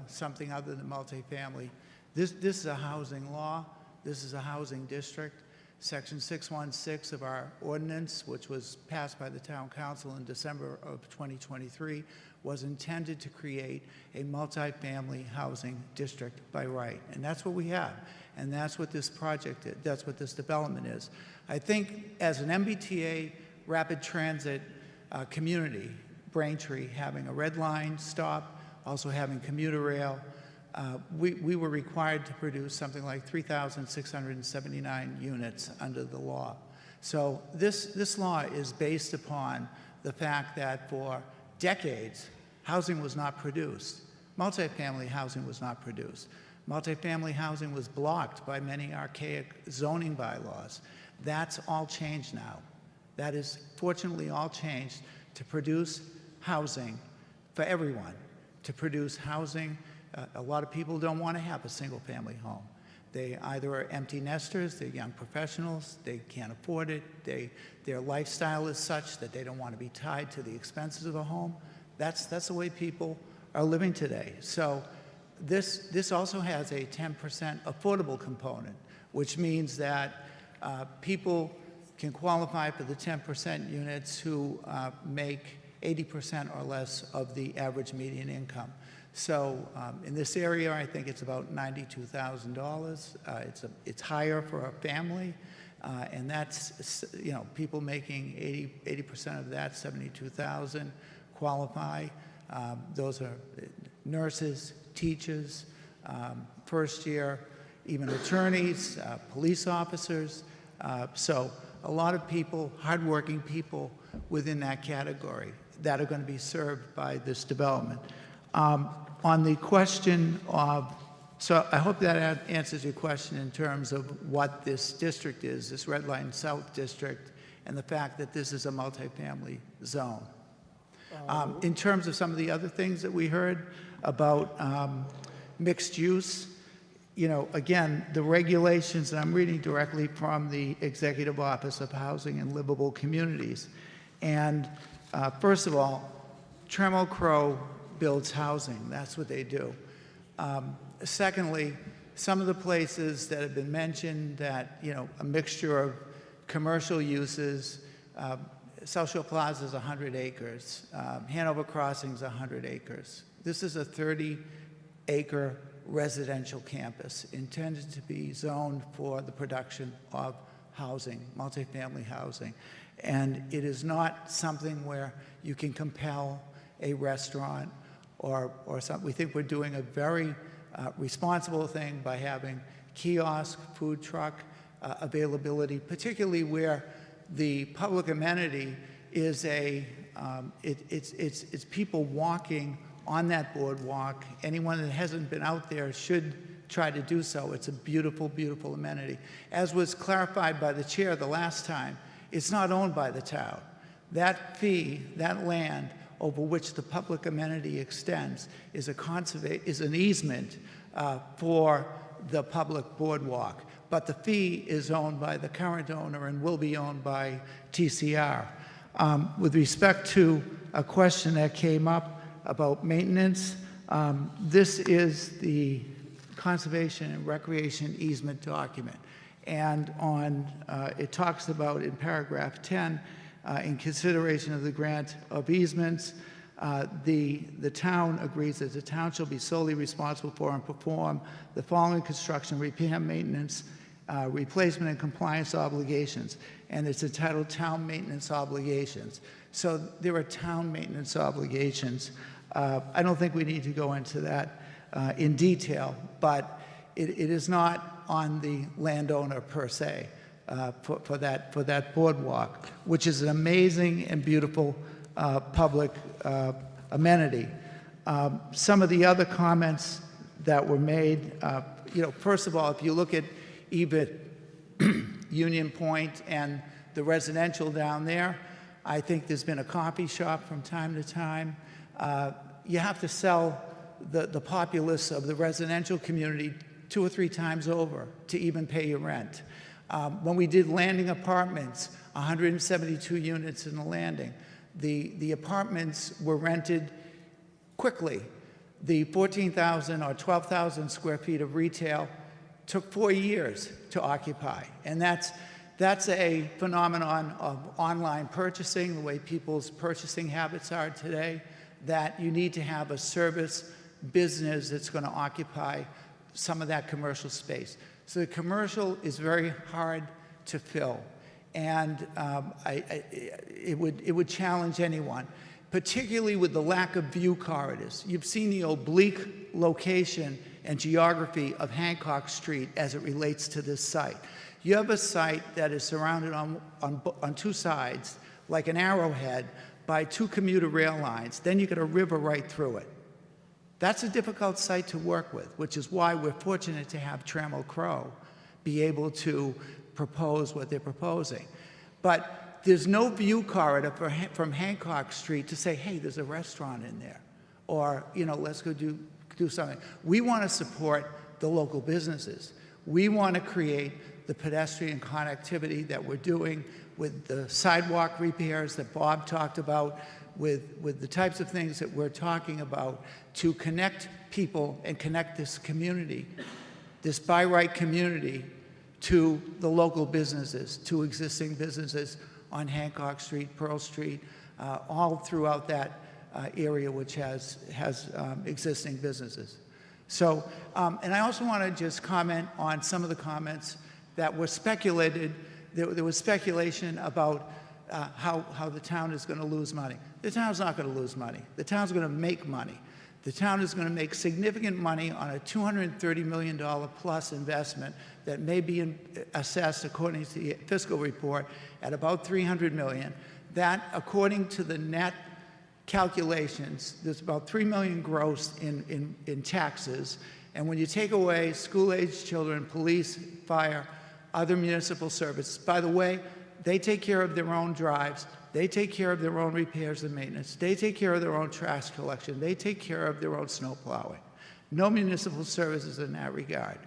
something other than multifamily, this is a housing law, this is a housing district. Section 616 of our ordinance, which was passed by the Town Council in December of 2023, was intended to create a multifamily housing district by right. And that's what we have. And that's what this project is. That's what this development is. I think as an MBTA rapid transit community, Braintree, having a red line stop, also having commuter rail, we were required to produce something like 3,679 units under the law. So this law is based upon the fact that for decades, housing was not produced. Multifamily housing was not produced. Multifamily housing was blocked by many archaic zoning bylaws. That's all changed now. That is fortunately all changed to produce housing for everyone, to produce housing. A lot of people don't want to have a single-family home. They either are empty nesters, they're young professionals, they can't afford it, their lifestyle is such that they don't want to be tied to the expenses of a home. That's the way people are living today. So this also has a 10% affordable component, which means that people can qualify for the 10% units who make 80% or less of the average median income. So in this area, I think it's about $92,000. It's higher for a family, and that's, you know, people making 80% of that, 72,000, qualify. Those are nurses, teachers, first year, even attorneys, police officers. So a lot of people, hardworking people within that category that are going to be served by this development. On the question of, so I hope that answers your question in terms of what this district is, this Red Line South District, and the fact that this is a multifamily zone. In terms of some of the other things that we heard about mixed use, you know, again, the regulations, and I'm reading directly from the Executive Office of Housing and Livable Communities. And first of all, Trammell Crow builds housing. That's what they do. Secondly, some of the places that have been mentioned that, you know, a mixture of commercial uses, South Shore Plaza is 100 acres. Hanover Crossing is 100 acres. This is a 30-acre residential campus intended to be zoned for the production of housing, multifamily housing. And it is not something where you can compel a restaurant or something. We think we're doing a very responsible thing by having kiosk, food truck availability, particularly where the public amenity is it's people walking on that boardwalk. Anyone that hasn't been out there should try to do so. It's a beautiful, beautiful amenity. As was clarified by the chair the last time, it's not owned by the town. That fee, that land over which the public amenity extends is an easement for the public boardwalk. But the fee is owned by the current owner and will be owned by TCR. With respect to a question that came up about maintenance, this is the Conservation and Recreation Easement document. And it talks about, in paragraph 10, in consideration of the grant of easements, the town agrees that the town shall be solely responsible for and perform the following construction, repair, maintenance, replacement, and compliance obligations. And it's entitled Town Maintenance Obligations. So there are town maintenance obligations. I don't think we need to go into that in detail, but it is not on the landowner per se for that boardwalk, which is an amazing and beautiful public amenity. Some of the other comments that were made, you know, first of all, if you look at even Union Point and the residential down there, I think there's been a coffee shop from time to time. You have to sell the populace of the residential community 2 or 3 times over to even pay your rent. When we did landing apartments, 172 units in the landing, the apartments were rented quickly. The 14,000 or 12,000 square feet of retail took 4 years to occupy. And that's That's a phenomenon of online purchasing, the way people's purchasing habits are today, that you need to have a service business that's going to occupy some of that commercial space. So the commercial is very hard to fill, and it would challenge anyone, particularly with the lack of view corridors. You've seen the oblique location and geography of Hancock Street as it relates to this site. You have a site that is surrounded on two sides, like an arrowhead, by two commuter rail lines. Then you get a river right through it. That's a difficult site to work with, which is why we're fortunate to have Trammell Crow be able to propose what they're proposing. But there's no view corridor from Hancock Street to say, hey, there's a restaurant in there, or, you know, let's go do something. We want to support the local businesses. We want to create the pedestrian connectivity that we're doing with the sidewalk repairs that Bob talked about, with the types of things that we're talking about to connect people and connect this community, this by right community, to the local businesses, to existing businesses on Hancock Street, Pearl Street, all throughout that area which has existing businesses. So, and I also want to just comment on some of the comments that were speculated. There was speculation about how the town is going to lose money. The town's not going to lose money. The town's going to make money. The town is going to make significant money on a $230 million plus investment that may be assessed, according to the fiscal report, at about $300 million. That, according to the net calculations, there's about $3 million gross in taxes. And when you take away school-aged children, police, fire, other municipal services, by the way, they take care of their own drives. They take care of their own repairs and maintenance. They take care of their own trash collection. They take care of their own snow plowing. No municipal services in that regard.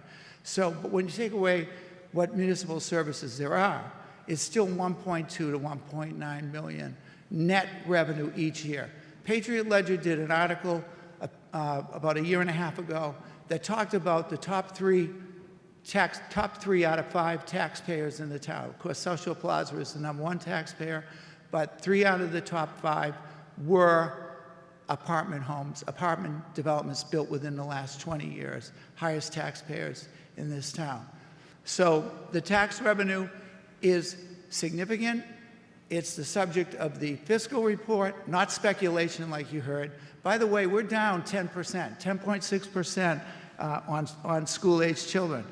So, but when you take away what municipal services there are, it's still 1.2 to 1.9 million net revenue each year. Patriot Ledger did an article about a year and a half ago that talked about the top three out of 5 taxpayers in the town. Of course, South Shore Plaza is the #1 taxpayer, but 3 out of the top 5 were apartment homes, apartment developments built within the last 20 years, highest taxpayers in this town. So the tax revenue is significant. It's the subject of the fiscal report, not speculation like you heard. By the way, we're down 10%, 10.6% on school-aged children.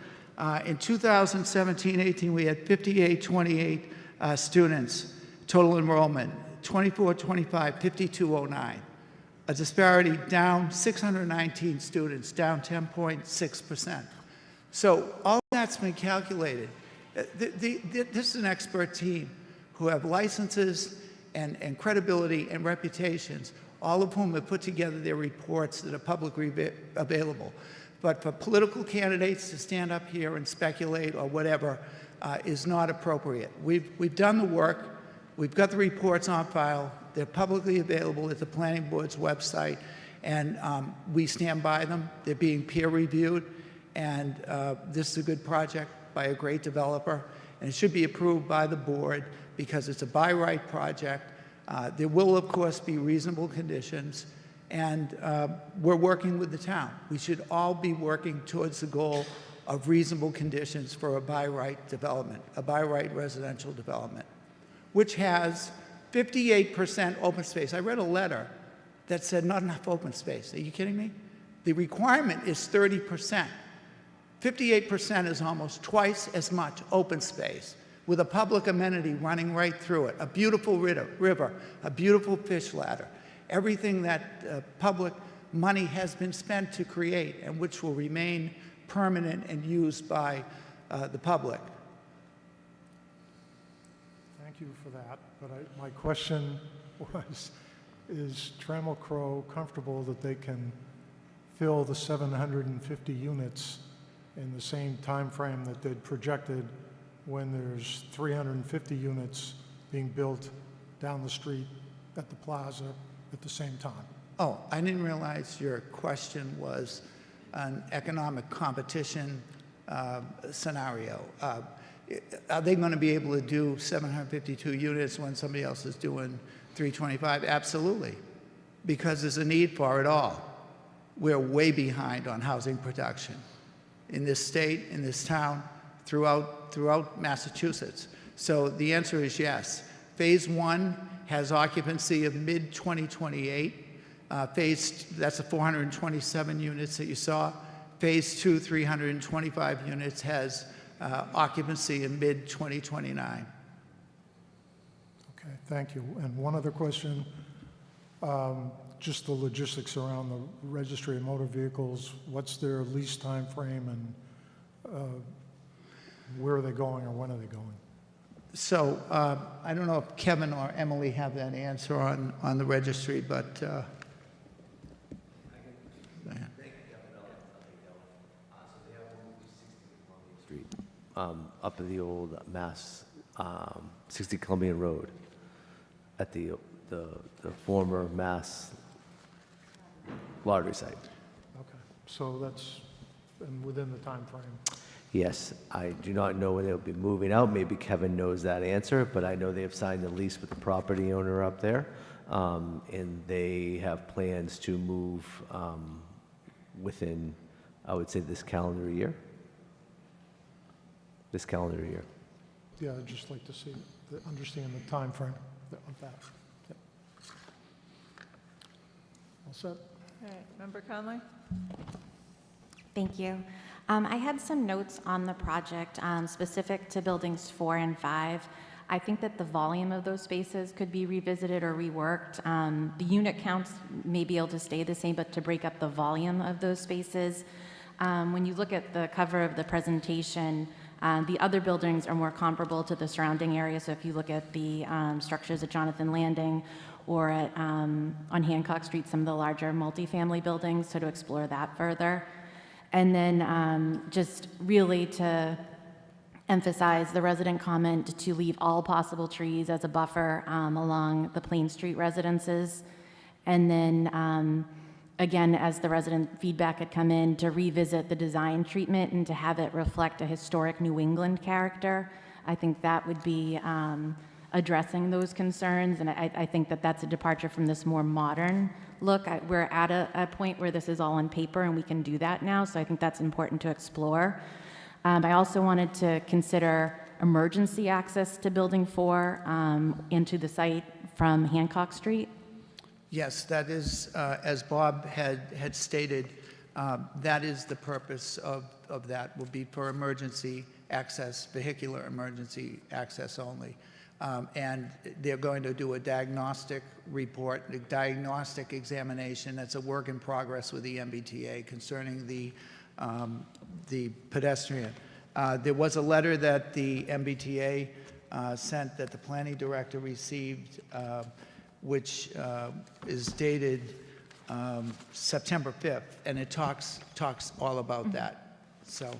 In 2017-18, we had 5828 students, total enrollment, 24-25, 5209. A disparity down 619 students, down 10.6%. So all that's been calculated. This is an expert team who have licenses and credibility and reputations, all of whom have put together their reports that are publicly available. But for political candidates to stand up here and speculate or whatever is not appropriate. We've done the work. We've got the reports on file. They're publicly available at the Planning Board's website, and we stand by them. They're being peer reviewed, and this is a good project by a great developer, and it should be approved by the board because it's a by right project. There will, of course, be reasonable conditions, and we're working with the town. We should all be working towards the goal of reasonable conditions for a by right development, a by right residential development, which has 58% open space. I read a letter that said not enough open space. Are you kidding me? The requirement is 30%. 58% is almost twice as much open space with a public amenity running right through it, a beautiful river, a beautiful fish ladder, everything that public money has been spent to create and which will remain permanent and used by the public. Thank you for that, but my question was, is Trammell Crow comfortable that they can fill the 750 units in the same time frame that they'd projected when there's 350 units being built down the street at the plaza at the same time? Oh, I didn't realize your question was an economic competition scenario. Are they going to be able to do 752 units when somebody else is doing 325? Absolutely, because there's a need for it all. We're way behind on housing production in this state, in this town, throughout Massachusetts. So the answer is yes. Phase 1 has occupancy of mid-2028. That's the 427 units that you saw. Phase 2, 325 units, has occupancy in mid-2029. Okay, thank you. And one other question, just the logistics around the registry of motor vehicles. What's their lease time frame, and where are they going, or when are they going? So I don't know if Kevin or Emily have that answer on the registry, but Street, up at the old Mass 60 Columbian Road, at the former Mass lottery site. Okay, so that's within the time frame. Yes, I do not know when they'll be moving out. Maybe Kevin knows that answer, but I know they have signed a lease with the property owner up there, and they have plans to move within, I would say, this calendar year. This calendar year. Yeah, I'd just like to see, understand the time frame of that. Yep. All set? All right, Member Conley? Thank you. I had some notes on the project specific to buildings 4 and 5. I think that the volume of those spaces could be revisited or reworked. The unit counts may be able to stay the same, but to break up the volume of those spaces. When you look at the cover of the presentation, the other buildings are more comparable to the surrounding area. So if you look at the structures at Jonathan Landing or at, on Hancock Street, some of the larger multifamily buildings, so to explore that further. And then just really to emphasize the resident comment to leave all possible trees as a buffer along the Plain Street residences. And then again, as the resident feedback had come in, to revisit the design treatment and to have it reflect a historic New England character. I think that would be addressing those concerns, and I think that that's a departure from this more modern look. We're at a point where this is all on paper and we can do that now, so I think that's important to explore. I also wanted to consider emergency access to Building 4 into the site from Hancock Street. yes, that is, as Bob had stated, that is the purpose of that, will be for emergency access, vehicular emergency access only. And they're going to do a diagnostic report, a diagnostic examination. That's a work in progress with the MBTA concerning the pedestrian. There was a letter that the MBTA sent that the planning director received, which is dated September 5th, and it talks all about that. So.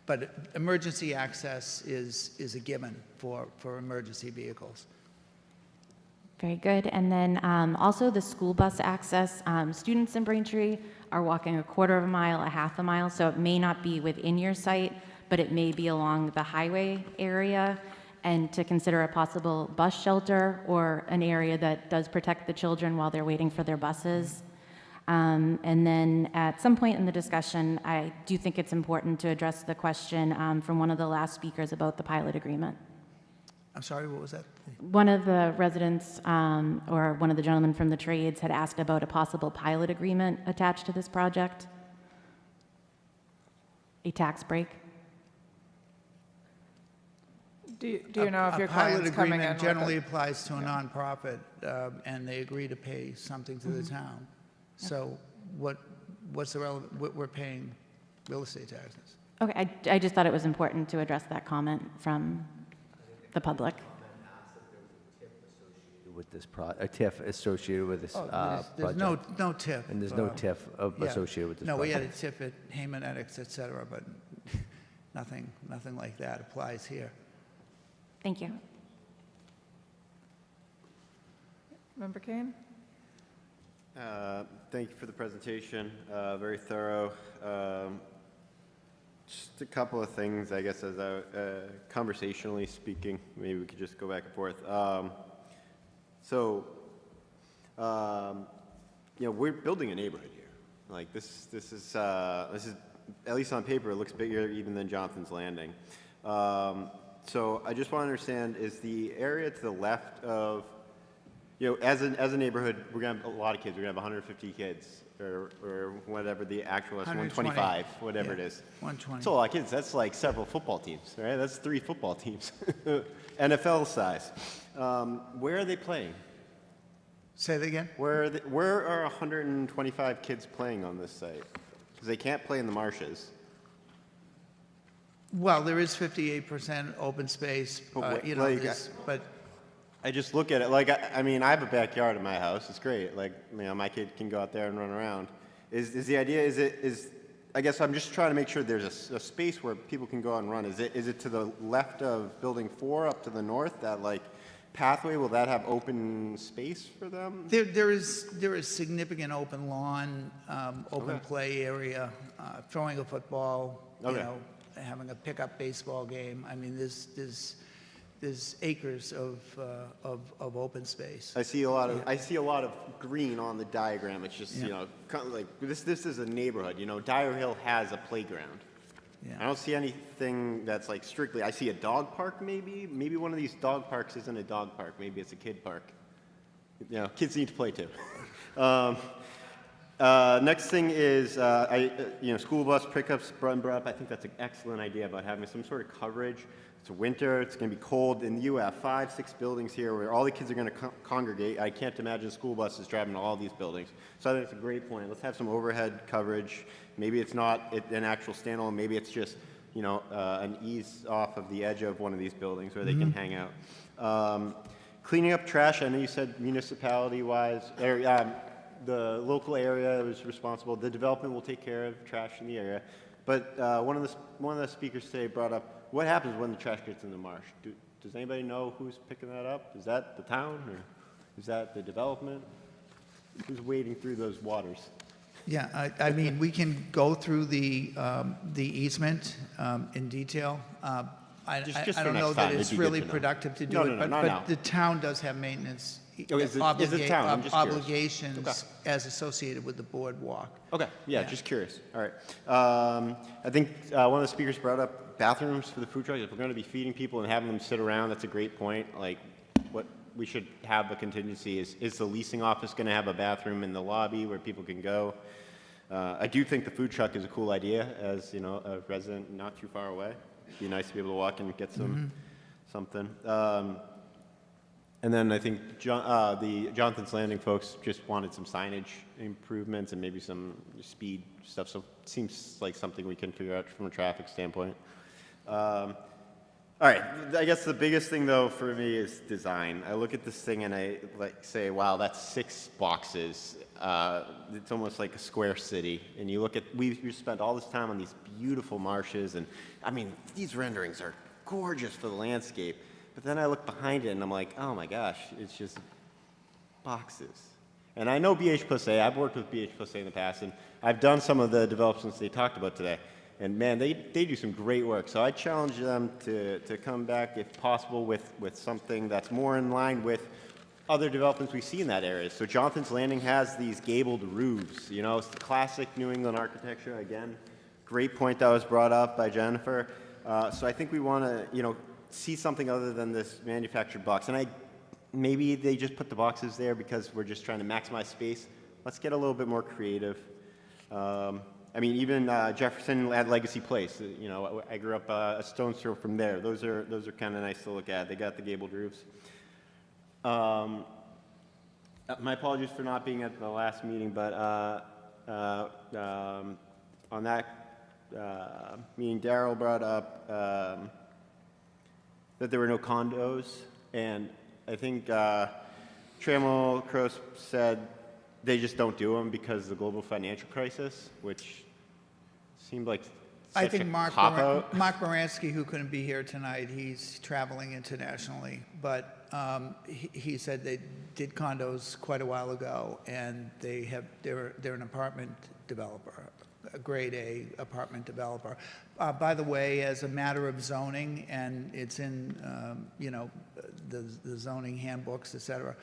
But emergency access is a given for emergency vehicles. Very good. And then also the school bus access. Students in Braintree are walking a quarter of a mile, a half a mile, so it may not be within your site, but it may be along the highway area, and to consider a possible bus shelter or an area that does protect the children while they're waiting for their buses. And then at some point in the discussion, I do think it's important to address the question from one of the last speakers about the pilot agreement. I'm sorry, what was that? One of the residents or one of the gentlemen from the trades had asked about a possible pilot agreement attached to this project. A tax break. Do you know if your client's coming in? A pilot agreement generally applies to a nonprofit, and they agree to pay something to the town. So what's the relevant, we're paying real estate taxes. Okay, I just thought it was important to address that comment from the public. With this a TIF associated with this there's project. no TIF. And there's no TIF associated with this No, project. we had a TIF at Haemonetics, et cetera, but nothing like that applies here. Thank you. Member Kane? Thank you for the presentation, very thorough. Just a couple of things, I guess, as conversationally speaking. Maybe we could just go back and forth. We're building a neighborhood here. Like this is at least on paper, it looks bigger even than Jonathan's Landing. So I just want to understand: is the area to the left of, as a neighborhood, we're gonna have a lot of kids. We're gonna have 150 kids. Or whatever the actual is, 125, whatever it is. 120. That's a lot of kids. That's like several football teams, right? That's 3 football teams, NFL size. Where are they playing? Say that again? Where are 125 kids playing on this site? Because they can't play in the marshes. Well, there is 58% open space, but I just look at it like, I mean, I have a backyard in my house. It's great. Like, my kid can go out there and run around. Is the idea, I guess I'm just trying to make sure there's a space where people can go out and run. Is it to the left of building 4 up to the north, that like pathway? Will that have open space for them? There is significant open lawn, open play area, throwing a football, having a pickup baseball game. I mean, there's acres of open space. I see a lot of green on the diagram. It's just, kind of like this is a neighborhood. Dyer Hill has a playground. Yeah. I don't see anything that's like strictly. I see a dog park maybe. Maybe one of these dog parks isn't a dog park. Maybe it's a kid park. Kids need to play too. Next thing is, school bus pickups brought up. I think that's an excellent idea about having some sort of coverage. It's winter, it's going to be cold, and you have 5, 6 buildings here where all the kids are going to congregate. I can't imagine school buses driving to all these buildings. So I think it's a great point. Let's have some overhead coverage. Maybe it's not an actual standalone. Maybe it's just, an ease off of the edge of one of these buildings where they can hang out. Cleaning up trash, I know you said municipality-wise, the local area is responsible. The development will take care of trash in the area. But one of the speakers today brought up, what happens when the trash gets in the marsh? Does anybody know who's picking that up? Is that the town, or is that the development? Who's wading through those waters? Yeah, I mean, we can go through the easement in detail. I don't know that it's really productive to do it, but the town does have maintenance obligations as associated with the boardwalk. Okay, just curious. All right. I think one of the speakers brought up bathrooms for the food truck. If we're going to be feeding people and having them sit around, that's a great point. Like, what we should have a contingency is the leasing office going to have a bathroom in the lobby where people can go? I do think the food truck is a cool idea as, a resident not too far away. It'd be nice to be able to walk and get something. And then I think the Jonathan's Landing folks just wanted some signage improvements and maybe some speed stuff. So it seems like something we can figure out from a traffic standpoint. All right, I guess the biggest thing though for me is design. I look at this thing and I say, wow, that's 6 boxes. It's almost like a square city. And you look at, we've spent all this time on these beautiful marshes, and I mean, these renderings are gorgeous for the landscape. But then I look behind it and I'm like, oh my gosh, it's just boxes. And I know BH+A, I've worked with BH+A in the past, and I've done some of the developments they talked about today. And man, they do some great work. So I challenge them to come back, if possible, with something that's more in line with other developments we see in that area. So Jonathan's Landing has these gabled roofs. It's the classic New England architecture. Again, great point that was brought up by Jennifer. So I think we want to, see something other than this manufactured box. And maybe they just put the boxes there because we're just trying to maximize space. Let's get a little bit more creative. I mean, even Jefferson at Legacy Place. I grew up a stone's throw from there. Those are kind of nice to look at. They got the gabled roofs. My apologies for not being at the last meeting, but on that meeting, Daryl brought up that there were no condos, and I think Trammell Crowe said they just don't do them because of the global financial crisis, which seemed like I think Mark Moransky, who couldn't be here tonight, he's traveling internationally, but he said they did condos quite a while ago, and they're an apartment developer. a grade A apartment developer. By the way, as a matter of zoning, and it's in, you know, the zoning handbooks, et cetera,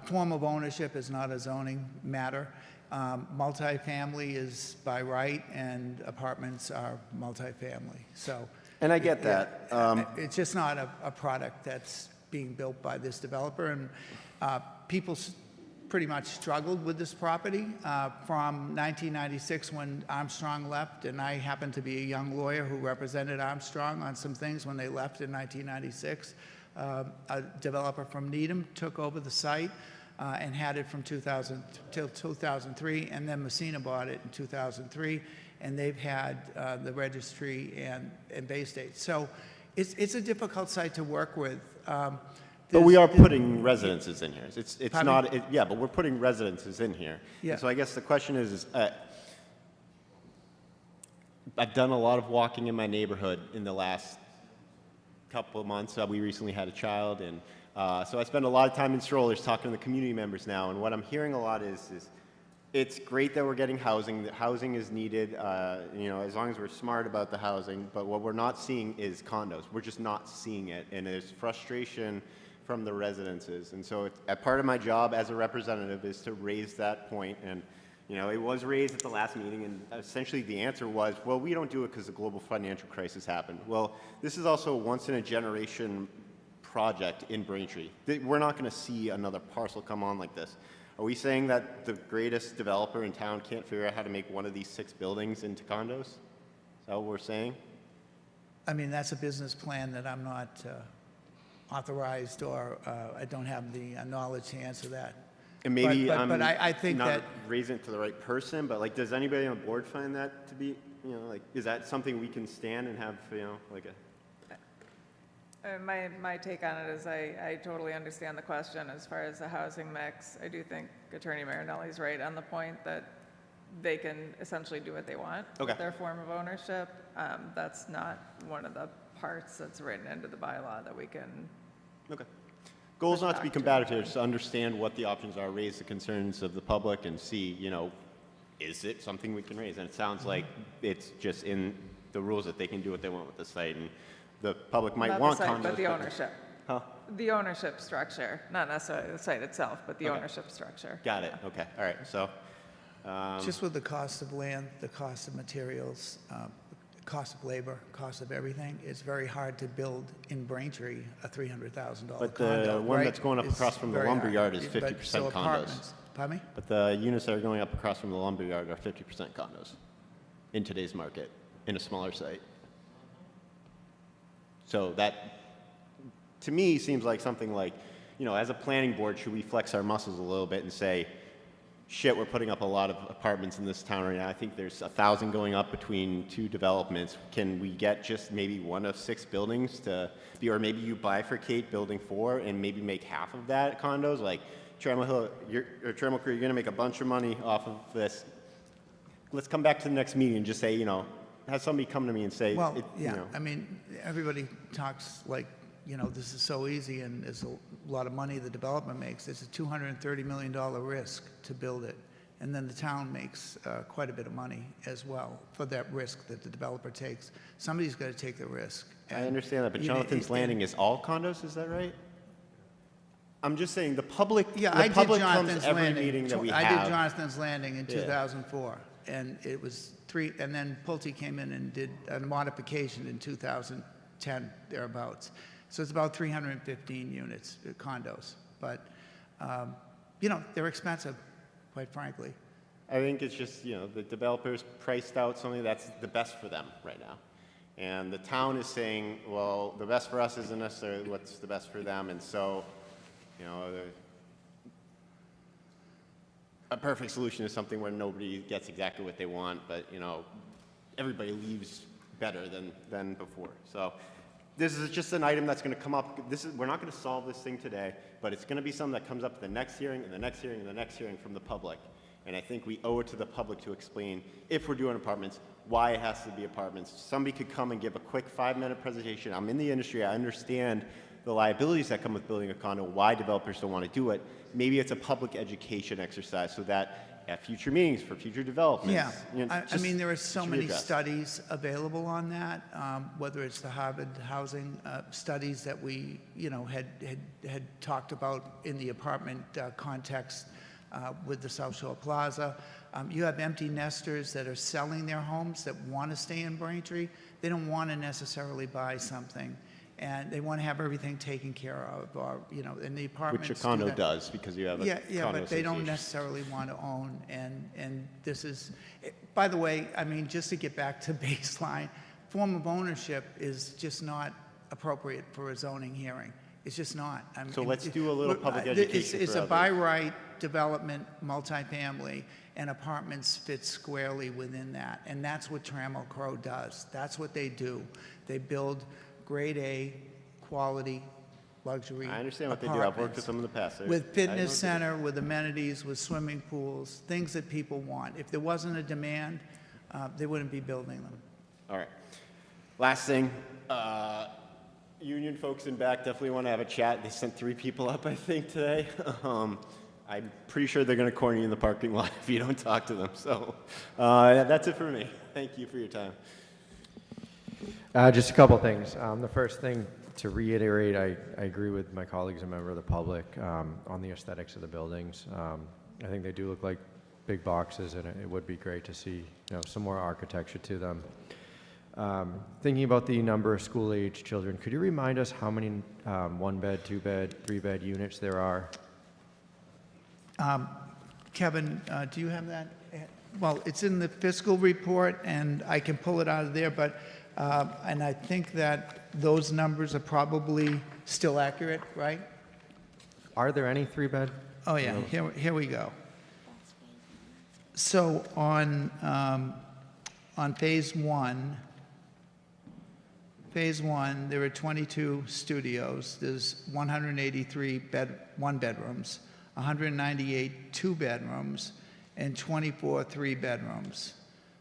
form of ownership is not a zoning matter. Multifamily is by right, and apartments are multifamily. So, And I get that. It's just not a product that's being built by this developer, and people pretty much struggled with this property from 1996 when Armstrong left, and I happened to be a young lawyer who represented Armstrong on some things when they left in 1996. A developer from Needham took over the site and had it from 2000 till 2003, and then Messina bought it in 2003, and they've had the registry and Bay State. So it's a difficult site to work with. But we are putting residences in here. It's Pardon not, me? yeah, but we're putting residences in here. Yeah. And so I guess the question is I've done a lot of walking in my neighborhood in the last couple of months. We recently had a child, and so I spend a lot of time in strollers talking to the community members now, and what I'm hearing a lot is it's great that we're getting housing. That housing is needed, you know, as long as we're smart about the housing, but what we're not seeing is condos. We're just not seeing it, and there's frustration from the residences. And so a part of my job as a representative is to raise that point, and you know, it was raised at the last meeting, and essentially the answer was, well, we don't do it because the global financial crisis happened. Well, this is also a once-in-a-generation project in Braintree. We're not going to see another parcel come on like this. Are we saying that the greatest developer in town can't figure out how to make one of these 6 buildings into condos? Is that what we're saying? I mean, that's a business plan that I'm not authorized, or I don't have the knowledge to answer that. And maybe but I think not that raising it to the right person, but like, does anybody on the board find that to be, you know, like, is that something we can stand and have, you know, like a... My take on it is I totally understand the question as far as the housing mix. I do think Attorney Marinelli's right on the point that they can essentially do what they want with their form of ownership. That's not one of the parts that's written into the bylaw that we can. Okay. Goal is not to be combative here, just to understand what the options are, raise the concerns of the public, and see, you know, is it something we can raise? And it sounds like it's just in the rules that they can do what they want with the site, and the public might want the site, condos. but the ownership. Huh? The ownership structure, not necessarily the site itself, but the ownership structure. Got it. Okay. All right. So. just with the cost of land, the cost of materials, cost of labor, cost of everything, it's very hard to build in Braintree a $300,000 condo. But the one right? that's going up It's across from the very lumber hard. yard is But 50% so condos. apartments- Pardon me? But the units that are going up across from the lumber yard are 50% condos in today's market, in a smaller site. So that, to me, seems like something like, you know, as a planning board, should we flex our muscles a little bit and say, shit, we're putting up a lot of apartments in this town right now. I think there's 1,000 going up between 2 developments. Can we get just maybe 1 of 6 buildings to be, or maybe you bifurcate building 4 and maybe make half of that condos? Like Trammell Hill, or Trammell Creek, you're gonna make a bunch of money off of this. Let's come back to the next meeting and just say, you know, have somebody come to me and say, Well, you yeah, know. I mean, everybody talks like, you know, this is so easy and there's a lot of money the developer makes. It's a $230 million risk to build it. And then the town makes quite a bit of money as well for that risk that the developer takes. Somebody's got to take the risk. I understand that, but you know, Jonathan's Landing is all condos, is that right? I'm just saying, the public, Yeah, the I did public Jonathan's comes every Landing. meeting that we I have. did Jonathan's Landing in Yeah. 2004, and it was 3, and then Pulte came in and did a modification in 2010, thereabouts. So it's about 315 units, condos. But, you know, they're expensive, quite frankly. I think it's just, you know, the developers priced out something that's the best for them right now. And the town is saying, well, the best for us isn't necessarily what's the best for them. And so, you know, a perfect solution is something where nobody gets exactly what they want, but, you know, everybody leaves better than before. So this is just an item that's going to come up. We're not going to solve this thing today, but it's going to be something that comes up at the next hearing, and the next hearing, and the next hearing from the public. And I think we owe it to the public to explain, if we're doing apartments, why it has to be apartments. Somebody could come and give a quick 5-minute presentation. I'm in the industry. I understand the liabilities that come with building a condo, why developers don't want to do it. Maybe it's a public education exercise so that at future meetings for future developments. Yeah, You know, I mean, there are so should be many addressed. studies available on that, whether it's the Harvard housing studies that we, had talked about in the apartment context with the South Shore Plaza. You have empty nesters that are selling their homes that want to stay in Braintree. They don't want to necessarily buy something, and they want to have everything taken care of, or, in the apartments. Which a do condo that. does, because you have a Yeah, condo but they don't association. necessarily want to own, and this is, by the way, I mean, just to get back to baseline, form of ownership is just not appropriate for a zoning hearing. It's just not. I mean, So let's do a little public education It's for a others. by right development, multifamily, and apartments fit squarely within that, and that's what Trammell Crow does. That's what they do. They build grade A, quality, luxury I understand what they do. I've worked with apartments them in the past. with I know fitness they- center, with amenities, with swimming pools, things that people want. If there wasn't a demand, they wouldn't be building them. All right. Last thing, union folks in back definitely want to have a chat. They sent 3 people up, I think, today. I'm pretty sure they're going to corner you in the parking lot if you don't talk to them. So that's it for me. Thank you for your time. Just a couple things. The first thing, to reiterate, I agree with my colleagues and member of the public on the aesthetics of the buildings. I think they do look like big boxes, and it would be great to see some more architecture to them. Thinking about the number of school-age children, could you remind us how many 1-bed, 2-bed, 3-bed units there are? Kevin, do you have that? Well, it's in the fiscal report, and I can pull it out of there, but, and I think that those numbers are probably still accurate, right? Are there any 3-bed? Oh, yeah, here we go. So on phase one, there are 22 studios. There's 183 one-bedrooms, 198 two-bedrooms, and 24 three-bedrooms.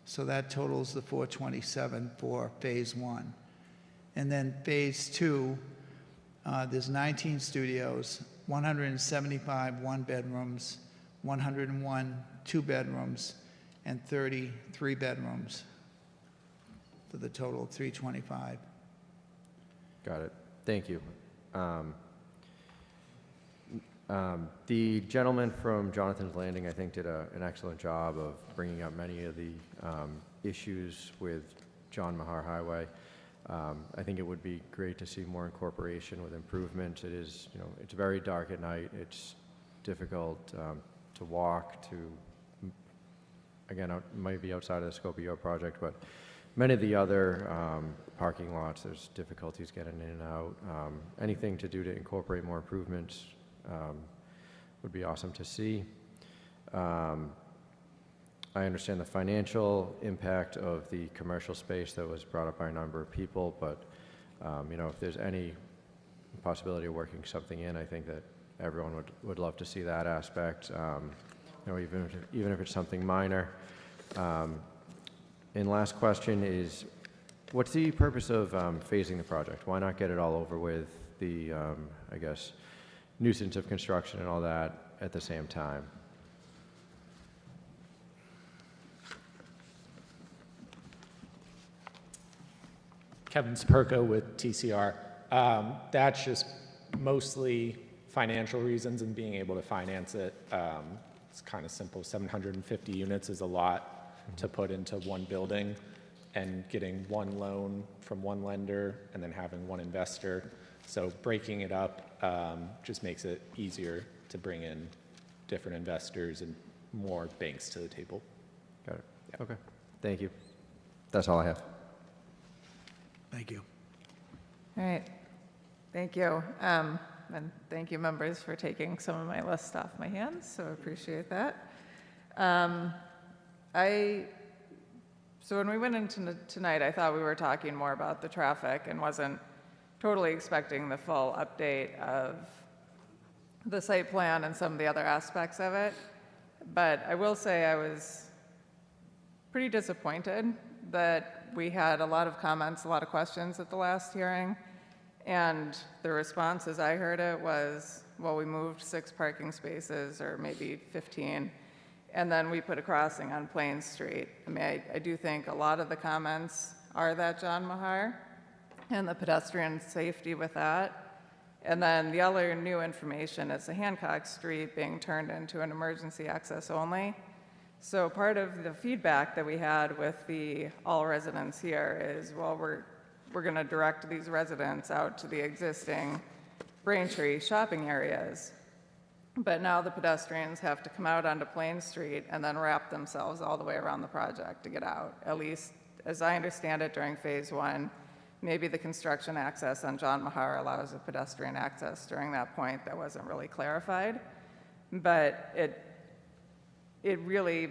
So that totals the 427 for phase one. And then phase two, there's 19 studios, 175 one-bedrooms, 101 two-bedrooms, and 30 three-bedrooms, for the total of 325. Got it. Thank you. The gentleman from Jonathan's Landing, I think, did an excellent job of bringing up many of the issues with John Mahar Highway. I think it would be great to see more incorporation with improvements. It is, it's very dark at night. It's difficult to walk to. Again, it might be outside of the scope of your project, but many of the other parking lots, there's difficulties getting in and out. Anything to do to incorporate more improvements would be awesome to see. I understand the financial impact of the commercial space that was brought up by a number of people, but if there's any possibility of working something in, I think that everyone would love to see that aspect. Even if it's something minor. And last question is, what's the purpose of phasing the project? Why not get it all over with, the, I guess, nuisance of construction and all that at the same time? Kevin Spurko with TCR. That's just mostly financial reasons and being able to finance it. It's kind of simple. 750 units is a lot to put into one building, and getting one loan from one lender and then having one investor. So breaking it up just makes it easier to bring in different investors and more banks to the table. Got it. Yeah. Okay. Thank you. That's all I have. Thank you. All right. Thank you. And thank you, members, for taking some of my list off my hands, so I appreciate that. So when we went into tonight, I thought we were talking more about the traffic and wasn't totally expecting the full update of the site plan and some of the other aspects of it. But I will say I was pretty disappointed that we had a lot of comments, a lot of questions at the last hearing. And the response, as I heard it, was, well, we moved 6 parking spaces or maybe 15. And then we put a crossing on Plain Street. I mean, I do think a lot of the comments are that John Mahar and the pedestrian safety with that. And then the other new information is the Hancock Street being turned into an emergency access only. So part of the feedback that we had with all residents here is, well, we're going to direct these residents out to the existing Braintree shopping areas. But now the pedestrians have to come out onto Plain Street and then wrap themselves all the way around the project to get out. At least, as I understand it, during phase one, maybe the construction access on John Mahar allows a pedestrian access during that point. That wasn't really clarified. But it really,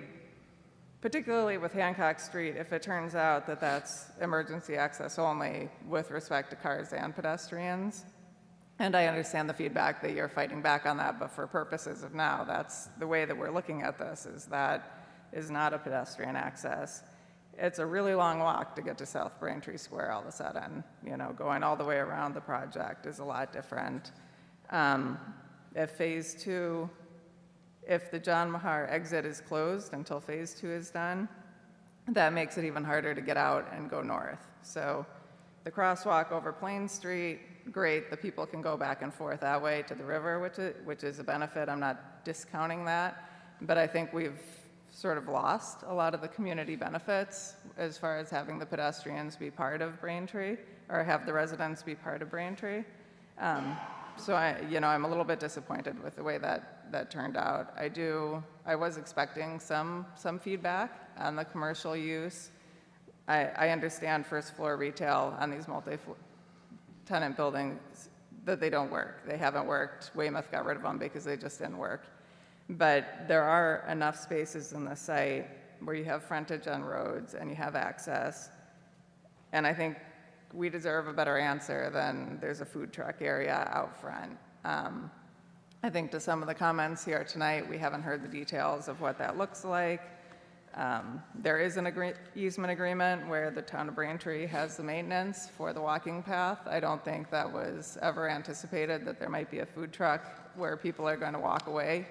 particularly with Hancock Street, if it turns out that that's emergency access only with respect to cars and pedestrians, and I understand the feedback that you're fighting back on that, but for purposes of now, that's the way that we're looking at this, is that is not a pedestrian access. It's a really long walk to get to South Braintree Square all of a sudden. You know, going all the way around the project is a lot different. If phase two, if the John Mahar exit is closed until phase two is done, that makes it even harder to get out and go north. So the crosswalk over Plain Street, great, the people can go back and forth that way to the river, which is a benefit. I'm not discounting that, but I think we've sort of lost a lot of the community benefits as far as having the pedestrians be part of Braintree, or have the residents be part of Braintree. So I'm a little bit disappointed with the way that turned out. I was expecting some feedback on the commercial use. I understand first floor retail on these multi-tenant buildings, that they don't work. They haven't worked. Weymouth got rid of them because they just didn't work. But there are enough spaces in the site where you have frontage on roads and you have access. And I think we deserve a better answer than there's a food truck area out front. I think to some of the comments here tonight, we haven't heard the details of what that looks like. There is an easement agreement where the town of Braintree has the maintenance for the walking path. I don't think that was ever anticipated, that there might be a food truck where people are going to walk away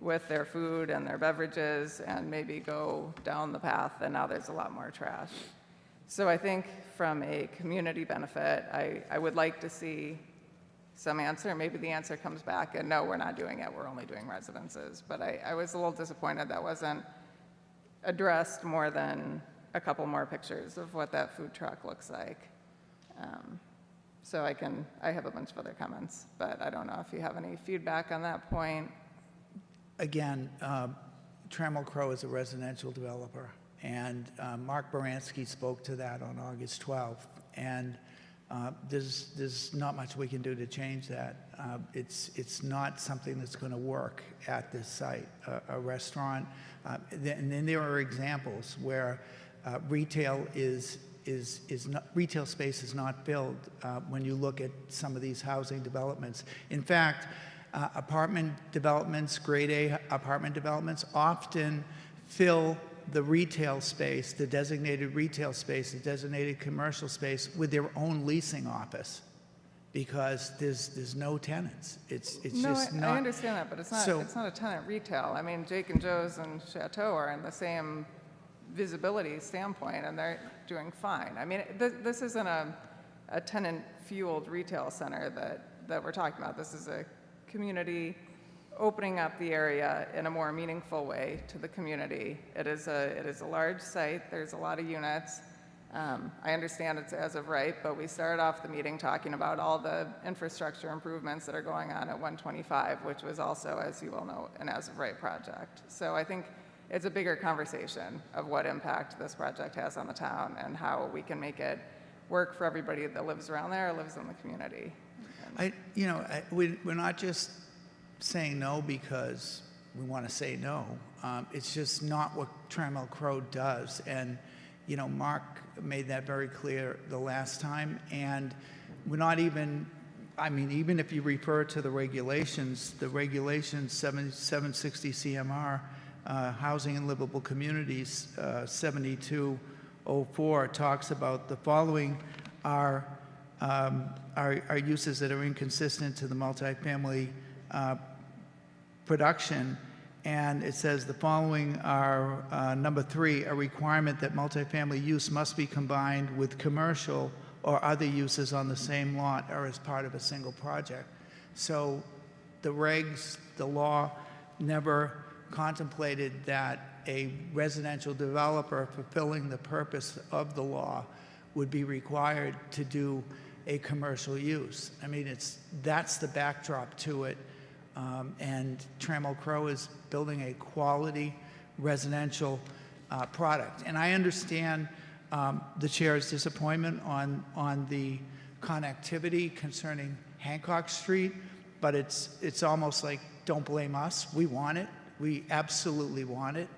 with their food and their beverages and maybe go down the path, and now there's a lot more trash. So I think from a community benefit, I would like to see some answer. Maybe the answer comes back and no, we're not doing it, we're only doing residences. But I was a little disappointed that wasn't addressed more than a couple more pictures of what that food truck looks like. So I have a bunch of other comments, but I don't know if you have any feedback on that point. Again, Trammell Crow is a residential developer, and Mark Baranski spoke to that on August 12th, and there's not much we can do to change that. It's not something that's going to work at this site. A restaurant, and then there are examples where retail retail space is not filled when you look at some of these housing developments. In fact, apartment developments, grade A apartment developments, often fill the retail space, the designated retail space, the designated commercial space with their own leasing office, because there's no tenants. It's just not. I understand that, but it's not a tenant retail. I mean, Jake and Joe's and Chateau are in the same visibility standpoint, and they're doing fine. I mean, this isn't a tenant-fueled retail center that we're talking about. This is a community opening up the area in a more meaningful way to the community. It is a large site. There's a lot of units. I understand it's as of right, but we started off the meeting talking about all the infrastructure improvements that are going on at 125, which was also, as you all know, an as of right project. So I think it's a bigger conversation of what impact this project has on the town and how we can make it work for everybody that lives around there or lives in the community. We're not just saying no because we want to say no. It's just not what Trammell Crow does. And, Mark made that very clear the last time. And we're not even, even if you refer to the regulations 760 CMR, Housing and Livable Communities 7204 talks about the following are uses that are inconsistent to the multifamily production And it says the following are, number 3, a requirement that multifamily use must be combined with commercial or other uses on the same lot or as part of a single project. So the regs, the law, never contemplated that a residential developer fulfilling the purpose of the law would be required to do a commercial use. I mean, that's the backdrop to it. And Trammell Crow is building a quality residential product. And I understand the chair's disappointment on the connectivity concerning Hancock Street, but it's almost like, don't blame us. We want it. We absolutely want it.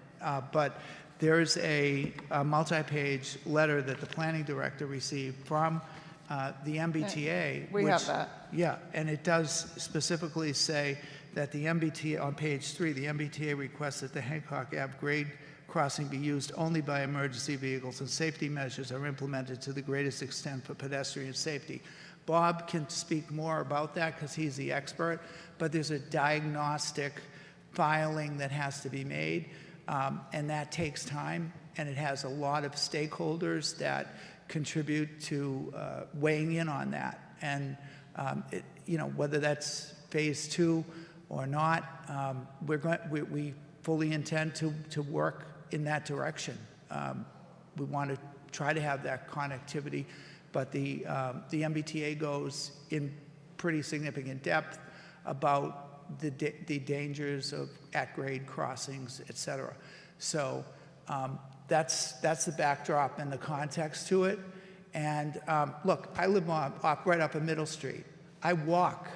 But there's a multi-page letter that the planning director received from the MBTA. We have that. Yeah, and it does specifically say that the MBTA, on page 3, the MBTA requests that the Hancock Ave grade crossing be used only by emergency vehicles and safety measures are implemented to the greatest extent for pedestrian safety. Bob can speak more about that because he's the expert, but there's a diagnostic filing that has to be made, and that takes time, and it has a lot of stakeholders that contribute to weighing in on that. And whether that's phase 2 or not, we fully intend to work in that direction. We want to try to have that connectivity, but the MBTA goes in pretty significant depth about the dangers of at-grade crossings, et cetera. So that's the backdrop and the context to it. And look, I live right up a Middle Street. I walk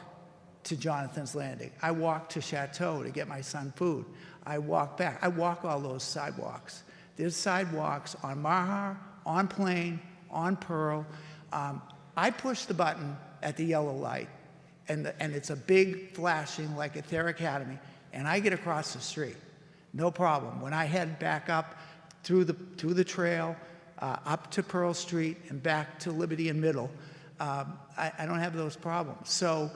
to Jonathan's Landing. I walk to Chateau to get my son food. I walk back. I walk all those sidewalks. There's sidewalks on Mahar, on Plain, on Pearl. I push the button at the yellow light, and it's a big flashing like at their academy, and I get across the street. No problem. When I head back up through the trail, up to Pearl Street and back to Liberty and Middle, I don't have those problems. So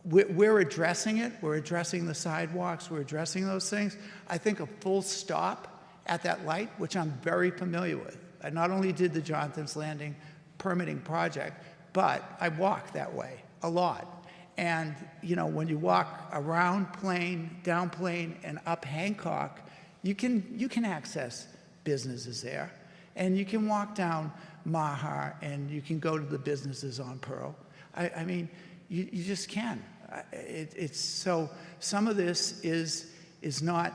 we're addressing it. We're addressing the sidewalks. We're addressing those things. I think a full stop at that light, which I'm very familiar with. I not only did the Jonathan's Landing permitting project, but I walk that way a lot. And when you walk around Plain, down Plain, and up Hancock, you can access businesses there, and you can walk down Mahar, and you can go to the businesses on Pearl. I mean, you just can. It's so some of this is not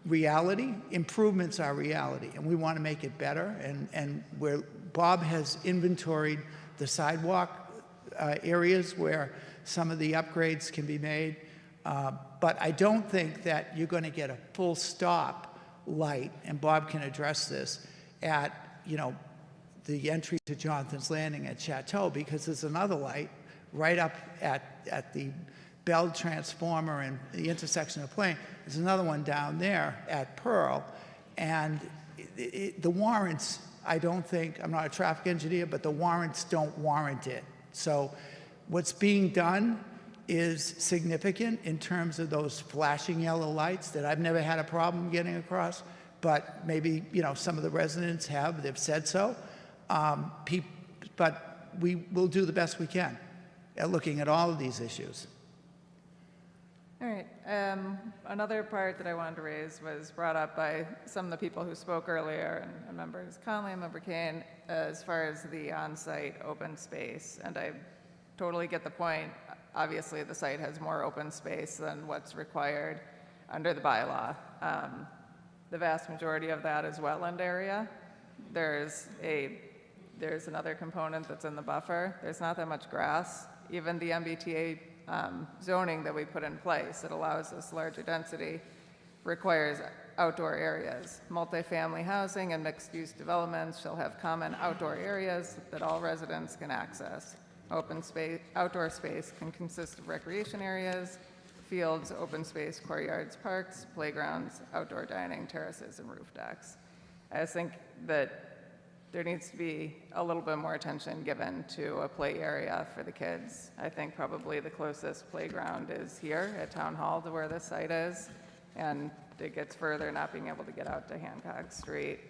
reality. Improvements are reality, and we want to make it better. And where Bob has inventoried the sidewalk areas where some of the upgrades can be made, but I don't think that you're going to get a full stop light, and Bob can address this, at the entry to Jonathan's Landing at Chateau, because there's another light right up at the Bell transformer and the intersection of Plain. There's another one down there at Pearl, and the warrants, I don't think, I'm not a traffic engineer, but the warrants don't warrant it. So what's being done is significant in terms of those flashing yellow lights that I've never had a problem getting across, but maybe some of the residents have. They've said so. But we will do the best we can at looking at all of these issues. All right. Another part that I wanted to raise was brought up by some of the people who spoke earlier, and members Conley and member Kane, as far as the on-site open space. And I totally get the point. Obviously, the site has more open space than what's required under the bylaw. The vast majority of that is wetland area. There's another component that's in the buffer. There's not that much grass. Even the MBTA zoning that we put in place that allows this larger density requires outdoor areas. Multifamily housing and mixed-use developments shall have common outdoor areas that all residents can access. Open space, outdoor space can consist of recreation areas, fields, open space, courtyards, parks, playgrounds, outdoor dining, terraces, and roof decks. I just think that there needs to be a little bit more attention given to a play area for the kids. I think probably the closest playground is here at Town Hall to where this site is. and it gets further not being able to get out to Hancock Street.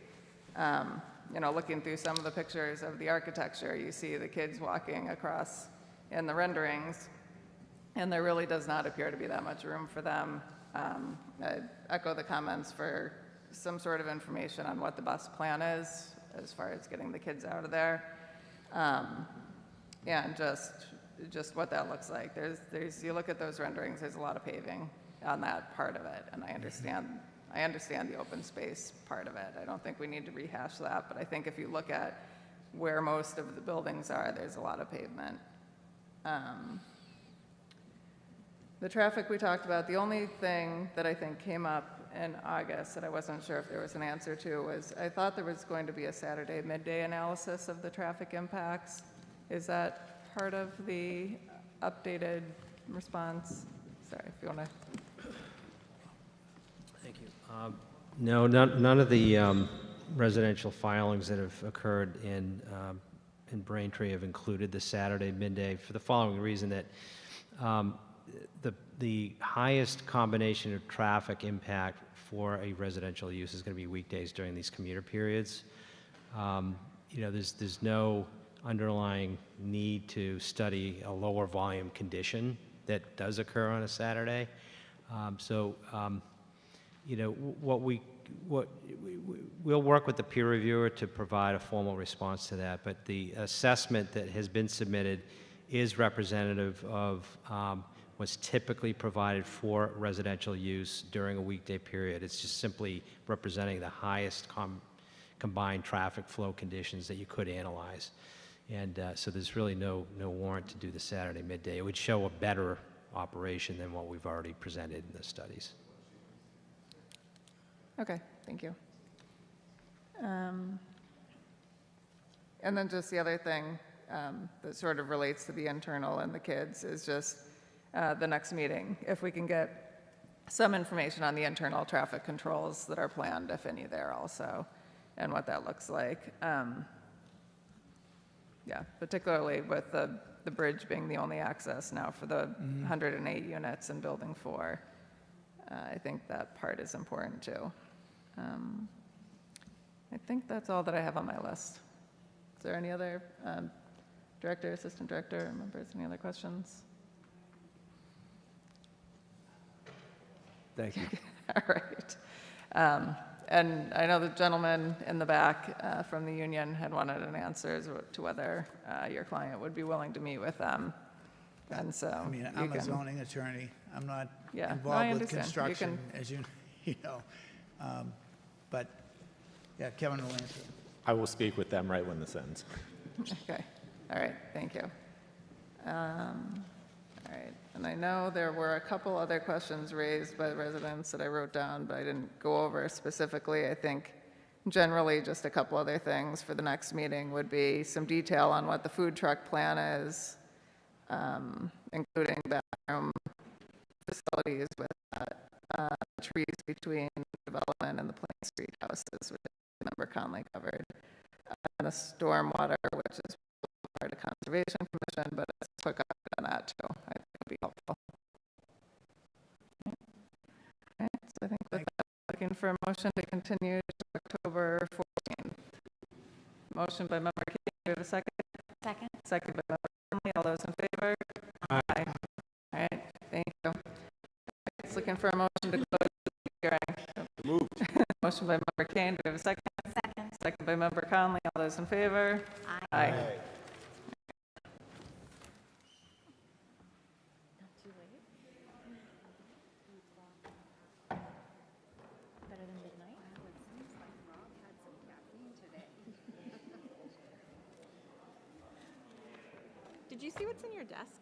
You know, looking through some of the pictures of the architecture, you see the kids walking across in the renderings, and there really does not appear to be that much room for them. I echo the comments for some sort of information on what the bus plan is as far as getting the kids out of there. And just what that looks like. You look at those renderings, there's a lot of paving on that part of it, and I understand the open space part of it. I don't think we need to rehash that, but I think if you look at where most of the buildings are, there's a lot of pavement. The traffic we talked about, the only thing that I think came up in August that I wasn't sure if there was an answer to was I thought there was going to be a Saturday midday analysis of the traffic impacts. Is that part of the updated response? Sorry, if you want to. Thank you. No, none of the residential filings that have occurred in Braintree have included the Saturday midday for the following reason that the highest combination of traffic impact for a residential use is going to be weekdays during these commuter periods. You know, there's no underlying need to study a lower volume condition that does occur on a Saturday. You know, we'll work with the peer reviewer to provide a formal response to that, but the assessment that has been submitted is representative of what's typically provided for residential use during a weekday period. It's just simply representing the highest combined traffic flow conditions that you could analyze. And so there's really no warrant to do the Saturday midday. It would show a better operation than what we've already presented in the studies. Okay, thank you. And then just the other thing that sort of relates to the internal and the kids is just the next meeting. If we can get some information on the internal traffic controls that are planned, if any, there also, and what that looks like. Yeah, particularly with the bridge being the only access now for the 108 units in Building 4. I think that part is important too. I think that's all that I have on my list. Is there any other director, assistant director, members, any other questions? Thank you. All right. And I know the gentleman in the back from the union had wanted an answer as to whether your client would be willing to meet with them. And so I mean, I'm a zoning attorney. I'm not I involved with understand. construction, as you know. But yeah, Kevin will answer. I will speak with them right when this ends. Okay. All right. Thank you. All right. And I know there were a couple other questions raised by residents that I wrote down, but I didn't go over specifically. I think generally just a couple other things for the next meeting would be some detail on what the food truck plan is, including bathroom facilities with trees between development and the Plain Street houses, which Member Conley covered, and the stormwater, which is part of Conservation Commission, but it's a quick update on that too. I think would be helpful. All right, so I think with that, looking for a motion to continue to October 14th. Motion by Member King. Do we have a second? Second. Second by Member Conley. All those in favor? Aye. All right, thank you. It's looking for a motion to close the hearing. Moved. Motion by Member Kane. Do we have a second? Second. Second by Member Conley. All those in favor? Aye. Aye. Better than midnight? Did you see what's in your desk?